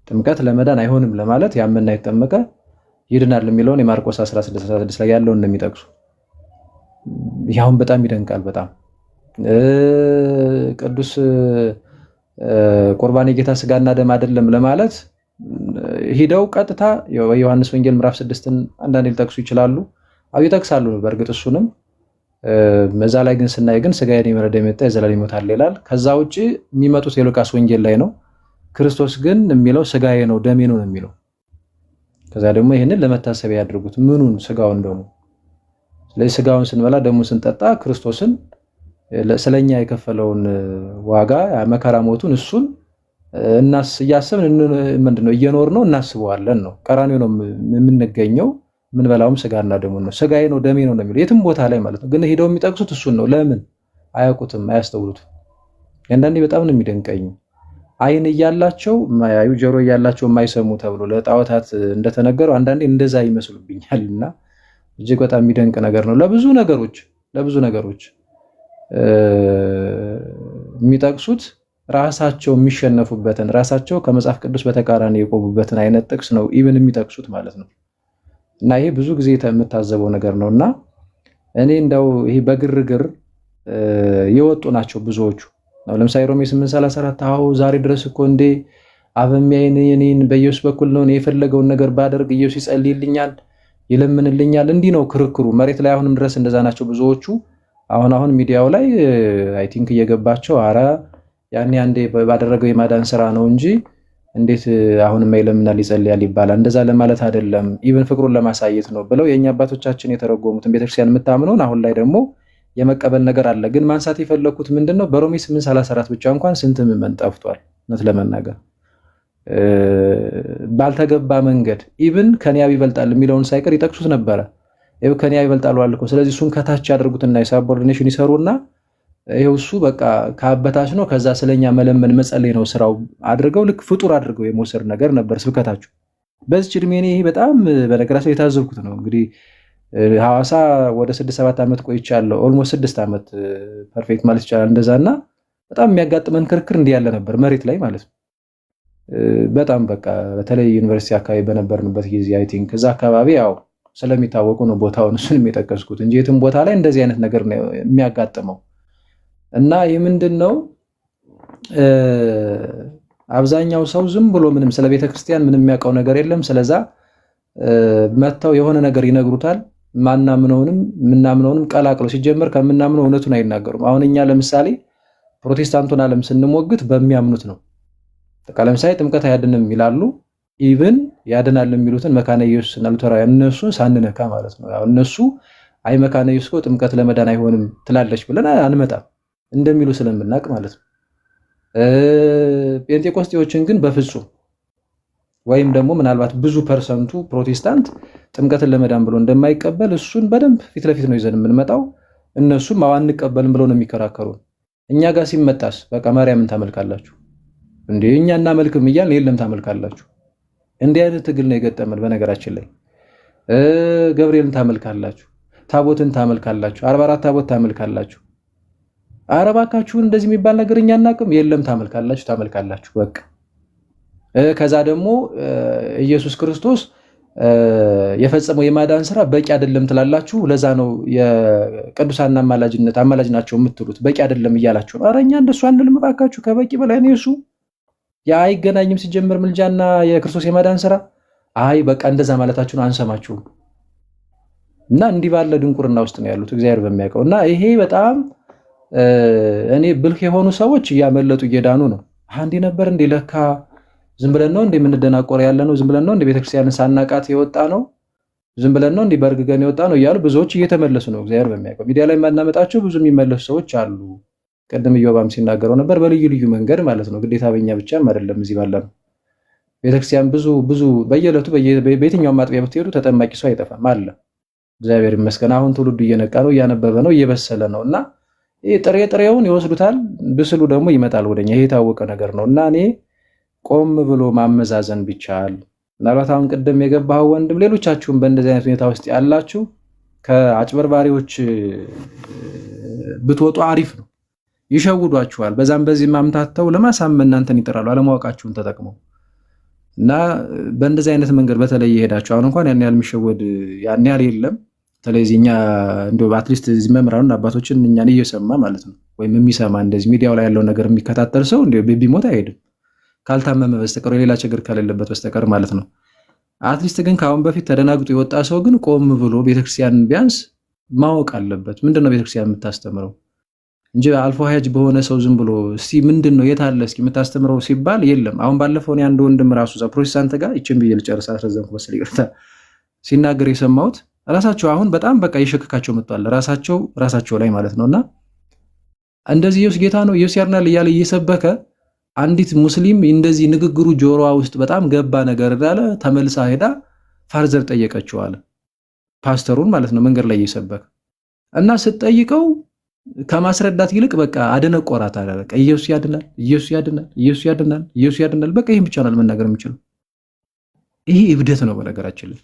ጥምቀት ለመዳን አይሆንም ለማለት ያመና ይጠመቀ ይድናል የሚለውን የማርቆስ 16:16 ላይ ያለውን ነው የሚጠቅሱ። ያውን በጣም ይደንቃል። በጣም ቅዱስ ቁርባን የጌታ ስጋና ደም አይደለም ለማለት ሂደው ቀጥታ የዮሐንስ ወንጌል ምዕራፍ 6ን አንዳንዴ ሊጠቅሱ ይችላሉ። አው ይጠቅሳሉ በእርግጥ እሱንም መዛ ላይ ግን ስናይ ግን ስጋዬን የሚበላ ደሜን የሚጠጣ የዘላለም ሕይወት አለ ይላል። ከዛ ውጪ የሚመጡት የሉቃስ ወንጌል ላይ ነው። ክርስቶስ ግን የሚለው ስጋዬ ነው ደሜ ነው የሚለው። ከዛ ደግሞ ይሄንን ለመታሰቢያ ያድርጉት ምኑን ስጋውን ደሙ። ስለዚህ ስጋውን ስንበላ ደሙን ስንጠጣ ክርስቶስን ስለኛ የከፈለውን ዋጋ መከራ ሞቱን እሱን እያሰብን ምንድነው እየኖር ነው እናስበዋለን ነው። ቀራንዮ ነው የምንገኘው። ምንበላውም ስጋና ደሙ ነው። ስጋዬ ነው ደሜ ነው የሚለው የትም ቦታ ላይ ማለት ነው። ግን ሄደው የሚጠቅሱት እሱን ነው። ለምን አያውቁትም? አያስተውሉትም። አንዳንዴ በጣም ነው የሚደንቀኝ። አይን እያላቸው ማያዩ፣ ጆሮ እያላቸው የማይሰሙ ተብሎ ለጣዖታት እንደተነገረው አንዳንዴ እንደዛ ይመስሉብኛልና እጅግ በጣም የሚደንቅ ነገር ነው። ለብዙ ነገሮች የሚጠቅሱት ራሳቸው የሚሸነፉበትን ራሳቸው ከመጽሐፍ ቅዱስ በተቃራኒ የቆሙበትን አይነት ጥቅስ ነው ኢቭን የሚጠቅሱት ማለት ነው። እና ይሄ ብዙ ጊዜ የምታዘበው ነገር ነውና እኔ እንደው ይሄ በግርግር የወጡ ናቸው ብዙዎቹ። ለምሳሌ ሮሜ 8:34 አዎ ዛሬ ድረስ እኮ እንዴ አብ የሚያየኝ እኔን በኢየሱስ በኩል ነው፣ እኔ የፈለገውን ነገር ባደርግ ኢየሱስ ይጸልይልኛል፣ ይለምንልኛል። እንዲህ ነው ክርክሩ መሬት ላይ አሁንም ድረስ እንደዛ ናቸው ብዙዎቹ። አሁን ሚዲያው ላይ አይ ቲንክ እየገባቸው አረ ያኔ አንዴ ባደረገው የማዳን ስራ ነው እንጂ እንዴት አሁንም ይለምናል ይጸልያል ይባላል። እንደዛ ለማለት አይደለም፣ ኢቭን ፍቅሩን ለማሳየት ነው ብለው የኛ አባቶቻችን የተረጎሙትን ቤተክርስቲያን የምታምነውን አሁን ላይ ደግሞ የመቀበል ነገር አለ። ግን ማንሳት የፈለኩት ምንድነው በሮሜ 8:34 ብቻ እንኳን ስንት ምዕመን ጠፍቷል። እውነት ለመናገር ባልተገባ መንገድ ኢቭን ከኒያብ ይበልጣል የሚለውን ሳይቀር ይጠቅሱት ነበረ። ይሄው ከኒያብ ይበልጣል አልኩ። ስለዚህ እሱን ከታች ያድርጉትና የሳቦርዲኔሽን ይሰሩና ይሄው እሱ በቃ ከአበታች ነው፣ ከዛ ስለኛ መለመን መጸለይ ነው ስራው አድርገው ልክ ፍጡር አድርገው የመውሰድ ነገር ነበር ስብከታቸው። በዚህ እድሜ እኔ በጣም በነገራችን የታዘብኩት ነው። እንግዲህ ሐዋሳ ወደ 6-7 ዓመት ቆይቻለሁ። ኦልሞስት 6 ዓመት ፐርፌክት ማለት ይቻላል እንደዛና በጣም የሚያጋጥመን ክርክር እንዲህ ያለ ነበር መሬት ላይ ማለት ነው። በጣም በቃ በተለይ ዩኒቨርሲቲ አካባቢ በነበርንበት ጊዜ አይ ቲንክ እዛ አካባቢ ያው ስለሚታወቁ ነው ቦታውን እሱን የጠቀስኩት እንጂ የትም ቦታ ላይ እንደዚህ አይነት ነገር ነው የሚያጋጥመው። እና ይህ ምንድነው አብዛኛው ሰው ዝም ብሎ ምንም ስለ ቤተክርስቲያን ምንም የሚያውቀው ነገር የለም። ስለዛ መተው የሆነ ነገር ይነግሩታል። ምናምነውንም ቀላቅለው ሲጀመር ከምናምነው እውነቱን አይናገሩም። አሁን እኛ ለምሳሌ ፕሮቴስታንቱን ዓለም ስንሞግት በሚያምኑት ነው። ለምሳሌ ጥምቀት አያድንም ይላሉ። ኢቭን ያድናል የሚሉትን መካነ ኢየሱስና ሉተራውያን እነሱን ሳንነካ ማለት ነው። ያው እነሱ አይ መካነ ኢየሱስ እኮ ጥምቀት ለመዳን አይሆንም ትላለች ብለን አንመጣም እንደሚሉ ስለምናቅ ማለት ነው። ጴንጤቆስጤዎችን ግን በፍጹም ወይም ደግሞ ምናልባት ብዙ ፐርሰንቱ ፕሮቴስታንት ጥምቀትን ለመዳን ብሎ እንደማይቀበል እሱን በደንብ ፊት ለፊት ነው ይዘን የምንመጣው። እነሱም አንቀበልም ብሎ ነው የሚከራከሩን። እኛ ጋር ሲመጣስ በቃ ማርያምን ታመልካላችሁ እንዴ እኛ እናመልክም እያልን የለም ታመልካላችሁ። እንዲህ አይነት ትግል ነው የገጠመን። በነገራችን ላይ ገብርኤልን ታመልካላችሁ፣ ታቦትን ታመልካላችሁ፣ 44 ታቦት ታመልካላችሁ። ኧረ እባካችሁን እንደዚህ የሚባል ነገር እኛ እናቅም የለም ታመልካላችሁ በቃ። ከዛ ደግሞ ኢየሱስ ክርስቶስ የፈጸመው የማዳን ስራ በቂ አይደለም ትላላችሁ። ለዛ ነው የቅዱሳን አማላጅ ናቸው የምትሉት በቂ አይደለም እያላችሁ ነው። ኧረ እኛ እንደሱ አንልም እባካችሁ፣ ከበቂ በላይ ነው እሱ። ያ አይገናኝም ሲጀምር ምልጃና የክርስቶስ የማዳን ስራ። አይ በቃ እንደዛ ማለታችሁን አንሰማችሁም። እና እንዲህ ባለ ድንቁርና ውስጥ ነው ያሉት እግዚአብሔር በሚያውቀው። እና ይሄ በጣም እኔ ብልህ የሆኑ ሰዎች እያመለጡ እየዳኑ ነው። አንዴ ነበር እንዴ ለካ ዝም ብለን ነው እንዴ የምንደናቆር ያለ ነው፣ ዝም ብለን ነው እንዴ ቤተክርስቲያንን ሳናቃት የወጣ ነው፣ ዝም ብለን ነው እንዴ በርግገን የወጣ ነው እያሉ ብዙዎች እየተመለሱ ነው። እግዚአብሔር በሚያውቀው ሚዲያ ላይ የማናመጣቸው ብዙ የሚመለሱ ሰዎች አሉ። ቀደም ኢዮባም ሲናገረው ነበር በልዩ ልዩ መንገድ ማለት ነው። ግዴታ በእኛ ብቻም አይደለም። እዚህ ባለ ነው ቤተክርስቲያን ብዙ በየዕለቱ በየትኛውም ማጥቢያ ብትሄዱ ተጠማቂ ሰው አይጠፋም አለ። እግዚአብሔር ይመስገን አሁን ትውልዱ እየነቃ ነው፣ እያነበበ ነው፣ እየበሰለ ነው። እና ጥሬውን ይወስዱታል፣ ብስሉ ደግሞ ይመጣል ወደኛ። ይሄ የታወቀ ነገር ነው። እና እኔ ቆም ብሎ ማመዛዘን ቢቻል ምናልባት አሁን ቅድም የገባው ወንድም ሌሎቻችሁም በእንደዚህ አይነት ሁኔታ ውስጥ ያላችሁ ከአጭበርባሪዎች ብትወጡ አሪፍ ነው። ይሸውዷችኋል። በዛም በዚህ ማምታተው ለማሳመን እናንተን ይጥራሉ አለማወቃችሁን ተጠቅመው። እና በእንደዚህ አይነት መንገድ በተለይ ይሄዳችሁ አሁን እንኳን ያን ያህል የሚሸወድ ያን ያህል የለም። ስለዚህ እኛ እንደው አትሊስት እዚህ መምህራኑን አባቶችን እኛን እየሰማ ማለት ነው ወይም የሚሰማ እንደዚህ ሚዲያው ላይ ያለው ነገር የሚከታተል ሰው እንደው ቢሞት አይሄድም ካልታመመ በስተቀር ሌላ ችግር ከሌለበት በስተቀር ማለት ነው። አትሊስት ግን ከአሁን በፊት ተደናግጦ የወጣ ሰው ግን ቆም ብሎ ቤተክርስቲያን ቢያንስ ማወቅ አለበት። ምንድነው ቤተክርስቲያን የምታስተምረው እንጂ አልፎ ሀጅ በሆነ ሰው ዝም ብሎ እስቲ ምንድነው የት አለ እስኪ የምታስተምረው ሲባል የለም። አሁን ባለፈው እኔ አንድ ወንድም ራሱ እዛ ፕሮቴስታንት ጋር ይችን ብዬ ልጨርስ አስረዘምኩ መስል ይቅርታ ሲናገር የሰማሁት ራሳቸው አሁን በጣም በቃ ይሸክካቸው መጥቷል ራሳቸው ላይ ማለት ነውና እንደዚህ ኢየሱስ ጌታ ነው ኢየሱስ ያድናል እያለ እየሰበከ አንዲት ሙስሊም እንደዚህ ንግግሩ ጆሮዋ ውስጥ በጣም ገባ ነገር እንዳለ ተመልሳ ሄዳ ፋርዘር ጠየቀችው አለ ፓስተሩን ማለት ነው መንገድ ላይ እየሰበከ እና ስትጠይቀው ከማስረዳት ይልቅ በቃ አደነቆራት አለ በቃ ኢየሱስ ያድናል ኢየሱስ ያድናል ኢየሱስ ያድናል ኢየሱስ ያድናል በቃ ይሄን ብቻ ነው መናገር የሚችለው ይሄ እብደት ነው በነገራችን ላይ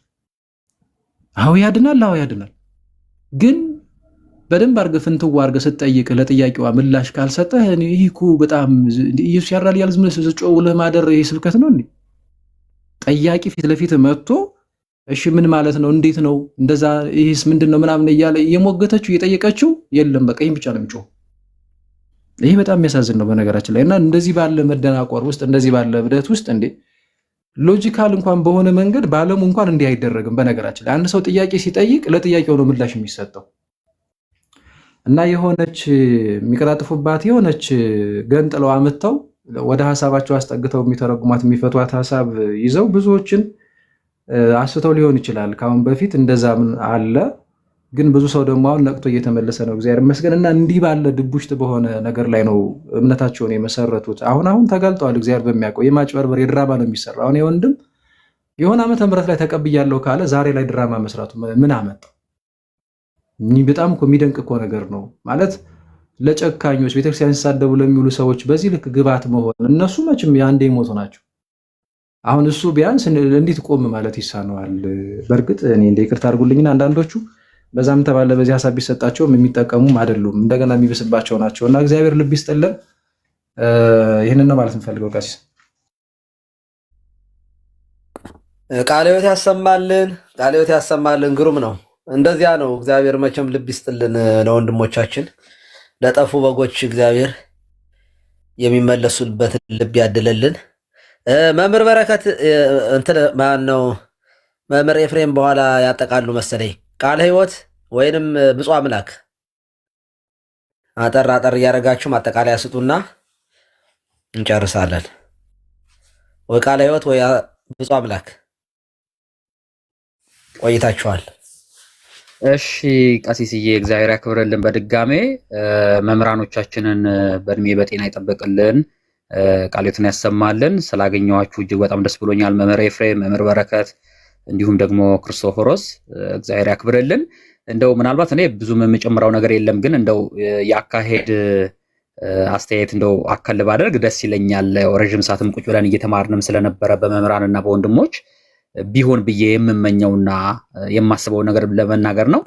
አዎ ያድናል ግን በደንብ አርገ ፍንትው አርገ ስትጠይቅ ለጥያቄዋ ምላሽ ካልሰጠህ ይሄ እኮ በጣም ኢየሱስ ያድናል ያለ ዝም ብለህ ማደር ይሄ ስብከት ነው እንዴ ጠያቂ ፊት ለፊት መጥቶ እሺ ምን ማለት ነው እንዴት ነው እንደዛ ይሄስ ምንድነው ምናምን እያለ እየሞገተችው እየጠየቀችው የለም በቃ ይሄን ብቻ ነው የሚጮህ ይሄ በጣም የሚያሳዝን ነው በነገራችን ላይ እና እንደዚህ ባለ መደናቆር ውስጥ እንደዚህ ባለ እብደት ውስጥ እንዴ ሎጂካል እንኳን በሆነ መንገድ ባለሙ እንኳን እንዲህ አይደረግም በነገራችን ላይ አንድ ሰው ጥያቄ ሲጠይቅ ለጥያቄው ነው ምላሽ የሚሰጠው እና የሆነች የሚቀጣጥፉባት የሆነች ገንጥለው አመጣው ወደ ሐሳባቸው አስጠግተው የሚተረጉማት የሚፈቷት ሐሳብ ይዘው ብዙዎችን አስተው ሊሆን ይችላል ካሁን በፊት እንደዛ አለ ግን ብዙ ሰው ደግሞ አሁን ነቅቶ እየተመለሰ ነው እግዚአብሔር ይመስገንና እንዲህ ባለ ድቡሽት በሆነ ነገር ላይ ነው እምነታቸውን የመሰረቱት አሁን ተጋልጧል እግዚአብሔር በሚያውቀው የማጭበርበር የድራማ ነው የሚሰራው አሁን የወንድም የሆነ ዓመተ ምህረት ላይ ተቀብያለሁ ካለ ዛሬ ላይ ድራማ መስራቱ ምን አመጣው በጣም እኮ የሚደንቅ እኮ ነገር ነው ማለት ለጨካኞች ቤተክርስቲያን ሲሳደቡ ለሚውሉ ሰዎች በዚህ ልክ ግባት መሆን እነሱ መቼም ያንዴ ሞቱ ናቸው አሁን እሱ ቢያንስ እንዴት ቆም ማለት ይሳነዋል በርግጥ እኔ እንደ ይቅርታ አድርጉልኝና አንዳንዶቹ በዛም ተባለ በዚህ ሐሳብ ቢሰጣቸው የሚጠቀሙም አይደሉም እንደገና የሚብስባቸው ናቸውና እግዚአብሔር ልብ ይስጥልን ይሄንን ነው ማለት እንፈልገው ቀሲስ ቃለ ሕይወት ያሰማልን ግሩም ነው እንደዚያ ነው እግዚአብሔር መቼም ልብ ይስጥልን ለወንድሞቻችን ለጠፉ በጎች እግዚአብሔር የሚመለሱበት ልብ ያድልልን መምህር በረከት እንትን ማን ነው መምህር ኤፍሬም በኋላ ያጠቃሉ መሰለኝ ቃለ ሕይወት ወይንም ብፁዕ አምላክ አጠር እያደረጋችሁ ማጠቃለያ ስጡና እንጨርሳለን ወይ ቃለ ሕይወት ወይ ብፁዕ አምላክ ቆይታችኋል እሺ ቀሲስዬ እግዚአብሔር ያክብርልን በድጋሜ መምህራኖቻችንን በእድሜ በጤና ይጠብቅልን ቃልዮትን ያሰማልን ስላገኘዋችሁ እጅግ በጣም ደስ ብሎኛል መምህር ኤፍሬም መምህር በረከት እንዲሁም ደግሞ ክርስቶፎሮስ እግዚአብሔር ያክብርልን እንደው ምናልባት እኔ ብዙም የምጨምረው ነገር የለም ግን እንደው ያካሄድ አስተያየት እንደው አከል ባደርግ ደስ ይለኛል ረጅም ሰዓትም ቁጭ ብለን እየተማርንም ስለነበረ በመምህራንና በወንድሞች ቢሆን ብዬ የምመኘውና የማስበው ነገር ለመናገር ነው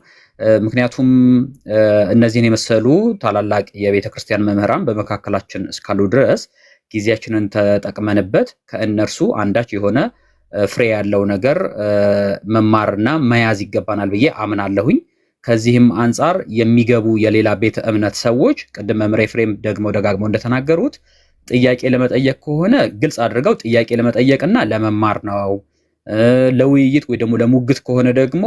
ምክንያቱም እነዚህን የመሰሉ ታላላቅ የቤተክርስቲያን መምህራን በመካከላችን እስካሉ ድረስ ጊዜያችንን ተጠቅመንበት ከእነርሱ አንዳች የሆነ ፍሬ ያለው ነገር መማርና መያዝ ይገባናል ብዬ አምናለሁኝ ከዚህም አንፃር የሚገቡ የሌላ ቤተ እምነት ሰዎች ቅድም መምህር ኤፍሬም ደጋግመው እንደተናገሩት ጥያቄ ለመጠየቅ ከሆነ ግልጽ አድርገው ጥያቄ ለመጠየቅና ለመማር ነው ለውይይት ወይ ደግሞ ለሙግት ከሆነ ደግሞ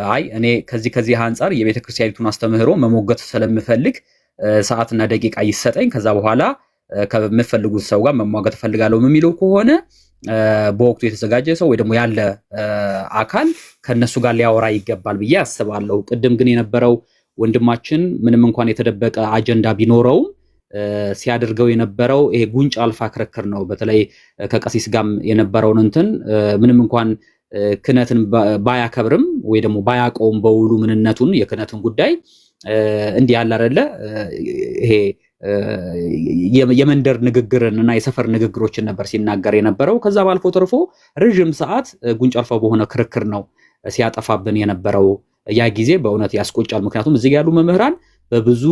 አይ እኔ ከዚህ አንፃር የቤተክርስቲያኒቱን አስተምህሮ መሞገት ስለምፈልግ ሰዓትና ደቂቃ ይሰጠኝ ከዛ በኋላ ከምፈልጉት ሰው ጋር መሟገት ፈልጋለሁ የሚለው ከሆነ በወቅቱ የተዘጋጀ ሰው ወይ ደግሞ ያለ አካል ከነሱ ጋር ሊያወራ ይገባል ብዬ አስባለሁ ቅድም ግን የነበረው ወንድማችን ምንም እንኳን የተደበቀ አጀንዳ ቢኖረውም ሲያደርገው የነበረው ይሄ ጉንጭ አልፋ ክርክር ነው በተለይ ከቀሲስ ጋም የነበረውን እንትን ምንም እንኳን ክነትን ባያከብርም ወይ ደግሞ ባያቀውም በውሉ ምንነቱን የክነትን ጉዳይ እንዲህ ያለ አይደለ ይሄ የመንደር ንግግርን እና የሰፈር ንግግሮችን ነበር ሲናገር የነበረው ከዛ ባልፎ ተርፎ ረጅም ሰዓት ጉንጭ አልፋ በሆነ ክርክር ነው ሲያጠፋብን የነበረው ያ ጊዜ በእውነት ያስቆጫል ምክንያቱም እዚህ ያሉ መምህራን በብዙ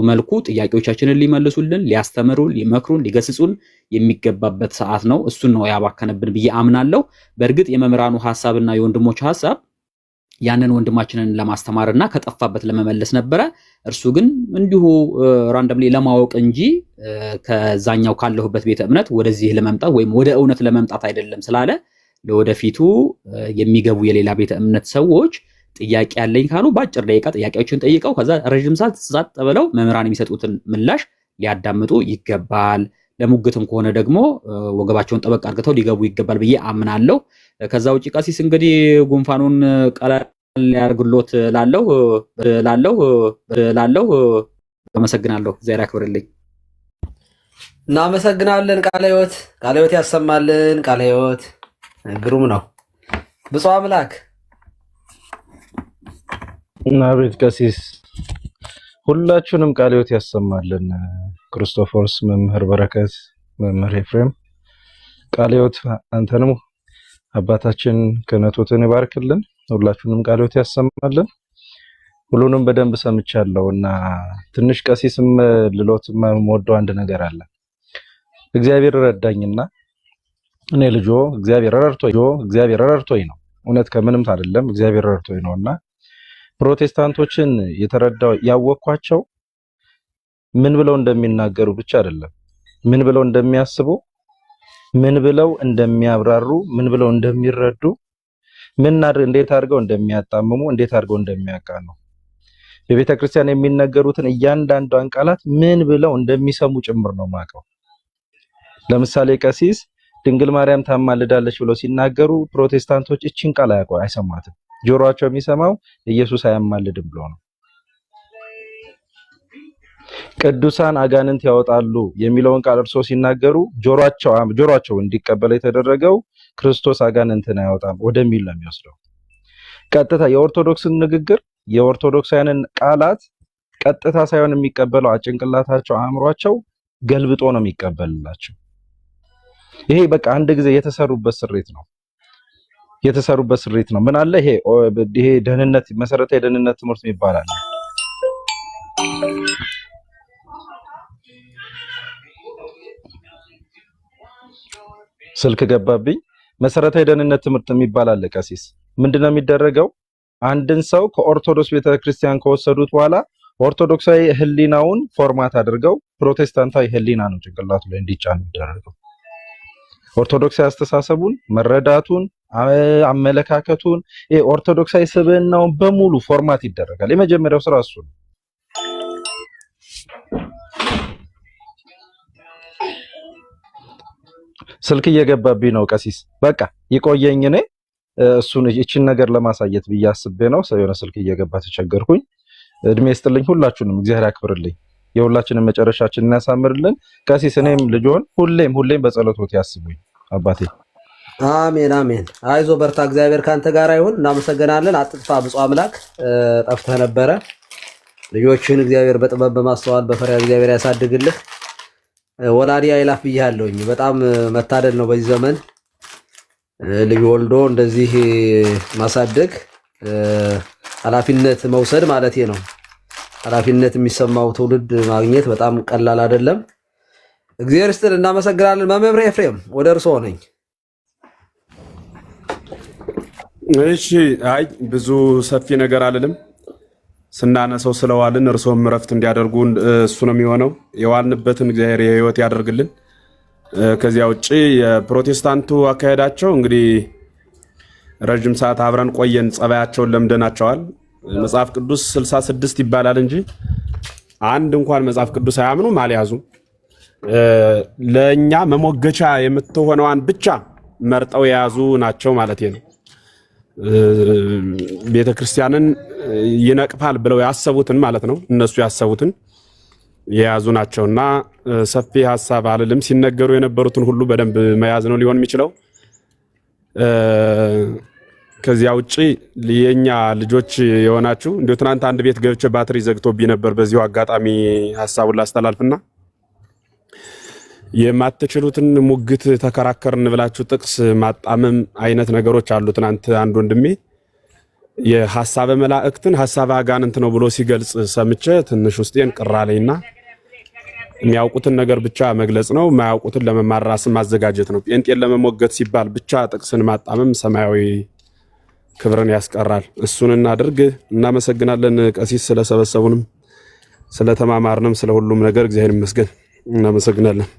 መልኩ ጥያቄዎቻችንን ሊመልሱልን ሊያስተምሩን ሊመክሩን ሊገስጹን የሚገባበት ሰዓት ነው እሱን ነው ያባከነብን ብዬ አምናለሁ በእርግጥ የመምህራኑ ሐሳብና የወንድሞች ሐሳብ ያንን ወንድማችንን ለማስተማርና ከጠፋበት ለመመለስ ነበረ እርሱ ግን እንዲሁ ራንደምሊ ለማወቅ እንጂ ከዛኛው ካለሁበት ቤተ እምነት ወደዚህ ለመምጣት ወይም ወደ እውነት ለመምጣት አይደለም ስላለ ለወደፊቱ የሚገቡ የሌላ ቤተ እምነት ሰዎች ጥያቄ ያለኝ ካሉ በአጭር ደቂቃ ጥያቄዎችን ጠይቀው ከዛ ረጅም ሰዓት ጸጥ ብለው መምህራን የሚሰጡትን ምላሽ ሊያዳምጡ ይገባል ለሙግትም ከሆነ ደግሞ ወገባቸውን ጠበቅ አድርገው ሊገቡ ይገባል ብዬ አምናለሁ ከዛ ውጪ ቀሲስ እንግዲህ ጉንፋኑን ቀላል ያርግሎት ላለው አመሰግናለሁ። እግዚአብሔር ያክብርልኝ። እናመሰግናለን። ቃለ ሕይወት ያሰማልን። ቃለ ሕይወት ግሩም ነው። ብፁዕ አምላክ አቤት ቀሲስ ሁላችሁንም ቃለ ሕይወት ያሰማልን። ክርስቶፎርስ፣ መምህር በረከት፣ መምህር ኤፍሬም ቃለ ሕይወት አንተንም አባታችን ክህነቶትን ይባርክልን። ሁላችሁንም ቃለ ሕይወት ያሰማልን። ሁሉንም በደንብ ሰምቻለሁና ትንሽ ቀሲስም ልሎትም ወደው አንድ ነገር አለ። እግዚአብሔር ረዳኝና እኔ ልጆ እግዚአብሔር ረድቶኝ ነው። እውነት ከምንም አይደለም፣ እግዚአብሔር ረድቶኝ ነውና ፕሮቴስታንቶችን የተረዳው ያወቅኳቸው ምን ብለው እንደሚናገሩ ብቻ አይደለም፣ ምን ብለው እንደሚያስቡ፣ ምን ብለው እንደሚያብራሩ፣ ምን ብለው እንደሚረዱ፣ እንዴት አድርገው እንደሚያጣምሙ፣ እንዴት አድርገው እንደሚያቃኑ በቤተ ክርስቲያን የሚነገሩትን እያንዳንዷን ቃላት ምን ብለው እንደሚሰሙ ጭምር ነው ማቀው። ለምሳሌ ቀሲስ ድንግል ማርያም ታማልዳለች ብለው ሲናገሩ ፕሮቴስታንቶች እቺን ቃል አይሰማትም። ጆሮአቸው የሚሰማው ኢየሱስ አያማልድም ብሎ ነው። ቅዱሳን አጋንንት ያወጣሉ የሚለውን ቃል እርሶ ሲናገሩ ጆሮአቸው እንዲቀበል የተደረገው ክርስቶስ አጋንንትን አያወጣም ወደሚል ነው የሚወስደው። ቀጥታ የኦርቶዶክስን ንግግር የኦርቶዶክሳውያንን ቃላት ቀጥታ ሳይሆን የሚቀበለው ጭንቅላታቸው አእምሯቸው ገልብጦ ነው የሚቀበልላቸው። ይሄ በቃ አንድ ጊዜ የተሰሩበት ስሪት ነው። ምን አለ ይሄ ደህንነት መሰረታዊ የደህንነት ትምህርት ይባላል። ስልክ ገባብኝ። መሰረታዊ የደህንነት ትምህርት የሚባል አለ። ቀሲስ ምንድነው የሚደረገው? አንድን ሰው ከኦርቶዶክስ ቤተክርስቲያን ከወሰዱት በኋላ ኦርቶዶክሳዊ ህሊናውን ፎርማት አድርገው ፕሮቴስታንታዊ ህሊና ነው ጭንቅላቱ ላይ እንዲጫን የሚደረገው። ኦርቶዶክሳዊ አስተሳሰቡን፣ መረዳቱን፣ አመለካከቱን፣ ኦርቶዶክሳዊ ስብዕናውን በሙሉ ፎርማት ይደረጋል። የመጀመሪያው ስራ እሱ ነው። ስልክ እየገባብኝ ነው ቀሲስ፣ በቃ ይቆየኝ። እኔ እሱን እቺን ነገር ለማሳየት ብዬ አስቤ ነው። የሆነ ስልክ እየገባ ተቸገርኩኝ። እድሜ ይስጥልኝ። ሁላችሁንም እግዚአብሔር ያክብርልኝ። የሁላችንም መጨረሻችንን ያሳምርልን። ቀሲስ እኔም ልጆን ሁሌም በጸሎቶት ያስቡኝ አባቴ። አሜን አሜን። አይዞ በርታ፣ እግዚአብሔር ካንተ ጋር ይሁን። እናመሰግናለን። አጥጥፋ ብፁዕ አምላክ ጠፍተህ ነበረ። ልጆችን እግዚአብሔር በጥበብ በማስተዋል በፈሪሃ እግዚአብሔር ያሳድግልህ። ወላዲ አይላፍ ብያለሁኝ። በጣም መታደል ነው በዚህ ዘመን ልጅ ወልዶ እንደዚህ ማሳደግ፣ ኃላፊነት መውሰድ ማለት ነው። ኃላፊነት የሚሰማው ትውልድ ማግኘት በጣም ቀላል አይደለም። እግዚአብሔር ይስጥል። እናመሰግናለን። መምህር ኤፍሬም ወደ እርስዎ ነኝ። እሺ፣ አይ ብዙ ሰፊ ነገር አልልም። ስናነሰው ስለዋልን እርስዎም እረፍት እንዲያደርጉ እሱ ነው የሚሆነው። የዋልንበትን እግዚአብሔር የህይወት ያደርግልን። ከዚያ ውጪ የፕሮቴስታንቱ አካሄዳቸው እንግዲህ ረጅም ሰዓት አብረን ቆየን፣ ጸባያቸውን ለምደናቸዋል። መጽሐፍ ቅዱስ 66 ይባላል እንጂ አንድ እንኳን መጽሐፍ ቅዱስ አያምኑም፣ አልያዙም። ለእኛ መሞገቻ የምትሆነዋን ብቻ መርጠው የያዙ ናቸው ማለት ነው። ቤተ ክርስቲያንን ይነቅፋል ብለው ያሰቡትን ማለት ነው፣ እነሱ ያሰቡትን የያዙ ናቸውና ሰፊ ሀሳብ አልልም። ሲነገሩ የነበሩትን ሁሉ በደንብ መያዝ ነው ሊሆን የሚችለው። ከዚያ ውጪ የኛ ልጆች የሆናችሁ እንዲሁ ትናንት አንድ ቤት ገብቼ ባትሪ ዘግቶብኝ ነበር። በዚሁ አጋጣሚ ሀሳቡን ላስተላልፍና የማትችሉትን ሙግት ተከራከርን ብላችሁ ጥቅስ ማጣመም አይነት ነገሮች አሉ። ትናንት አንድ ወንድሜ የሐሳበ መላእክትን ሐሳበ አጋንንት ነው ብሎ ሲገልጽ ሰምቼ ትንሽ ውስጤን ቅር አለኝና የሚያውቁትን ነገር ብቻ መግለጽ ነው፣ የማያውቁትን ለመማር ራስን ማዘጋጀት ነው። ጴንጤን ለመሞገት ሲባል ብቻ ጥቅስን ማጣመም ሰማያዊ ክብርን ያስቀራል። እሱን እናድርግ። እናመሰግናለን ቀሲስ፣ ስለሰበሰቡንም ስለተማማርንም ስለሁሉም ነገር እግዚአብሔር ይመስገን። እናመሰግናለን።